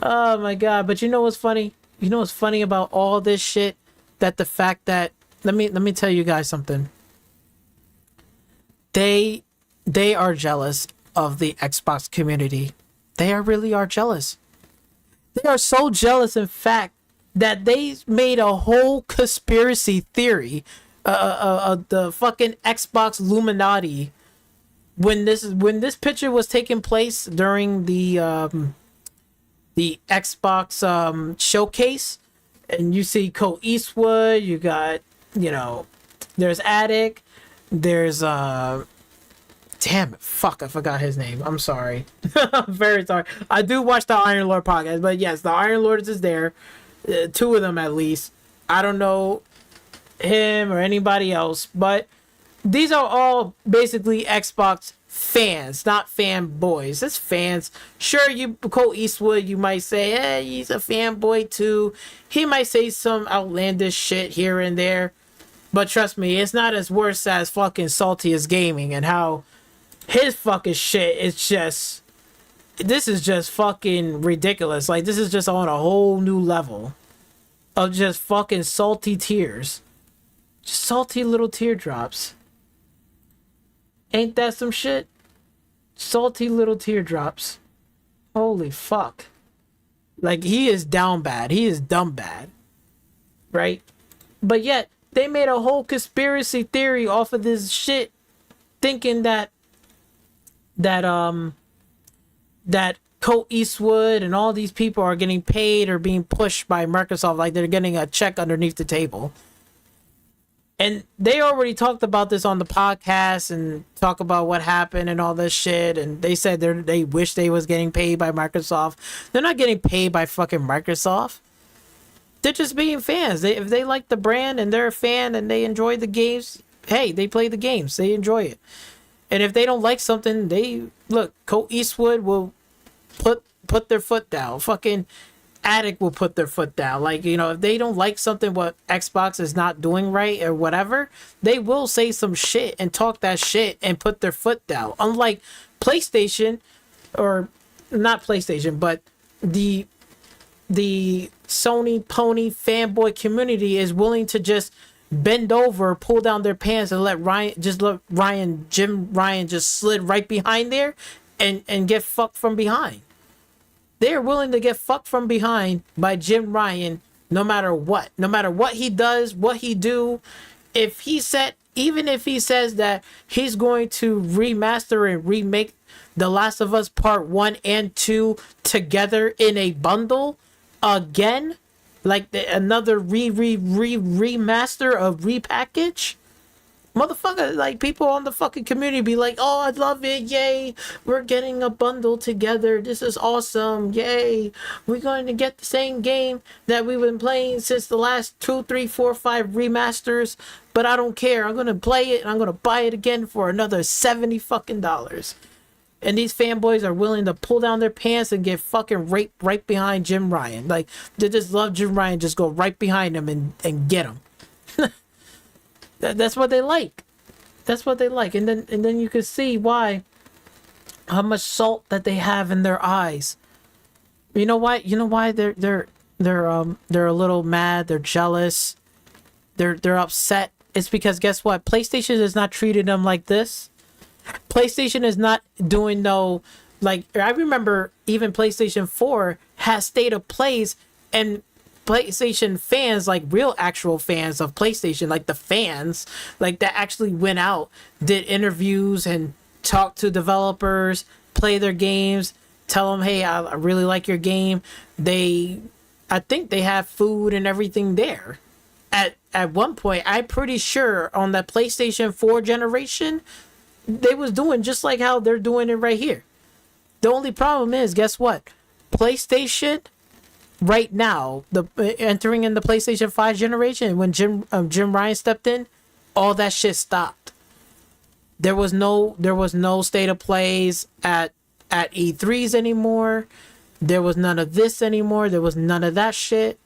Oh my god. But you know what's funny? You know what's funny about all this shit? That the fact that let me tell you guys something. They are jealous of the Xbox community. They really are jealous. They are so jealous, in fact, that they made a whole conspiracy theory of the fucking Xbox Illuminati when this picture was taking place during the Xbox showcase, and you see Cole Eastwood, you got there's Attic, there's damn it, fuck, I forgot his name. I'm sorry. I'm very sorry. I do watch the Iron Lord podcast, but yes, the Iron Lord is there. Two of them at least. I don't know him or anybody else, but these are all basically Xbox fans, not fanboys. It's fans. Sure, you Cole Eastwood, you might say, hey, he's a fanboy too. He might say some outlandish shit here and there, but trust me, it's not as worse as fucking Salty as Gaming and how his fucking shit is just, this is just fucking ridiculous. Like, this is just on a whole new level of just fucking salty tears. Just salty little teardrops. Ain't that some shit? Salty little teardrops. Holy fuck. Like, he is down bad. He is dumb bad. Right? But yet, they made a whole conspiracy theory off of this shit, thinking that Colt Eastwood and all these people are getting paid or being pushed by Microsoft, like they're getting a check underneath the table. And they already talked about this on the podcast and talk about what happened and all this shit. And they said they wish they was getting paid by Microsoft. They're not getting paid by fucking Microsoft. They're just being fans. If they like the brand and they're a fan and they enjoy the games, hey, they play the games. They enjoy it. And if they don't like something, Colt Eastwood will put their foot down. Fucking Attic will put their foot down. Like, if they don't like something what Xbox is not doing right or whatever, they will say some shit and talk that shit and put their foot down. Unlike PlayStation, or not PlayStation, but the Sony pony fanboy community is willing to just bend over, pull down their pants, and let Jim Ryan just slid right behind there and get fucked from behind. They're willing to get fucked from behind by Jim Ryan no matter what. No matter what he does, what he do. Even if he says that he's going to remaster and remake The Last of Us Part 1 and 2 together in a bundle again, like another remaster of repackage, motherfucker, like people on the fucking community be like, oh, I love it, yay, we're getting a bundle together, this is awesome, yay, we're going to get the same game that we've been playing since the last 2, 3, 4, 5 remasters, but I don't care, I'm gonna play it and I'm gonna buy it again for another $70 fucking dollars. And these fanboys are willing to pull down their pants and get fucking raped right behind Jim Ryan. Like, they just love Jim Ryan, just go right behind him and get him. That's what they like. That's what they like. And then you can see how much salt that they have in their eyes. You know why? You know why they're a little mad, they're jealous, they're upset. It's because guess what? PlayStation is not treating them like this. PlayStation is not doing no like I remember even PlayStation 4 has state of plays, and PlayStation fans, like real actual fans of PlayStation, like the fans, like that actually went out, did interviews and talked to developers, play their games, tell them, hey, I really like your game. I think they have food and everything there. At one point, I'm pretty sure on the PlayStation 4 generation, they was doing just like how they're doing it right here. The only problem is, guess what? PlayStation right now, the entering in the PlayStation 5 generation, when Jim Ryan stepped in, all that shit stopped. There was no state of plays at E3s anymore. There was none of this anymore. There was none of that shit.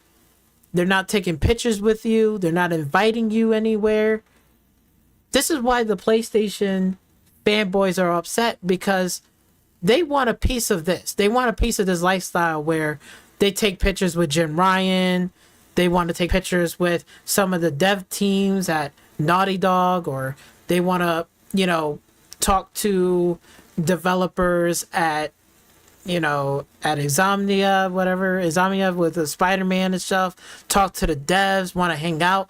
They're not taking pictures with you. They're not inviting you anywhere. This is why the PlayStation fanboys are upset, because they want a piece of this. They want a piece of this lifestyle where they take pictures with Jim Ryan. They want to take pictures with some of the dev teams at Naughty Dog, or they want to, talk to developers at Insomnia, with the Spider-Man and stuff, talk to the devs, want to hang out.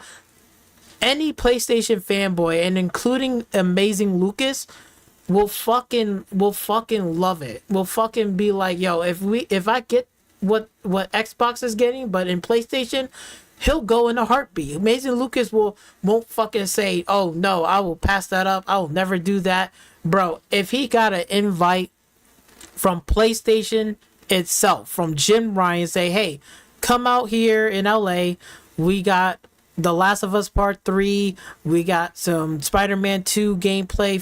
Any PlayStation fanboy, and including Amazing Lucas, will fucking love it. Will fucking be like, yo, if I get what Xbox is getting, but in PlayStation, he'll go in a heartbeat. Amazing Lucas won't fucking say, oh no, I will pass that up. I will never do that. Bro, if he got an invite from PlayStation itself, from Jim Ryan, say, hey, come out here in LA. We got The Last of Us Part 3. We got some Spider-Man 2 gameplay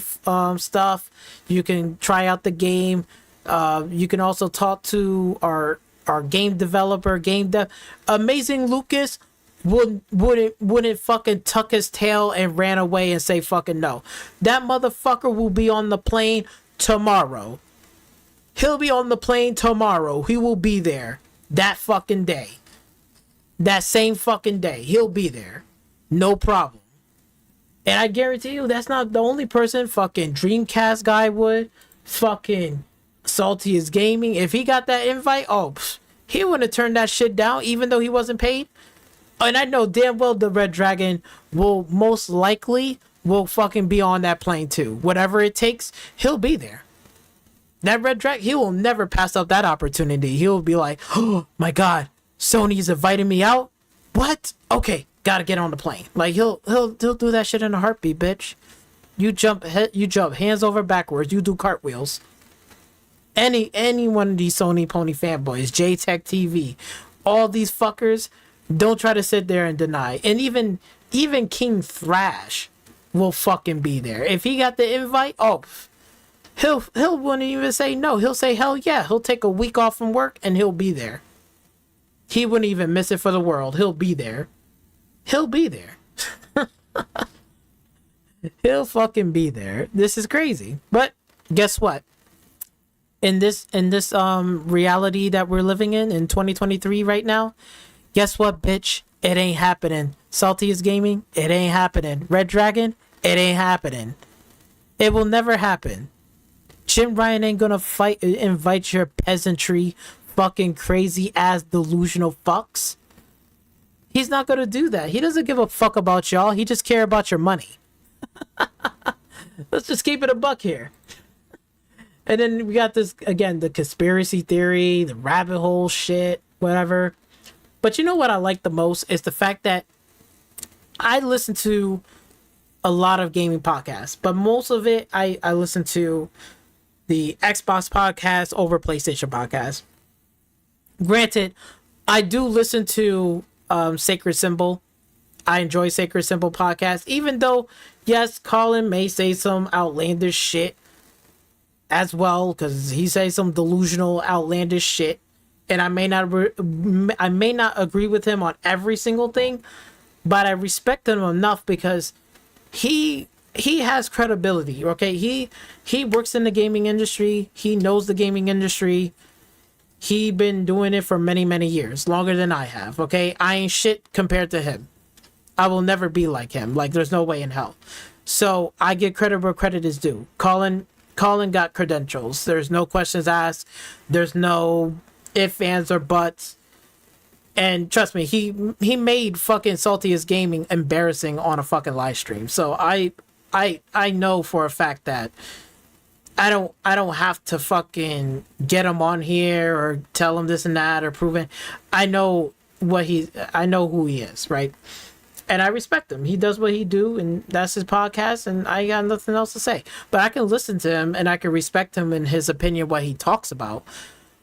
stuff. You can try out the game. You can also talk to our game developer, game dev. Amazing Lucas wouldn't fucking tuck his tail and ran away and say fucking no. That motherfucker will be on the plane tomorrow. He'll be on the plane tomorrow. He will be there that fucking day. That same fucking day. He'll be there. No problem. And I guarantee you, that's not the only person. Fucking Dreamcast guy would. Fucking Salty is Gaming. If he got that invite, he wouldn't have turned that shit down, even though he wasn't paid. And I know damn well the Red Dragon will most likely fucking be on that plane too. Whatever it takes, he'll be there. That Red Dragon, he will never pass up that opportunity. He'll be like, oh my God, Sony's inviting me out? What? Okay, gotta get on the plane. Like he'll do that shit in a heartbeat, bitch. You jump hands over backwards, you do cartwheels. Any one of these Sony Pony fanboys, JTech TV, all these fuckers, don't try to sit there and deny. And even King Thrash will fucking be there. If he got the invite, he'll wouldn't even say no. He'll say hell yeah. He'll take a week off from work and he'll be there. He wouldn't even miss it for the world. He'll be there. He'll be there. He'll fucking be there. This is crazy. But guess what? In this reality that we're living in 2023 right now, guess what, bitch? It ain't happening. Salty is Gaming, it ain't happening. Red Dragon, it ain't happening. It will never happen. Jim Ryan ain't gonna invite your peasantry, fucking crazy ass delusional fucks. He's not gonna do that. He doesn't give a fuck about y'all. He just care about your money. Let's just keep it a buck here. And then we got this, again, the conspiracy theory, the rabbit hole shit, whatever. But you know what I like the most is the fact that I listen to a lot of gaming podcasts, but most of it, I listen to the Xbox podcast over PlayStation podcast. Granted, I do listen to Sacred Symbol. I enjoy Sacred Symbol podcast, even though, yes, Colin may say some outlandish shit as well, because he says some delusional, outlandish shit, and I may not agree with him on every single thing, but I respect him enough because he has credibility. Okay, he works in the gaming industry. He knows the gaming industry. He been doing it for many years, longer than I have. Okay, I ain't shit compared to him. I will never be like him. Like, there's no way in hell. So I give credit where credit is due. Colin Colin got credentials. There's no questions asked. There's no ifs, ands, or buts. And trust me, he made fucking Saltiest Gaming embarrassing on a fucking live stream. So I know for a fact that I don't have to fucking get him on here or tell him this and that or prove it. I know who he is, right? And I respect him. He does what he do, and that's his podcast, and I got nothing else to say. But I can listen to him, and I can respect him in his opinion, what he talks about.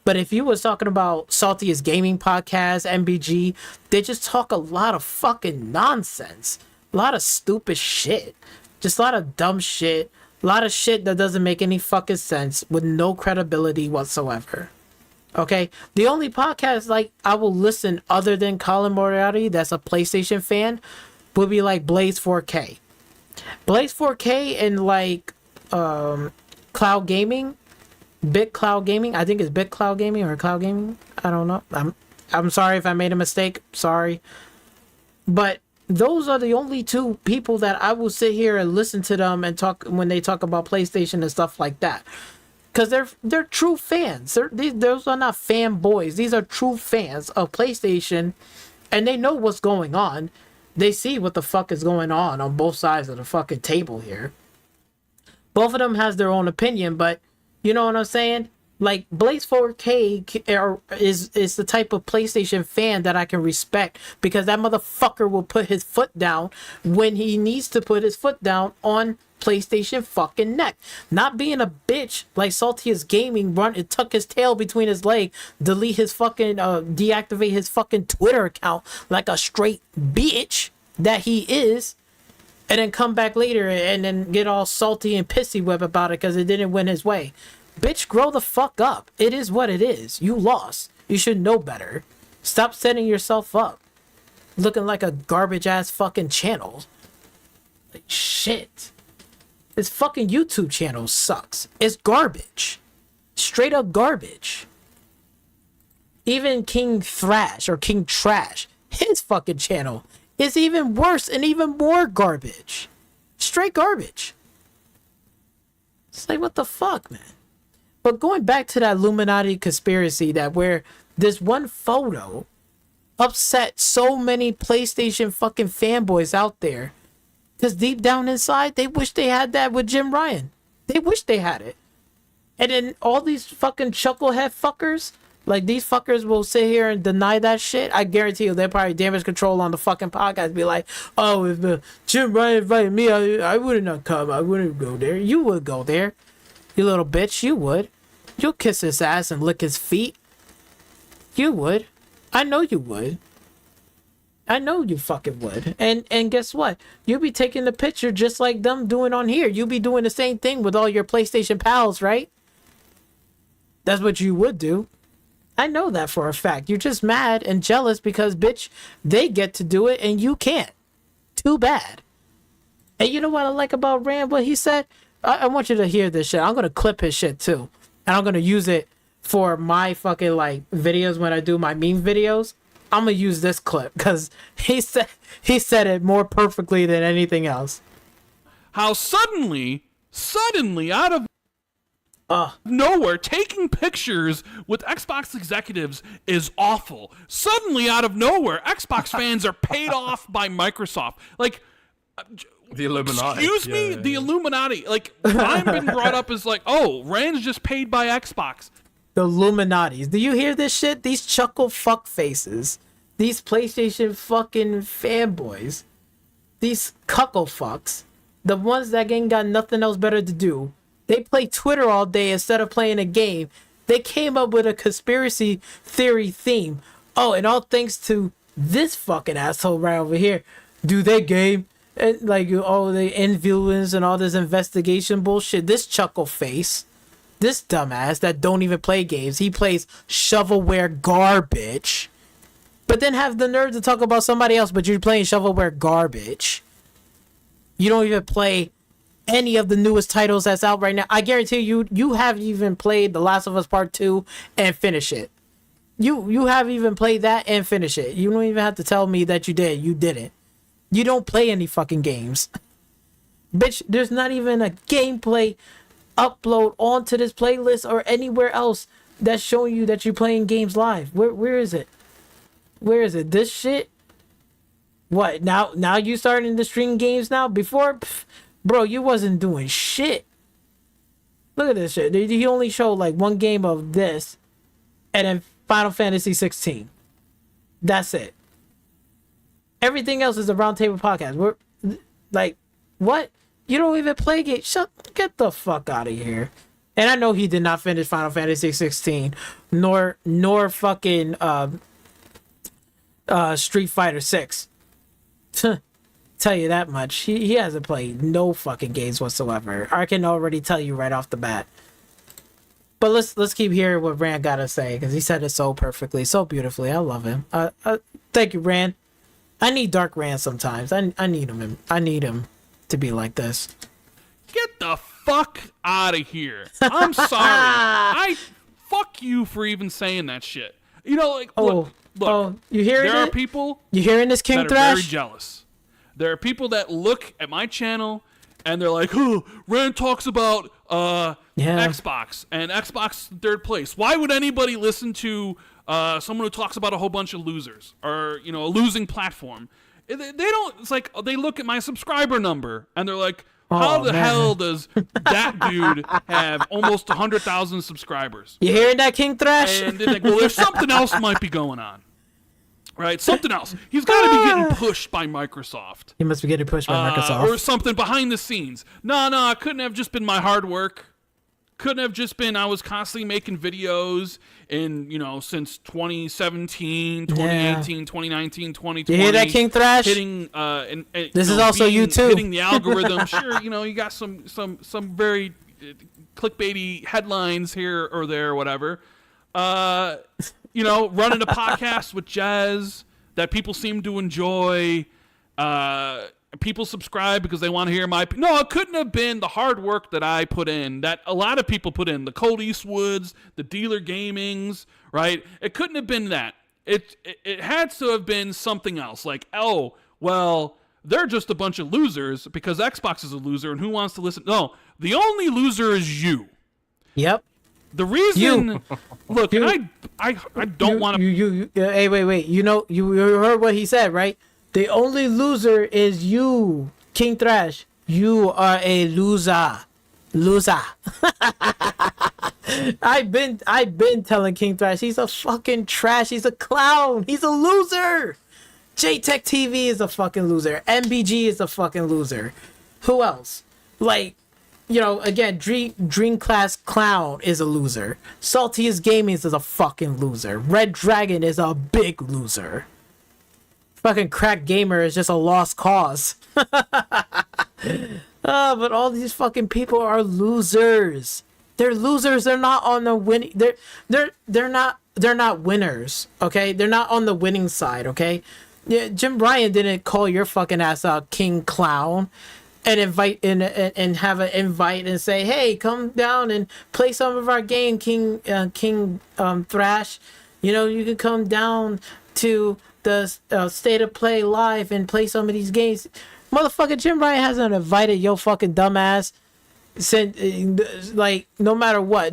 But if you was talking about Saltiest Gaming Podcast, MBG, they just talk a lot of fucking nonsense. A lot of stupid shit. Just a lot of dumb shit. A lot of shit that doesn't make any fucking sense with no credibility whatsoever. Okay? The only podcast like I will listen other than Colin Moriarty that's a PlayStation fan would be like Blaze 4K. Blaze 4K and like Cloud Gaming. Bit Cloud Gaming. I think it's Bit Cloud Gaming or Cloud Gaming. I don't know. I'm sorry if I made a mistake. Sorry. But those are the only two people that I will sit here and listen to them and talk when they talk about PlayStation and stuff like that. Because they're true fans. Those are not fanboys. These are true fans of PlayStation, and they know what's going on. They see what the fuck is going on both sides of the fucking table here. Both of them has their own opinion, but you know what I'm saying? Like, Blaze 4K is the type of PlayStation fan that I can respect, because that motherfucker will put his foot down when he needs to put his foot down on PlayStation fucking neck. Not being a bitch like Saltiest Gaming, run and tuck his tail between his leg, delete his fucking, deactivate his fucking Twitter account like a straight bitch that he is, and then come back later and then get all salty and pissy whip about it because it didn't win his way. Bitch, grow the fuck up. It is what it is. You lost. You should know better. Stop setting yourself up. Looking like a garbage ass fucking channel. Like shit. This fucking YouTube channel sucks. It's garbage. Straight up garbage. Even King Thrash or King Trash, his fucking channel is even worse and even more garbage. Straight garbage. It's like, what the fuck, man? But going back to that Illuminati conspiracy, that where this one photo upset so many PlayStation fucking fanboys out there, because deep down inside, they wish they had that with Jim Ryan. They wish they had it. And then all these fucking chucklehead fuckers, like these fuckers will sit here and deny that shit. I guarantee you, they'll probably damage control on the fucking podcast. Be like, oh, if Jim Ryan invited me, I wouldn't have come. I wouldn't go there. You would go there. You little bitch, you would. You'll kiss his ass and lick his feet. You would. I know you would. I know you fucking would. And guess what? You'll be taking the picture just like them doing on here. You'll be doing the same thing with all your PlayStation pals, right? That's what you would do. I know that for a fact. You're just mad and jealous because, bitch, they get to do it and you can't. Too bad. And you know what I like about Rand? What he said? I want you to hear this shit. I'm going to clip his shit too. And I'm going to use it for my fucking like videos when I do my meme videos. I'm going to use this clip because he said it more perfectly than anything else. How suddenly out of nowhere, taking pictures with Xbox executives is awful. Suddenly out of nowhere, Xbox fans are paid off by Microsoft. Like, the Illuminati. Excuse me? The Illuminati. Like, I'm been brought up as like, oh, Rand's just paid by Xbox. The Illuminatis. Do you hear this shit? These chuckle fuck faces. These PlayStation fucking fanboys. These cuckle fucks. The ones that ain't got nothing else better to do. They play Twitter all day instead of playing a game. They came up with a conspiracy theory theme. Oh, and all thanks to this fucking asshole right over here. Do they game? And like, oh, they influence and all this investigation bullshit. This chuckle face. This dumbass that don't even play games. He plays shovelware garbage. But then have the nerve to talk about somebody else, but you're playing shovelware garbage. You don't even play any of the newest titles that's out right now. I guarantee you haven't even played The Last of Us Part 2 and finish it. You haven't even played that and finish it. You don't even have to tell me that you did. You didn't. You don't play any fucking games. Bitch, there's not even a gameplay upload onto this playlist or anywhere else that's showing you that you're playing games live? Where is it? Where is it? This shit? What, now you starting to stream games now? Before, bro, you wasn't doing shit. Look at this shit. He only showed like one game of this and then Final Fantasy 16. That's it. Everything else is a roundtable podcast. We're like, what? You don't even play games. Get the fuck out of here. And I know he did not finish Final Fantasy 16, nor fucking Street Fighter 6. Tell you that much. He hasn't played no fucking games whatsoever. I can already tell you right off the bat. But let's keep hearing what Rand gotta say, because he said it so perfectly, so beautifully. I love him. Thank you, Rand. I need Dark Rand sometimes. I need him. I need him to be like this. Get the fuck out of here. I'm sorry. Fuck you for even saying that shit. You know, like, look, you hearing there it? are people you hearing this, King that Thrash? are very jealous. There are people that look at my channel and they're like, "Oh, Rand talks about Xbox and Xbox third place. Why would anybody listen to someone who talks about a whole bunch of losers or, you know, a losing platform?" They don't. It's like they look at my subscriber number and they're like, "How the hell does that dude have almost 100,000 subscribers?" You hearing that, King Thrash? And they're like, "Well, there's something else might be going on." Right, something else. He's got to be getting pushed by Microsoft. He must be getting pushed by Microsoft. Or something behind the scenes. No, it couldn't have just been my hard work. Couldn't have just been I was constantly making videos in, you know, since 2017, 2018, 2019, 2020. You hear that, King Thrash? Hitting, this is also you too. Hitting the algorithm. Sure, you know, you got some very clickbaity headlines here or there or whatever. You know, running a podcast with Jez that people seem to enjoy. People subscribe because they want to hear my... No, it couldn't have been the hard work that I put in, that a lot of people put in. The Cold Eastwoods, the Dealer Gamings, right? It couldn't have been that. It had to have been something else. Like, oh, well, they're just a bunch of losers because Xbox is a loser and who wants to listen? No, the only loser is you. Yep. The reason, look, I don't want to. Hey, wait. You know, you heard what he said, right? The only loser is you, King Thrash. You are a loser. I've been telling King Thrash he's a fucking trash. He's a clown. He's a loser. JTech TV is a fucking loser. MBG is a fucking loser. Who else? Like, you know, again, Dream Class Clown is a loser. Saltiest Gaming is a fucking loser. Red Dragon is a big loser. Fucking Crack Gamer is just a lost cause. But all these fucking people are losers. They're losers. They're not on the winning. They're not winners. Okay, they're not on the winning side. Okay, yeah. Jim Ryan didn't call your fucking ass out King Clown. And invite and have an invite and say, hey, come down and play some of our game, King Thrash. You know, you can come down to the State of Play live and play some of these games. Motherfucker, Jim Ryan hasn't invited your fucking dumbass. Like, no matter what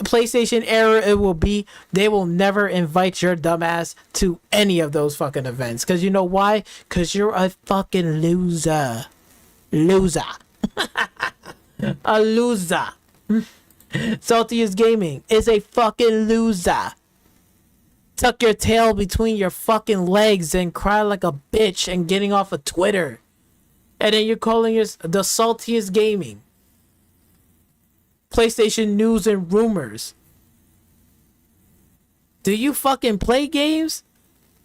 PlayStation era it will be, they will never invite your dumbass to any of those fucking events. Because you know why? Because you're a fucking loser. A loser. Saltiest Gaming is a fucking loser. Tuck your tail between your fucking legs and cry like a bitch and getting off of Twitter. And then you're calling us the Saltiest Gaming. PlayStation News and Rumors. Do you fucking play games?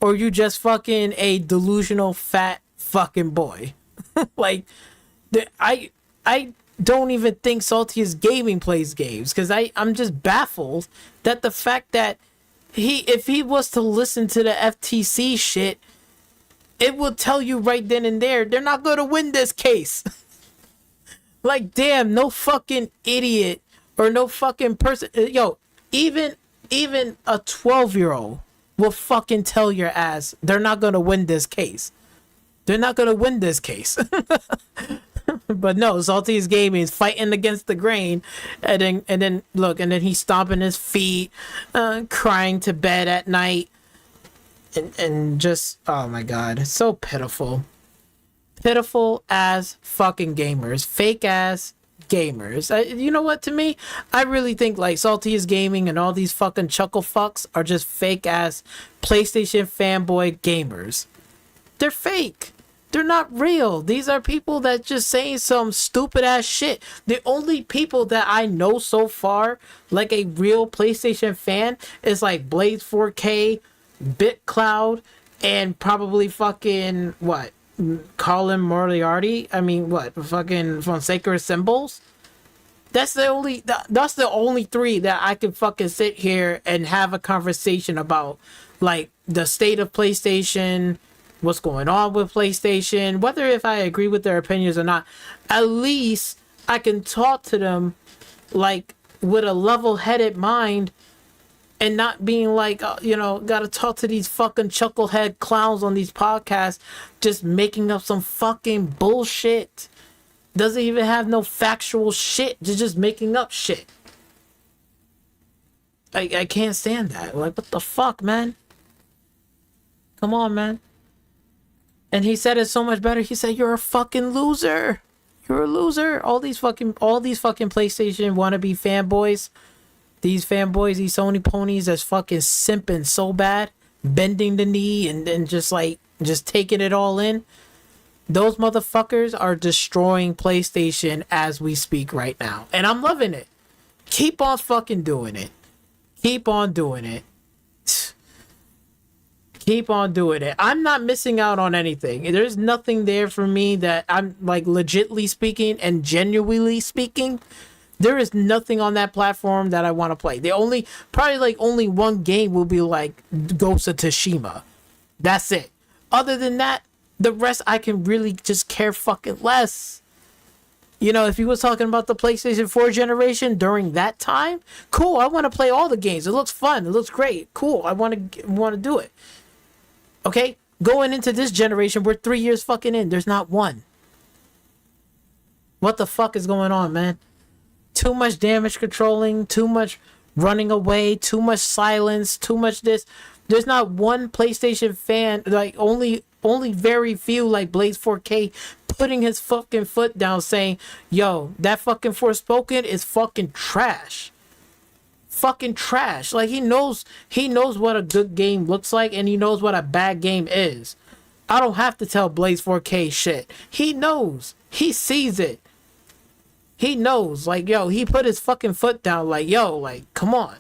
Or you just fucking a delusional fat fucking boy? Like, I don't even think Saltiest Gaming plays games, because I'm just baffled that the fact that if he was to listen to the FTC shit, it will tell you right then and there they're not going to win this case. Like, damn, no fucking idiot or no fucking person, yo, even a 12-year-old will fucking tell your ass they're not going to win this case. They're not going to win this case. But no, Salty's Gaming is fighting against the grain, and then he's stomping his feet, crying to bed at night, and just, oh my god, it's so pitiful. Pitiful as fucking gamers, fake ass gamers. You know what? To me, I really think like Salty's Gaming and all these fucking chuckle fucks are just fake ass PlayStation fanboy gamers. They're fake. They're not real. These are people that just saying some stupid ass shit. The only people that I know so far, like a real PlayStation fan, is like Blaze 4K, BitCloud, and probably fucking what? Colin Moriarty. I mean, what? Fucking from Sacred Symbols. That's the only three that I can fucking sit here and have a conversation about, like the state of PlayStation, what's going on with PlayStation, whether if I agree with their opinions or not. At least I can talk to them like with a level-headed mind and not being like, gotta talk to these fucking chucklehead clowns on these podcasts just making up some fucking bullshit. Doesn't even have no factual shit. They're just making up shit. I can't stand that. Like, what the fuck, man? Come on, man. And he said it so much better. He said, "You're a fucking loser. You're a loser." All these fucking PlayStation wannabe fanboys, these Sony ponies that's fucking simping so bad, bending the knee and then just taking it all in. Those motherfuckers are destroying PlayStation as we speak right now. And I'm loving it. Keep on fucking doing it. Keep on doing it. Keep on doing it. I'm not missing out on anything. There's nothing there for me that I'm like legitly speaking and genuinely speaking. There is nothing on that platform that I want to play. Only one game will be like Ghost of Tsushima. That's it. Other than that, the rest I can really just care fucking less. You know, if you was talking about the PlayStation 4 generation during that time, cool. I want to play all the games. It looks fun. It looks great. Cool. I want to do it. Okay? Going into this generation, we're 3 years fucking in. There's not one. What the fuck is going on, man? Too much damage controlling, too much running away, too much silence, too much this. There's not one PlayStation fan, like only very few, like Blaze 4K, putting his fucking foot down saying, "Yo, that fucking Forspoken is fucking trash." Fucking trash. Like he knows what a good game looks like and he knows what a bad game is. I don't have to tell Blaze 4K shit. He knows. He sees it. He knows. Like, yo, he put his fucking foot down like, yo, like, come on.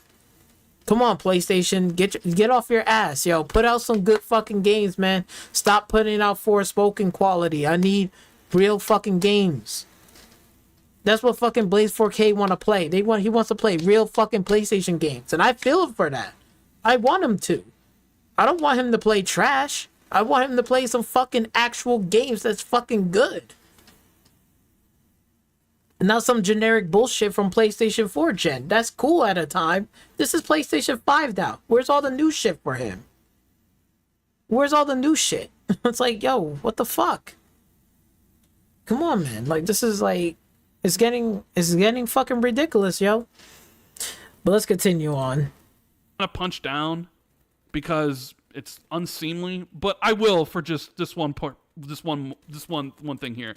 Come on, PlayStation. Get off your ass, yo. Put out some good fucking games, man. Stop putting out Forspoken quality. I need real fucking games. That's what fucking Blaze 4K want to play. He wants to play real fucking PlayStation games. And I feel for that. I want him to. I don't want him to play trash. I want him to play some fucking actual games that's fucking good. And not some generic bullshit from PlayStation 4 gen. That's cool at a time. This is PlayStation 5 now. Where's all the new shit for him? Where's all the new shit? It's like, yo, what the fuck? Come on, man. Like, this is like, it's getting fucking ridiculous, yo. But let's continue on. I'm gonna punch down because it's unseemly, but I will for just this one part, this one thing here.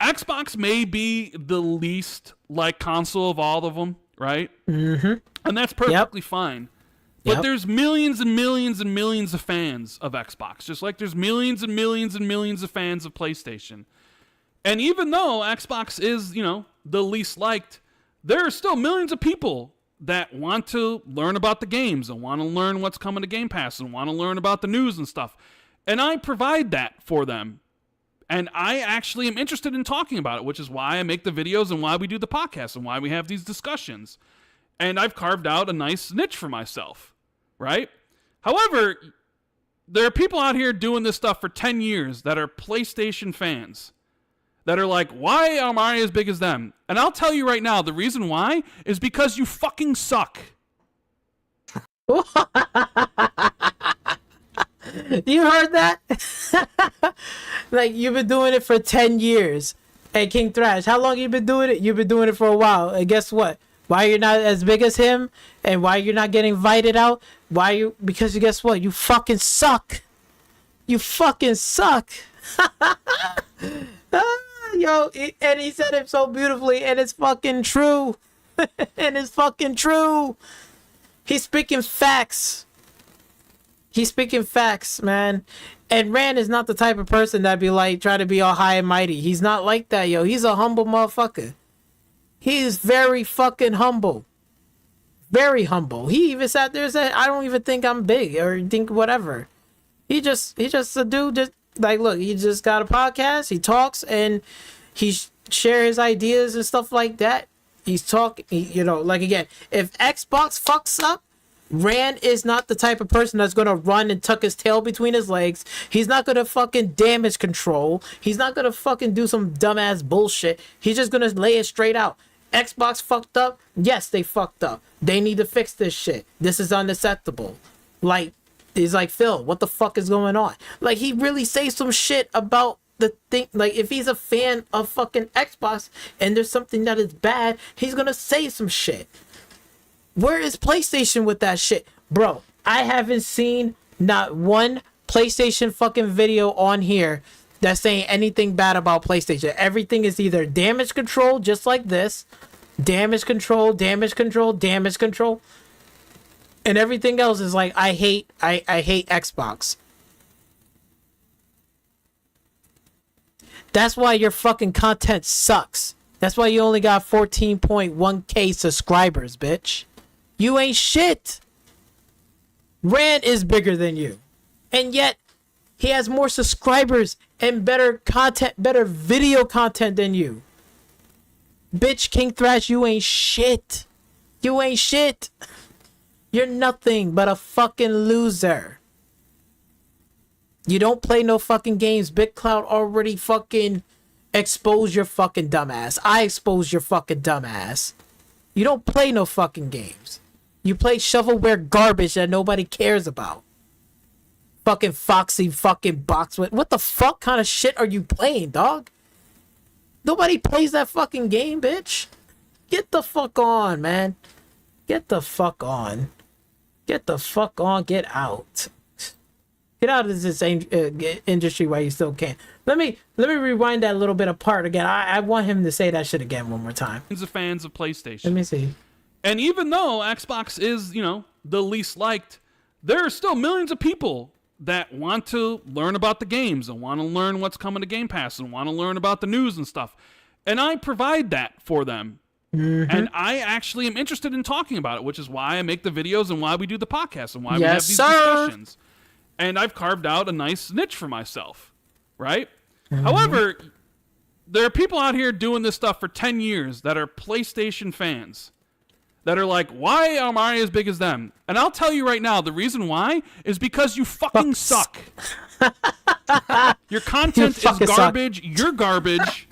Xbox may be the least like console of all of them, right? Mm-hmm. And that's perfectly fine. But there's millions and millions and millions of fans of Xbox, just like there's millions and millions and millions of fans of PlayStation. And even though Xbox is, the least liked, there are still millions of people that want to learn about the games and want to learn what's coming to Game Pass and want to learn about the news and stuff. And I provide that for them. And I actually am interested in talking about it, which is why I make the videos and why we do the podcast and why we have these discussions. And I've carved out a nice niche for myself, right? However, there are people out here doing this stuff for 10 years that are PlayStation fans that are like, why am I as big as them? And I'll tell you right now, the reason why is because you fucking suck. You heard that? Like, you've been doing it for 10 years. Hey, King Thrash, how long you been doing it? You've been doing it for a while. And guess what? Why you're not as big as him, and why you're not getting invited out? Because guess what? You fucking suck. You fucking suck. Yo, and he said it so beautifully, and it's fucking true. And it's fucking true. He's speaking facts. He's speaking facts, man. And Rand is not the type of person that'd be like, try to be all high and mighty. He's not like that, yo. He's a humble motherfucker. He is very fucking humble. Very humble. He even sat there and said, I don't even think I'm big or think whatever. He just a dude just like, look, he just got a podcast. He talks and he shares his ideas and stuff like that. He's talking, you know, like again, if Xbox fucks up, Rand is not the type of person that's gonna run and tuck his tail between his legs. He's not gonna fucking damage control. He's not gonna fucking do some dumbass bullshit. He's just gonna lay it straight out. Xbox fucked up. Yes, they fucked up. They need to fix this shit. This is unacceptable. Like, he's like, Phil, what the fuck is going on? Like, he really says some shit about the thing. Like, if he's a fan of fucking Xbox and there's something that is bad, he's gonna say some shit. Where is PlayStation with that shit? Bro, I haven't seen not one PlayStation fucking video on here that's saying anything bad about PlayStation. Everything is either damage control, just like this. Damage control, damage control, damage control. And everything else is like, I hate Xbox. That's why your fucking content sucks. That's why you only got 14.1k subscribers, bitch. You ain't shit. Rand is bigger than you. And yet, he has more subscribers and better content, better video content than you. Bitch, King Thrash, you ain't shit. You ain't shit. You're nothing but a fucking loser. You don't play no fucking games. Big Cloud already fucking exposed your fucking dumbass. I exposed your fucking dumbass. You don't play no fucking games. You play shovelware garbage that nobody cares about. Fucking Foxy fucking box. What the fuck kind of shit are you playing, dog? Nobody plays that fucking game, bitch. Get the fuck on, man. Get the fuck on. Get the fuck on. Get out. Get out of this industry while you still can. Let me rewind that little bit apart again. I want him to say that shit again one more time. Fans of PlayStation. Let me see. And even though Xbox is, you know, the least liked, there are still millions of people that want to learn about the games and want to learn what's coming to Game Pass and want to learn about the news and stuff. And I provide that for them. Mm-hmm. And I actually am interested in talking about it, which is why I make the videos and why we do the podcast and why we have these discussions. And I've carved out a nice niche for myself, right? Mm-hmm. However, there are people out here doing this stuff for 10 years that are PlayStation fans that are like, why am I as big as them? And I'll tell you right now, the reason why is because you fucking suck. Your content is garbage. Suck. You're garbage.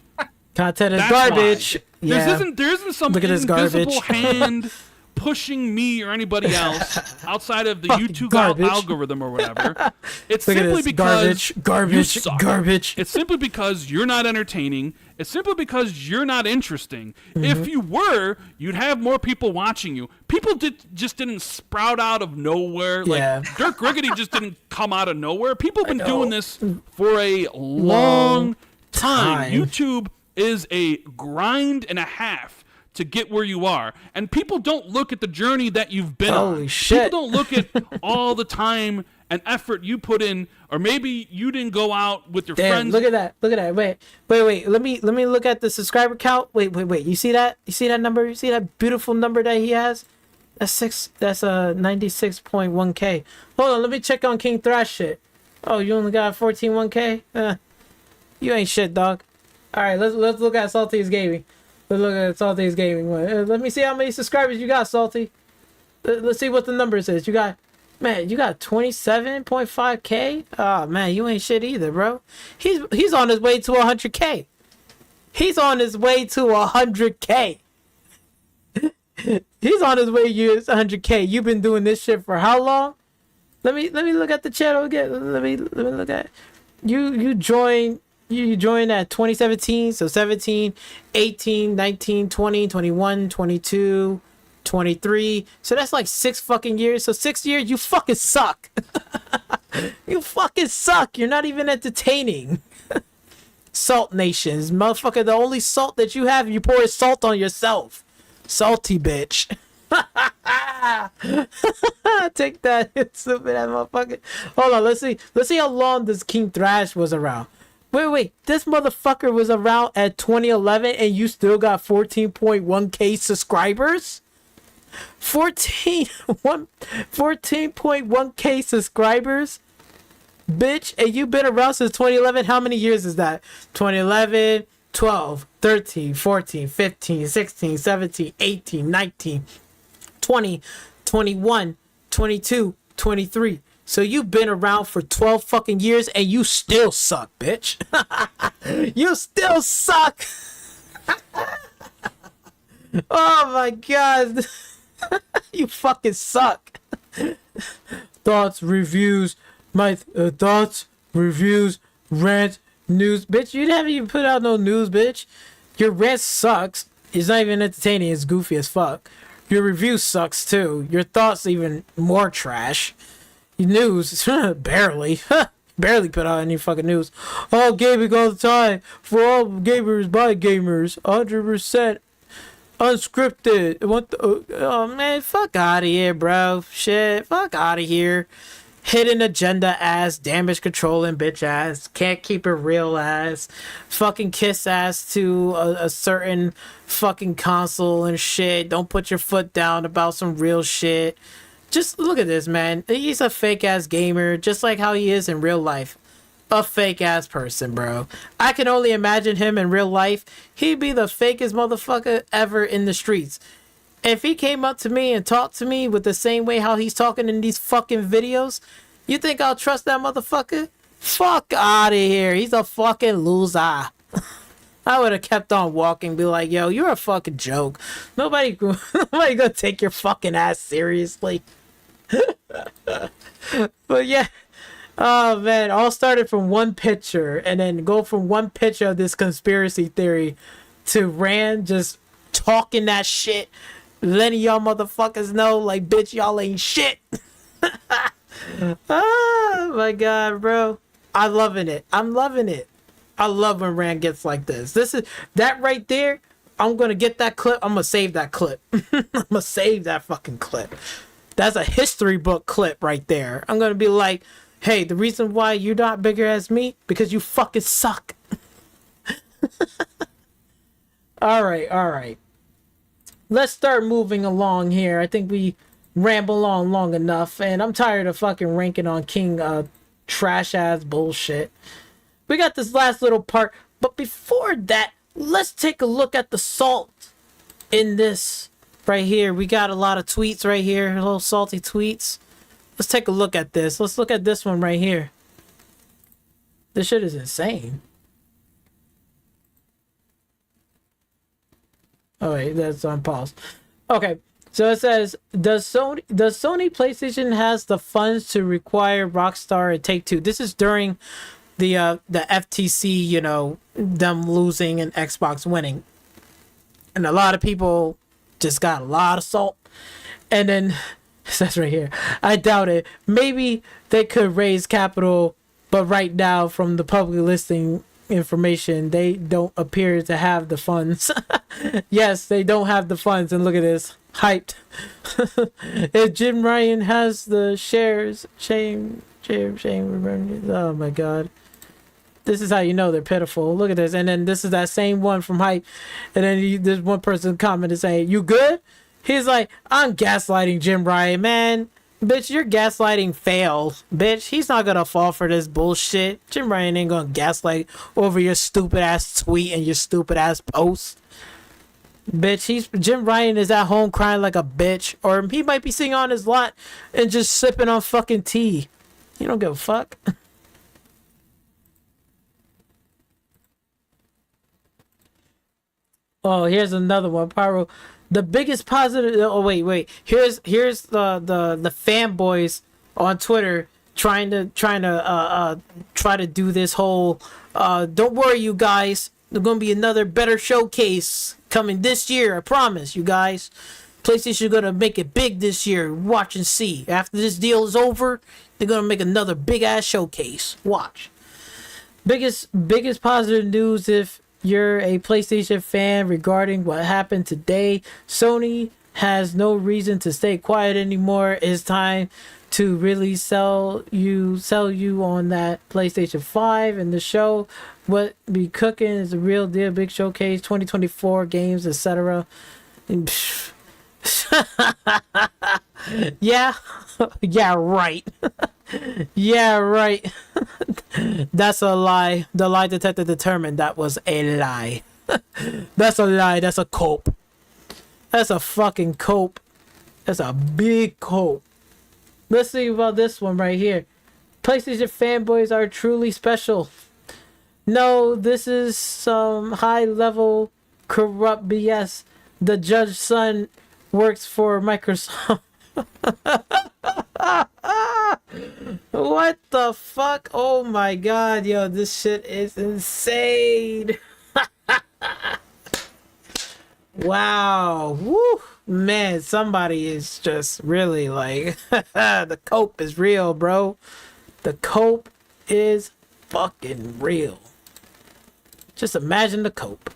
Content is garbage. Why. Yeah. There isn't some invisible hand pushing me or anybody else outside of the YouTube algorithm or whatever. It's simply because you suck. Garbage. It's simply because you're not entertaining. It's simply because you're not interesting. Mm-hmm. If you were, you'd have more people watching you. People just didn't sprout out of nowhere. Yeah. Like Dirk Riggedy just didn't come out of nowhere. People have been doing this for a long time. YouTube is a grind and a half to get where you are. And people don't look at the journey that you've been on. Holy shit. People don't look at all the time and effort you put in, or maybe you didn't go out with your friends. Look at that. Look at that. Wait. Let me look at the subscriber count. Wait. You see that? You see that number? You see that beautiful number that he has? That's 96.1k. Hold on, let me check on King Thrash shit. Oh, you only got 14.1k? You ain't shit, dog. Alright, let's look at Salty's Gaming. Let's look at Salty's Gaming. Let me see how many subscribers you got, Salty. Let's see what the numbers is. You got 27.5k. Oh man, you ain't shit either, bro. He's on his way to 100k. He's on his way to 100k. He's on his way to 100k. You've been doing this shit for how long? Let me look at the channel again. Let me look at you joined at 2017, so 17, 18, 19, 20, 21, 22, 23. So that's like 6 fucking years. So 6 years, you fucking suck. You fucking suck. You're not even entertaining. Salt nations, motherfucker. The only salt that you have, you pour salt on yourself. Salty bitch. Take that, stupid ass motherfucker. Hold on, let's see how long this King Thrash was around. Wait, this motherfucker was around at 2011 and you still got 14.1k subscribers? 14.1k subscribers? Bitch, and you've been around since 2011. How many years is that? 2011, 12, 13, 14, 15, 16, 17, 18, 19, 20, 21, 22, 23. So you've been around for 12 fucking years and you still suck, bitch. You still suck. Oh my god. You fucking suck. Thoughts, reviews, my thoughts, reviews, rant, news. Bitch, you haven't even put out no news, bitch. Your rant sucks. It's not even entertaining. It's goofy as fuck. Your review sucks too. Your thoughts even more trash. Your news, barely. Barely put out any fucking news. All gaming all the time. For all gamers by gamers. 100% unscripted. What the, oh man, fuck out of here, bro. Shit, fuck out of here. Hidden agenda ass, damage controlling bitch ass, can't keep it real ass, fucking kiss ass to a certain fucking console and shit. Don't put your foot down about some real shit. Just look at this, man. He's a fake ass gamer, just like how he is in real life. A fake ass person, bro. I can only imagine him in real life. He'd be the fakest motherfucker ever in the streets. If he came up to me and talked to me with the same way how he's talking in these fucking videos, you think I'll trust that motherfucker? Fuck out of here. He's a fucking loser. I would have kept on walking, be like, yo, you're a fucking joke. Nobody gonna take your fucking ass seriously. But yeah. Oh man, all started from one picture and then go from one picture of this conspiracy theory to Rand just talking that shit. Letting y'all motherfuckers know, like, bitch, y'all ain't shit. Oh my god, bro. I'm loving it. I'm loving it. I love when Rand gets like this. This is that right there. I'm gonna get that clip. I'm gonna save that clip. I'm gonna save that fucking clip. That's a history book clip right there. I'm gonna be like, hey, the reason why you're not bigger as me, because you fucking suck. Alright. Let's start moving along here. I think we ramble on long enough, and I'm tired of fucking ranking on King trash ass bullshit. We got this last little part, but before that, let's take a look at the salt in this right here. We got a lot of tweets right here, little salty tweets. Let's take a look at this. Let's look at this one right here. This shit is insane. Oh wait, that's on pause. Okay, so it says, does Sony PlayStation has the funds to require Rockstar and Take-Two? This is during the FTC, you know, them losing and Xbox winning, and a lot of people just got a lot of salt. And then it says right here, I doubt it. Maybe they could raise capital, but right now, from the public listing information, they don't appear to have the funds. Yes, they don't have the funds, and look at this, hyped. If Jim Ryan has the shares, shame, remember. Oh my god, this is how you know they're pitiful. Look at this. And then this is that same one from hype, and then there's one person commented saying, you good? He's like, I'm gaslighting Jim Ryan, man. Bitch, your gaslighting failed. Bitch, he's not gonna fall for this bullshit. Jim Ryan ain't gonna gaslight over your stupid ass tweet and your stupid ass post. Bitch, Jim Ryan is at home crying like a bitch. Or he might be sitting on his lot and just sipping on fucking tea. You don't give a fuck. Oh, here's another one, Pyro. The biggest positive. Oh wait. Here's the fanboys on Twitter trying to do this whole don't worry you guys, there's gonna be another better showcase coming this year, I promise you guys. PlayStation's gonna make it big this year. Watch and see. After this deal is over, they're gonna make another big ass showcase. Watch. Biggest positive news if you're a PlayStation fan regarding what happened today. Sony has no reason to stay quiet anymore. It's time to really sell you on that PlayStation 5 and the show. What be cooking is a real deal, big showcase, 2024 games, etc. Yeah, yeah, right. Yeah, right. That's a lie. The lie detector determined that was a lie. That's a lie. That's a cope. That's a fucking cope. That's a big cope. Let's see about this one right here. PlayStation fanboys are truly special. No, this is some high-level corrupt BS. The judge's son works for Microsoft. What the fuck? Oh my god, yo, this shit is insane. Wow. Woo. Man, somebody is just really like the cope is real, bro. The cope is fucking real. Just imagine the cope.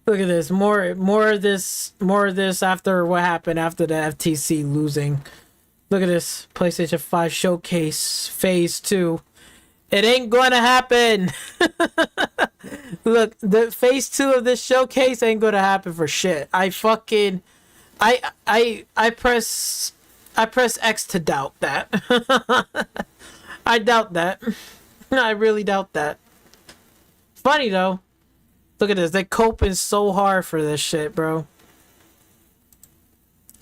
Look at this. More of this after what happened after the FTC losing. Look at this. PlayStation 5 showcase phase 2. It ain't gonna happen. Look, the phase 2 of this showcase ain't gonna happen for shit. I press X to doubt that. I doubt that. I really doubt that. Funny though. Look at this. They're coping so hard for this shit, bro.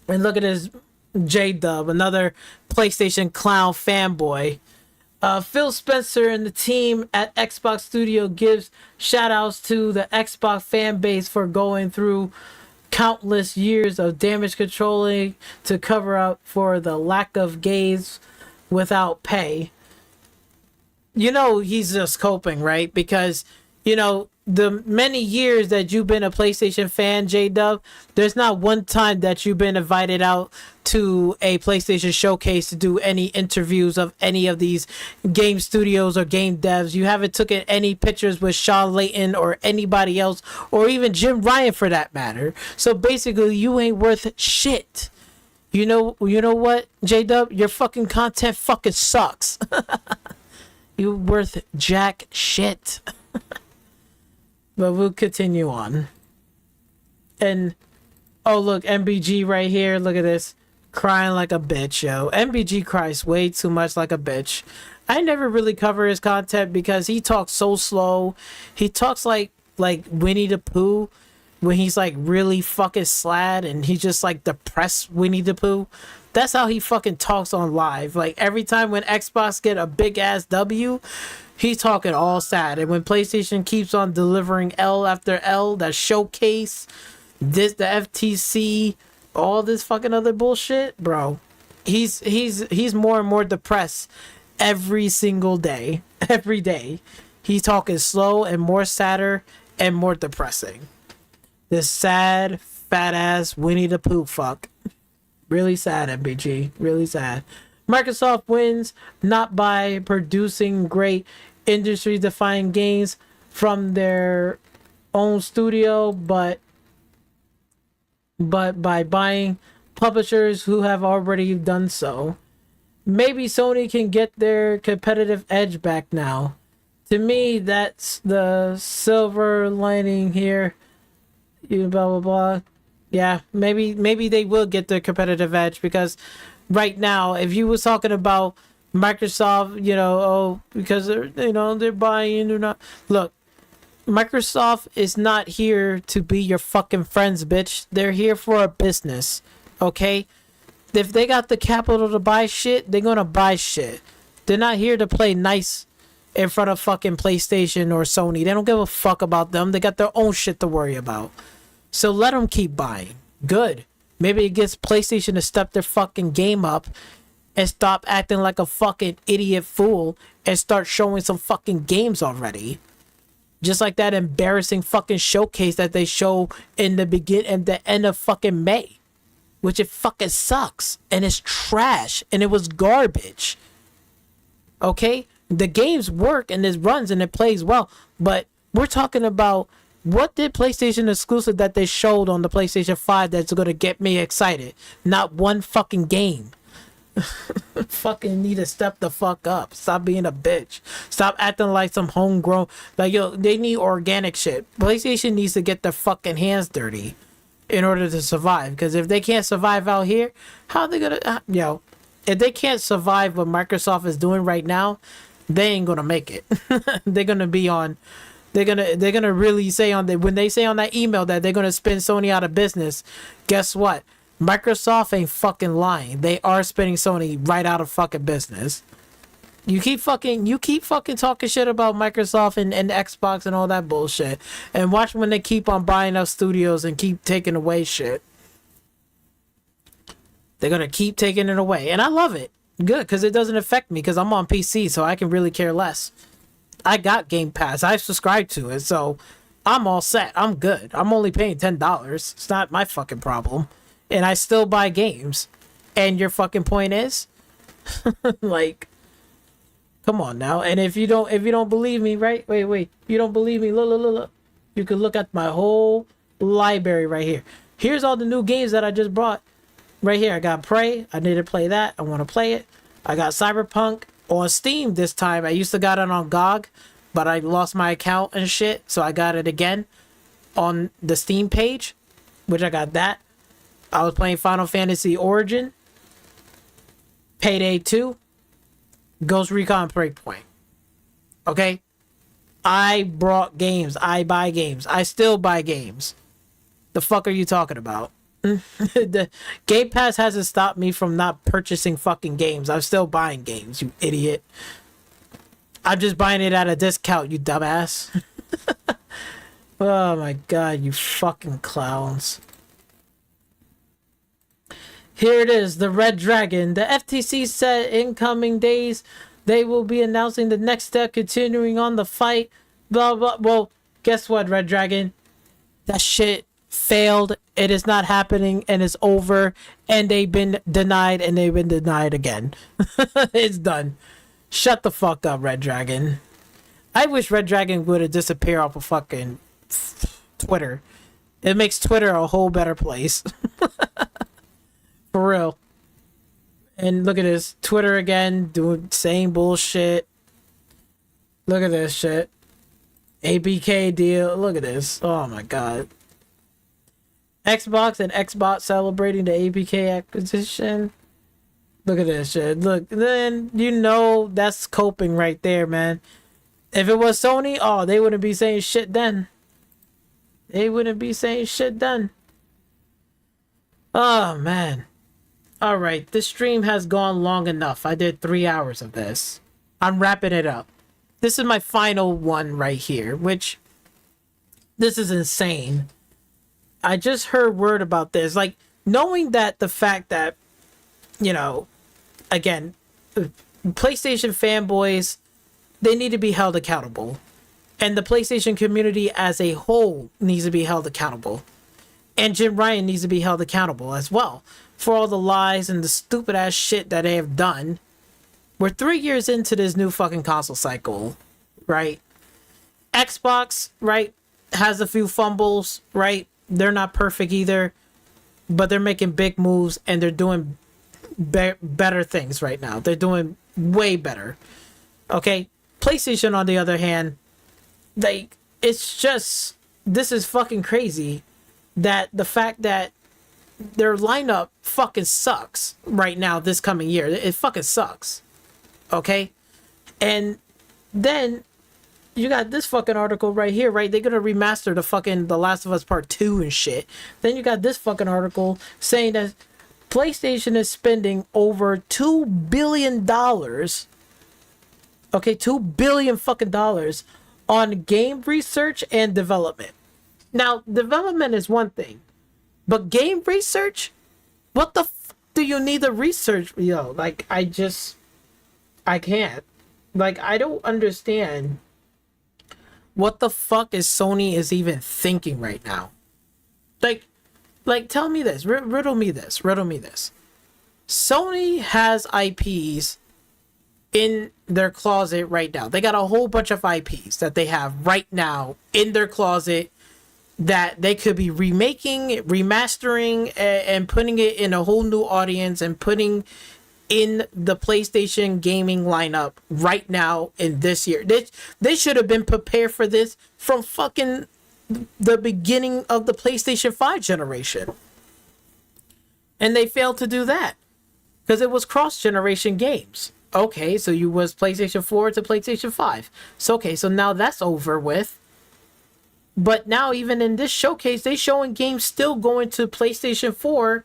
And look at this J-Dub, another PlayStation clown fanboy. Phil Spencer and the team at Xbox Studio gives shoutouts to the Xbox fan base for going through countless years of damage controlling to cover up for the lack of games without pay. You know he's just coping, right? Because, you know, the many years that you've been a PlayStation fan, J-Dub, there's not one time that you've been invited out to a PlayStation showcase to do any interviews of any of these game studios or game devs. You haven't taken any pictures with Sean Layton or anybody else, or even Jim Ryan for that matter. So basically, you ain't worth shit. You know what, J-Dub? Your fucking content fucking sucks. You worth jack shit. But we'll continue on. And, oh look, MBG right here. Look at this. Crying like a bitch, yo. MBG cries way too much like a bitch. I never really cover his content because he talks so slow. He talks like Winnie the Pooh when he's like really fucking sad and he's just like depressed Winnie the Pooh. That's how he fucking talks on live. Like every time when Xbox get a big ass W, he's talking all sad. And when PlayStation keeps on delivering L after L, that showcase, the FTC, all this fucking other bullshit, bro, he's more and more depressed every single day. Every day. He's talking slow and more sadder and more depressing. This sad, fat ass Winnie the Pooh fuck. Really sad, MBG. Really sad. Microsoft wins not by producing great industry-defining games from their own studio, but by buying publishers who have already done so. Maybe Sony can get their competitive edge back now. To me, that's the silver lining here. Blah, blah, blah. Yeah, maybe they will get their competitive edge because right now, if you was talking about Microsoft, because they're buying or not. Look, Microsoft is not here to be your fucking friends, bitch. They're here for a business, okay? If they got the capital to buy shit, they're gonna buy shit. They're not here to play nice in front of fucking PlayStation or Sony. They don't give a fuck about them. They got their own shit to worry about. So let them keep buying. Good. Maybe it gets PlayStation to step their fucking game up and stop acting like a fucking idiot fool and start showing some fucking games already. Just like that embarrassing fucking showcase that they show in the end of fucking May. Which it fucking sucks. And it's trash. And it was garbage. Okay? The games work and it runs and it plays well. But we're talking about what did PlayStation exclusive that they showed on the PlayStation 5 that's going to get me excited? Not one fucking game. Fucking need to step the fuck up. Stop being a bitch. Stop acting like some homegrown. Like, yo, they need organic shit. PlayStation needs to get their fucking hands dirty in order to survive. Because if they can't survive out here, how are they gonna? If they can't survive what Microsoft is doing right now, they ain't gonna make it. They're gonna be on. They're gonna really say when they say on that email that they're gonna spin Sony out of business. Guess what? Microsoft ain't fucking lying. They are spinning Sony right out of fucking business. You keep fucking talking shit about Microsoft and Xbox and all that bullshit. And watch when they keep on buying up studios and keep taking away shit. They're gonna keep taking it away. And I love it. Good, because it doesn't affect me because I'm on PC, so I can really care less. I got Game Pass. I subscribe to it, so I'm all set. I'm good. I'm only paying $10. It's not my fucking problem. And I still buy games. And your fucking point is? Like, come on now. And if you don't believe me, right? Wait. You don't believe me? Look. You can look at my whole library right here. Here's all the new games that I just brought. Right here, I got Prey. I need to play that. I want to play it. I got Cyberpunk on Steam this time. I used to got it on GOG, but I lost my account and shit. So I got it again on the Steam page, which I got that. I was playing Final Fantasy Origin, Payday 2, Ghost Recon Breakpoint. Okay? I brought games. I buy games. I still buy games. The fuck are you talking about? The Game Pass hasn't stopped me from not purchasing fucking games. I'm still buying games, you idiot. I'm just buying it at a discount, you dumbass. Oh my god, you fucking clowns. Here it is, the Red Dragon. The FTC said in coming days they will be announcing the next step continuing on the fight. Blah, blah. Well, guess what, Red Dragon? That shit failed. It is not happening and it's over. And they've been denied and they've been denied again. It's done. Shut the fuck up, Red Dragon. I wish Red Dragon would have disappeared off of fucking Twitter. It makes Twitter a whole better place. For real. And look at this. Twitter again, doing same bullshit. Look at this shit. APK deal. Look at this. Oh my god. Xbox and Xbox celebrating the APK acquisition. Look at this shit. Look, then you know that's coping right there, man. If it was Sony, oh, they wouldn't be saying shit then. They wouldn't be saying shit then. Oh, man. Alright, this stream has gone long enough. I did 3 hours of this. I'm wrapping it up. This is my final one right here, which... This is insane. I just heard word about this. Like, knowing that the fact that, you know, again, PlayStation fanboys, they need to be held accountable. And the PlayStation community as a whole needs to be held accountable. And Jim Ryan needs to be held accountable as well for all the lies and the stupid ass shit that they have done. We're 3 years into this new fucking console cycle, right? Xbox, right, has a few fumbles, right? They're not perfect either, but they're making big moves and they're doing better things right now. They're doing way better. Okay? PlayStation, on the other hand, like, it's just, this is fucking crazy that the fact that their lineup fucking sucks right now this coming year. It fucking sucks. Okay? And then you got this fucking article right here, right? They're gonna remaster the fucking The Last of Us Part 2 and shit. Then you got this fucking article saying that PlayStation is spending over $2 billion. Okay, $2 billion fucking dollars on game research and development. Now, development is one thing, but game research, What the do you need the research? Like, I can't. Like, I don't understand what the fuck is Sony is even thinking right now. Like, tell me this, riddle me this. Sony has IPs in their closet right now. They got a whole bunch of IPs that they have right now in their closet that they could be remaking, remastering, and putting it in a whole new audience and putting in the PlayStation gaming lineup right now in this year. They should have been prepared for this from fucking the beginning of the PlayStation 5 generation. And they failed to do that because it was cross-generation games. Okay, so you was PlayStation 4 to PlayStation 5. So okay, so now that's over with. But now even in this showcase, they showing games still going to PlayStation 4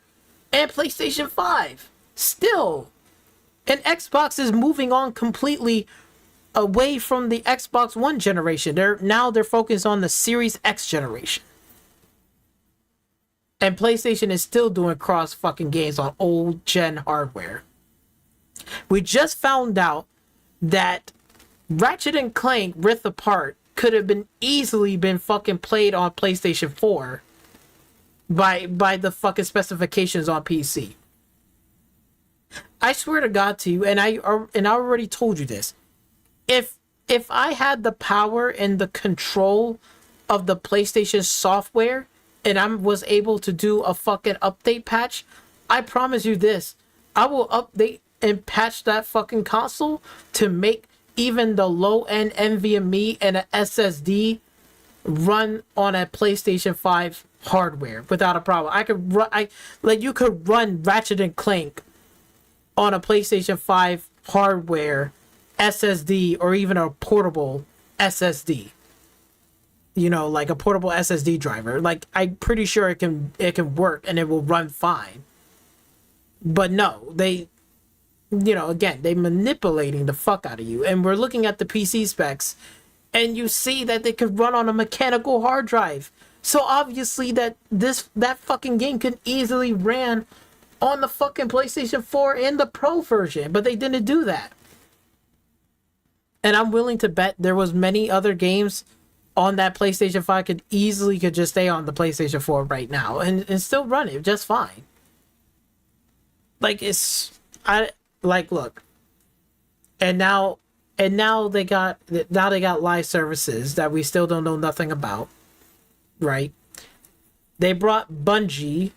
and PlayStation 5. Still. And Xbox is moving on completely away from the Xbox One generation. They're focused on the Series X generation. And PlayStation is still doing cross fucking games on old gen hardware. We just found out that Ratchet and Clank Rift Apart could have been easily been fucking played on PlayStation 4 by the fucking specifications on PC. I swear to God to you, and I already told you this. If I had the power and the control of the PlayStation software and I was able to do a fucking update patch, I promise you this, I will update and patch that fucking console to make even the low-end NVMe and an SSD run on a PlayStation 5 hardware without a problem. I could run, you could run Ratchet and Clank on a PlayStation 5 hardware SSD or even a portable SSD. Like a portable SSD driver. Like, I'm pretty sure it can work and it will run fine. But no, they again, they manipulating the fuck out of you. And we're looking at the PC specs and you see that they could run on a mechanical hard drive. So obviously that fucking game could easily ran on the fucking PlayStation 4 and the Pro version, but they didn't do that. And I'm willing to bet there was many other games on that PlayStation 5 could just stay on the PlayStation 4 right now and still run it just fine. Like, look. And now they got live services that we still don't know nothing about, right? They brought Bungie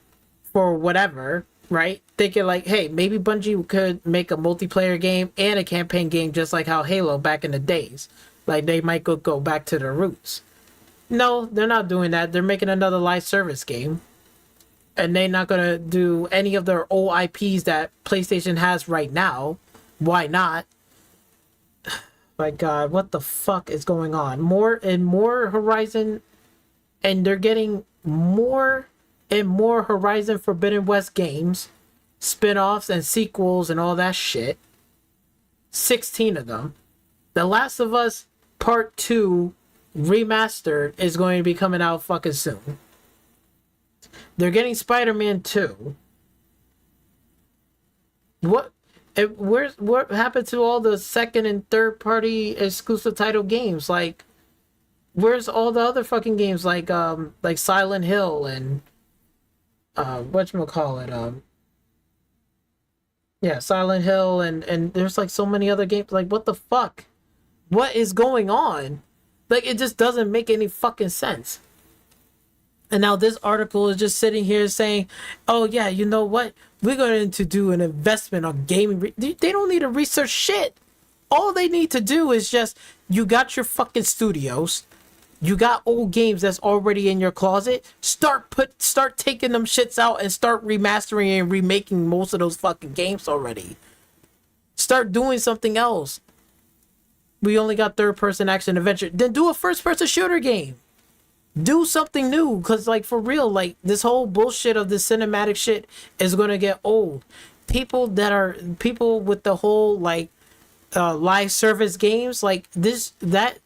for whatever, right? Thinking like, hey, maybe Bungie could make a multiplayer game and a campaign game just like how Halo back in the days. Like, they might go back to their roots. No, they're not doing that. They're making another live service game. And they're not going to do any of their old IPs that PlayStation has right now. Why not? My God, what the fuck is going on? More and more Horizon, and they're getting more and more Horizon Forbidden West games, spin-offs and sequels and all that shit. 16 of them. The Last of Us Part 2 Remastered is going to be coming out fucking soon. They're getting Spider-Man 2. What happened to all the second and third party exclusive title games? Like, where's all the other fucking games like Silent Hill and whatchamacallit? Silent Hill and there's like so many other games. Like, what the fuck? What is going on? Like, it just doesn't make any fucking sense. And now this article is just sitting here saying, oh yeah, you know what? We're going to do an investment on gaming. They don't need to research shit. All they need to do is just, you got your fucking studios. You got old games that's already in your closet. Start taking them shits out and start remastering and remaking most of those fucking games already. Start doing something else. We only got third-person action adventure. Then do a first-person shooter game. Do something new, because, like, for real, like, this whole bullshit of this cinematic shit is going to get old. People with the whole, like, live service games, like, that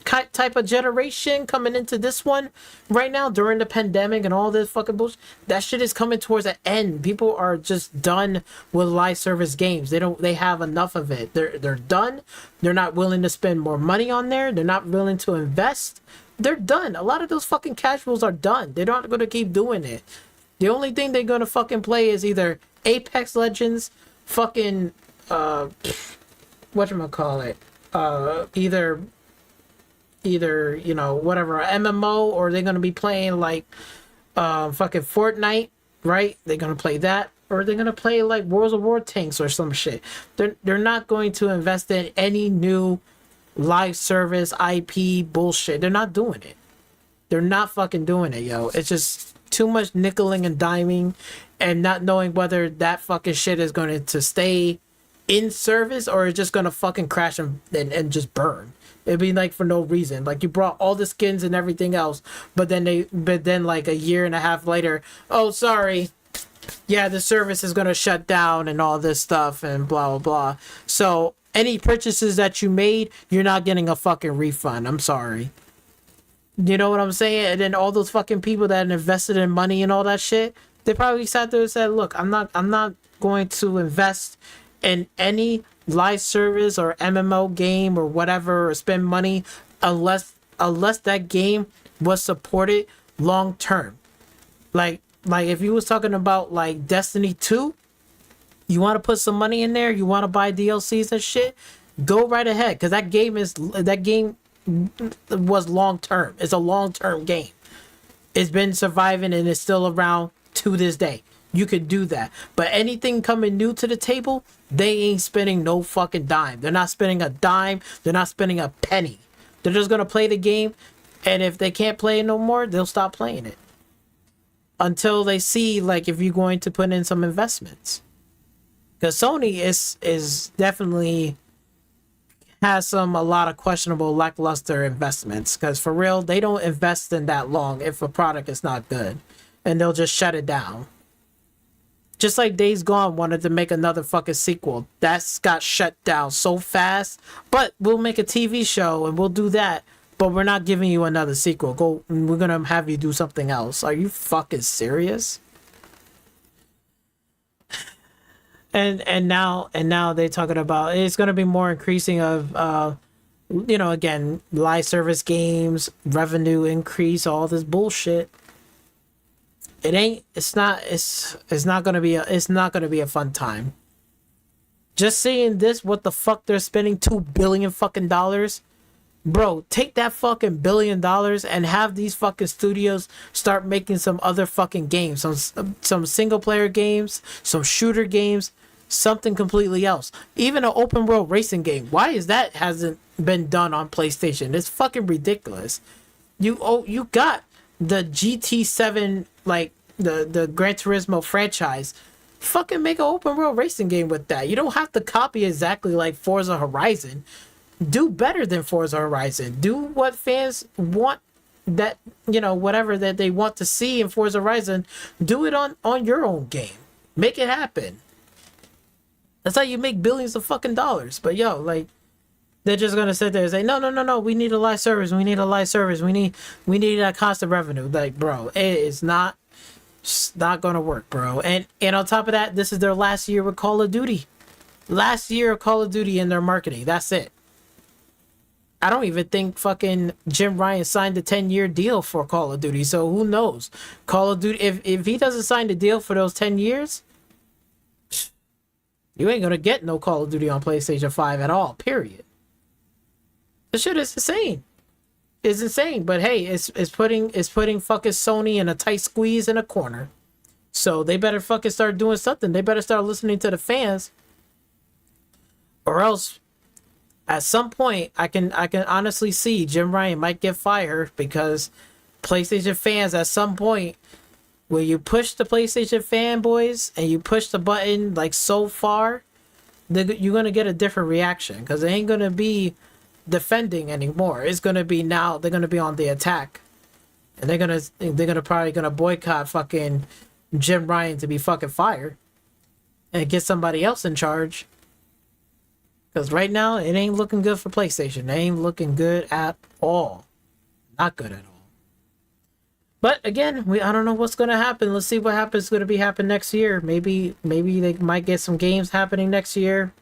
type of generation coming into this one right now during the pandemic and all this fucking bullshit, that shit is coming towards an end. People are just done with live service games. They have enough of it. They're done. They're not willing to spend more money on there. They're not willing to invest. They're done. A lot of those fucking casuals are done. They're not going to keep doing it. The only thing they're going to fucking play is either Apex Legends, fucking whatchamacallit, either you know, whatever, MMO, or they're gonna be playing like fucking Fortnite, right? They're gonna play that, or they're gonna play like World of War Tanks or some shit. They're not going to invest in any new live service IP bullshit. They're not doing it. They're not fucking doing it, yo. It's just too much nickeling and diming and not knowing whether that fucking shit is going to stay in service or it's just gonna fucking crash and just burn. It'd be like for no reason. Like you brought all the skins and everything else, but then like a year and a half later, oh sorry, yeah, the service is gonna shut down and all this stuff and blah blah blah. So any purchases that you made, you're not getting a fucking refund. I'm sorry. You know what I'm saying? And then all those fucking people that invested in money and all that shit, they probably sat there and said, look, I'm not going to invest in any live service or MMO game or whatever, or spend money unless that game was supported long term. Like if you was talking about like Destiny 2, you want to put some money in there, you want to buy DLCs and shit, go right ahead, because that game was long term. It's a long term game. It's been surviving and it's still around to this day. You could do that. But anything coming new to the table, they ain't spending no fucking dime. They're not spending a dime. They're not spending a penny. They're just going to play the game. And if they can't play it no more, they'll stop playing it. Until they see, like, if you're going to put in some investments. Because Sony is definitely has a lot of questionable, lackluster investments. Because for real, they don't invest in that long if a product is not good. And they'll just shut it down. Just like Days Gone wanted to make another fucking sequel. That's got shut down so fast. But we'll make a TV show and we'll do that. But we're not giving you another sequel. We're gonna have you do something else. Are you fucking serious? And now they're talking about it's gonna be more increasing of again, live service games, revenue increase, all this bullshit. It's not gonna be a fun time. Just seeing this, what the fuck they're spending $2 billion fucking dollars. Bro, take that fucking $1 billion and have these fucking studios start making some other fucking games, some single player games, some shooter games, something completely else. Even an open world racing game. Why is that hasn't been done on PlayStation? It's fucking ridiculous. You got the GT7, like the Gran Turismo franchise. Fucking make an open world racing game with that. You don't have to copy exactly like Forza Horizon. Do better than Forza Horizon. Do what fans want, that whatever that they want to see in Forza Horizon. Do it on your own game. Make it happen. That's how you make billions of fucking dollars. But like, they're just gonna sit there and say, no, we need a live service. We need a live service. We need that constant revenue. Like, bro, it's not gonna work, bro. And on top of that, this is their last year with Call of Duty. Last year of Call of Duty in their marketing. That's it. I don't even think fucking Jim Ryan signed a 10-year deal for Call of Duty, so who knows? Call of Duty, if he doesn't sign the deal for those 10 years, you ain't gonna get no Call of Duty on PlayStation 5 at all, period. This shit is insane. It's insane, but hey, it's putting fucking Sony in a tight squeeze in a corner. So they better fucking start doing something. They better start listening to the fans. Or else at some point, I can honestly see Jim Ryan might get fired because PlayStation fans at some point, when you push the PlayStation fanboys and you push the button like so far, you're gonna get a different reaction because they ain't gonna be defending anymore. It's gonna be now they're gonna be on the attack, and they're probably gonna boycott fucking Jim Ryan to be fucking fired and get somebody else in charge. Because right now, it ain't looking good for PlayStation. It ain't looking good at all. Not good at all. But again, I don't know what's going to happen. Let's see what happens going to be happen next year. Maybe they might get some games happening next year.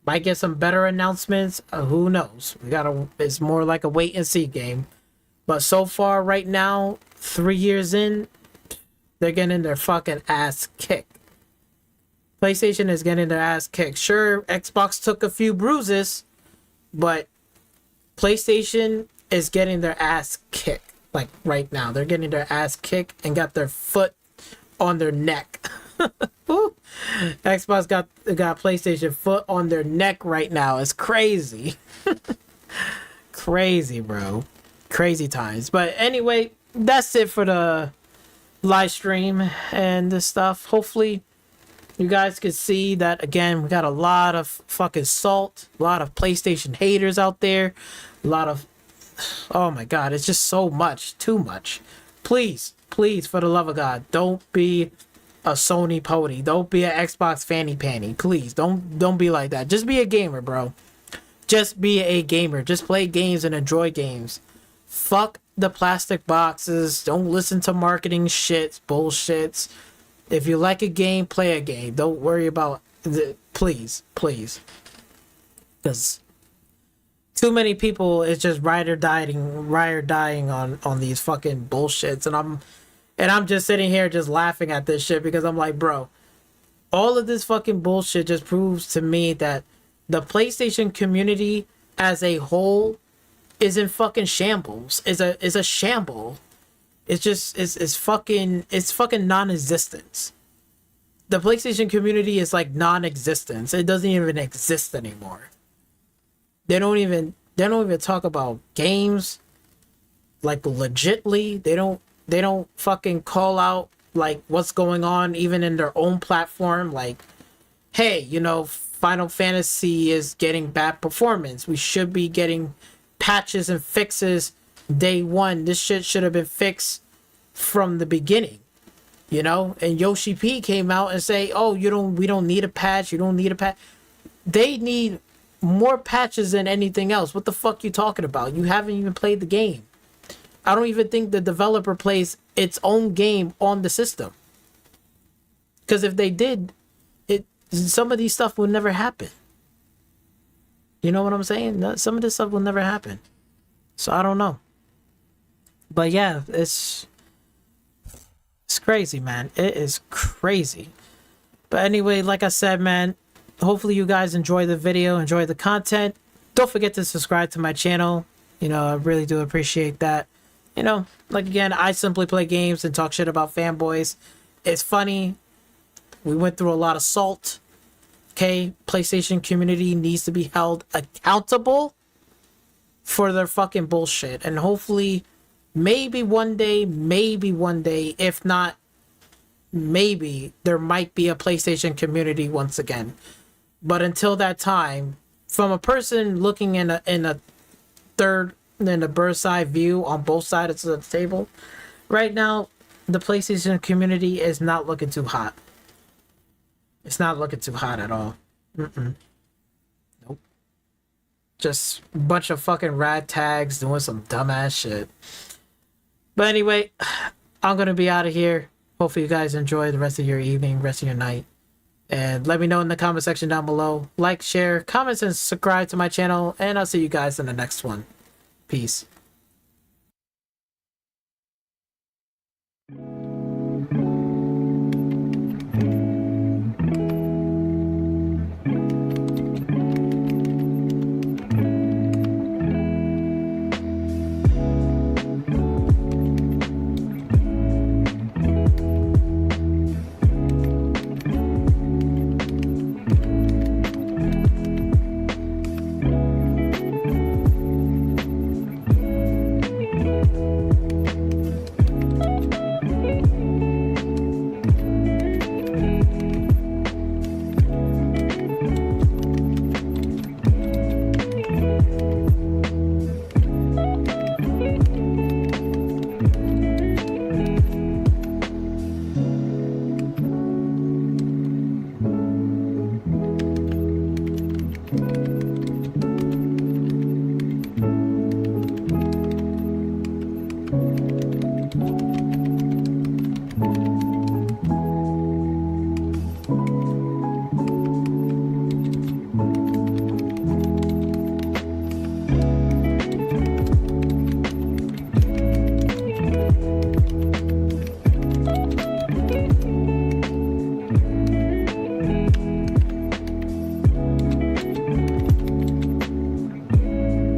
Might get some better announcements. Who knows? It's more like a wait and see game. But so far right now, 3 years in, they're getting their fucking ass kicked. PlayStation is getting their ass kicked. Sure, Xbox took a few bruises, but PlayStation is getting their ass kicked. Like right now, they're getting their ass kicked and got their foot on their neck. Xbox got PlayStation foot on their neck right now. It's crazy. Crazy, bro. Crazy times. But anyway, that's it for the live stream and this stuff. Hopefully you guys could see that, again, we got a lot of fucking salt, a lot of PlayStation haters out there, a lot of, oh my god, it's just so much, too much. Please, for the love of God, don't be a Sony pony, don't be an Xbox fanny panny, please, don't be like that. Just be a gamer, bro. Just be a gamer. Just play games and enjoy games. Fuck the plastic boxes. Don't listen to marketing shits, bullshits. If you like a game, play a game. Don't worry about please. Because too many people, it's just ride or dying on these fucking bullshits. And I'm just sitting here just laughing at this shit because I'm like, bro, all of this fucking bullshit just proves to me that the PlayStation community as a whole is in fucking shambles. Is a shamble. It's fucking non-existence. The PlayStation community is like non-existence. It doesn't even exist anymore. They don't even talk about games like legitly. They don't fucking call out like what's going on even in their own platform, like, hey, you know, Final Fantasy is getting bad performance. We should be getting patches and fixes day one. This shit should have been fixed from the beginning, you know. And Yoshi P came out and say, "Oh, we don't need a patch. You don't need a patch." They need more patches than anything else. What the fuck you talking about? You haven't even played the game. I don't even think the developer plays its own game on the system. Because if they did, some of these stuff would never happen. You know what I'm saying? Some of this stuff will never happen. So I don't know. But yeah, it's crazy, man. It is crazy. But anyway, like I said, man, hopefully you guys enjoy the video, enjoy the content. Don't forget to subscribe to my channel. You know, I really do appreciate that. You know, like again, I simply play games and talk shit about fanboys. It's funny. We went through a lot of salt. Okay, PlayStation community needs to be held accountable for their fucking bullshit. And hopefully, maybe one day, if not, maybe there might be a PlayStation community once again. But until that time, from a person looking in a bird's eye view on both sides of the table, right now, the PlayStation community is not looking too hot. It's not looking too hot at all. Nope. Just a bunch of fucking rad tags doing some dumbass shit. But anyway, I'm going to be out of here. Hopefully you guys enjoy the rest of your evening, rest of your night. And let me know in the comment section down below. Like, share, comments, and subscribe to my channel. And I'll see you guys in the next one. Peace.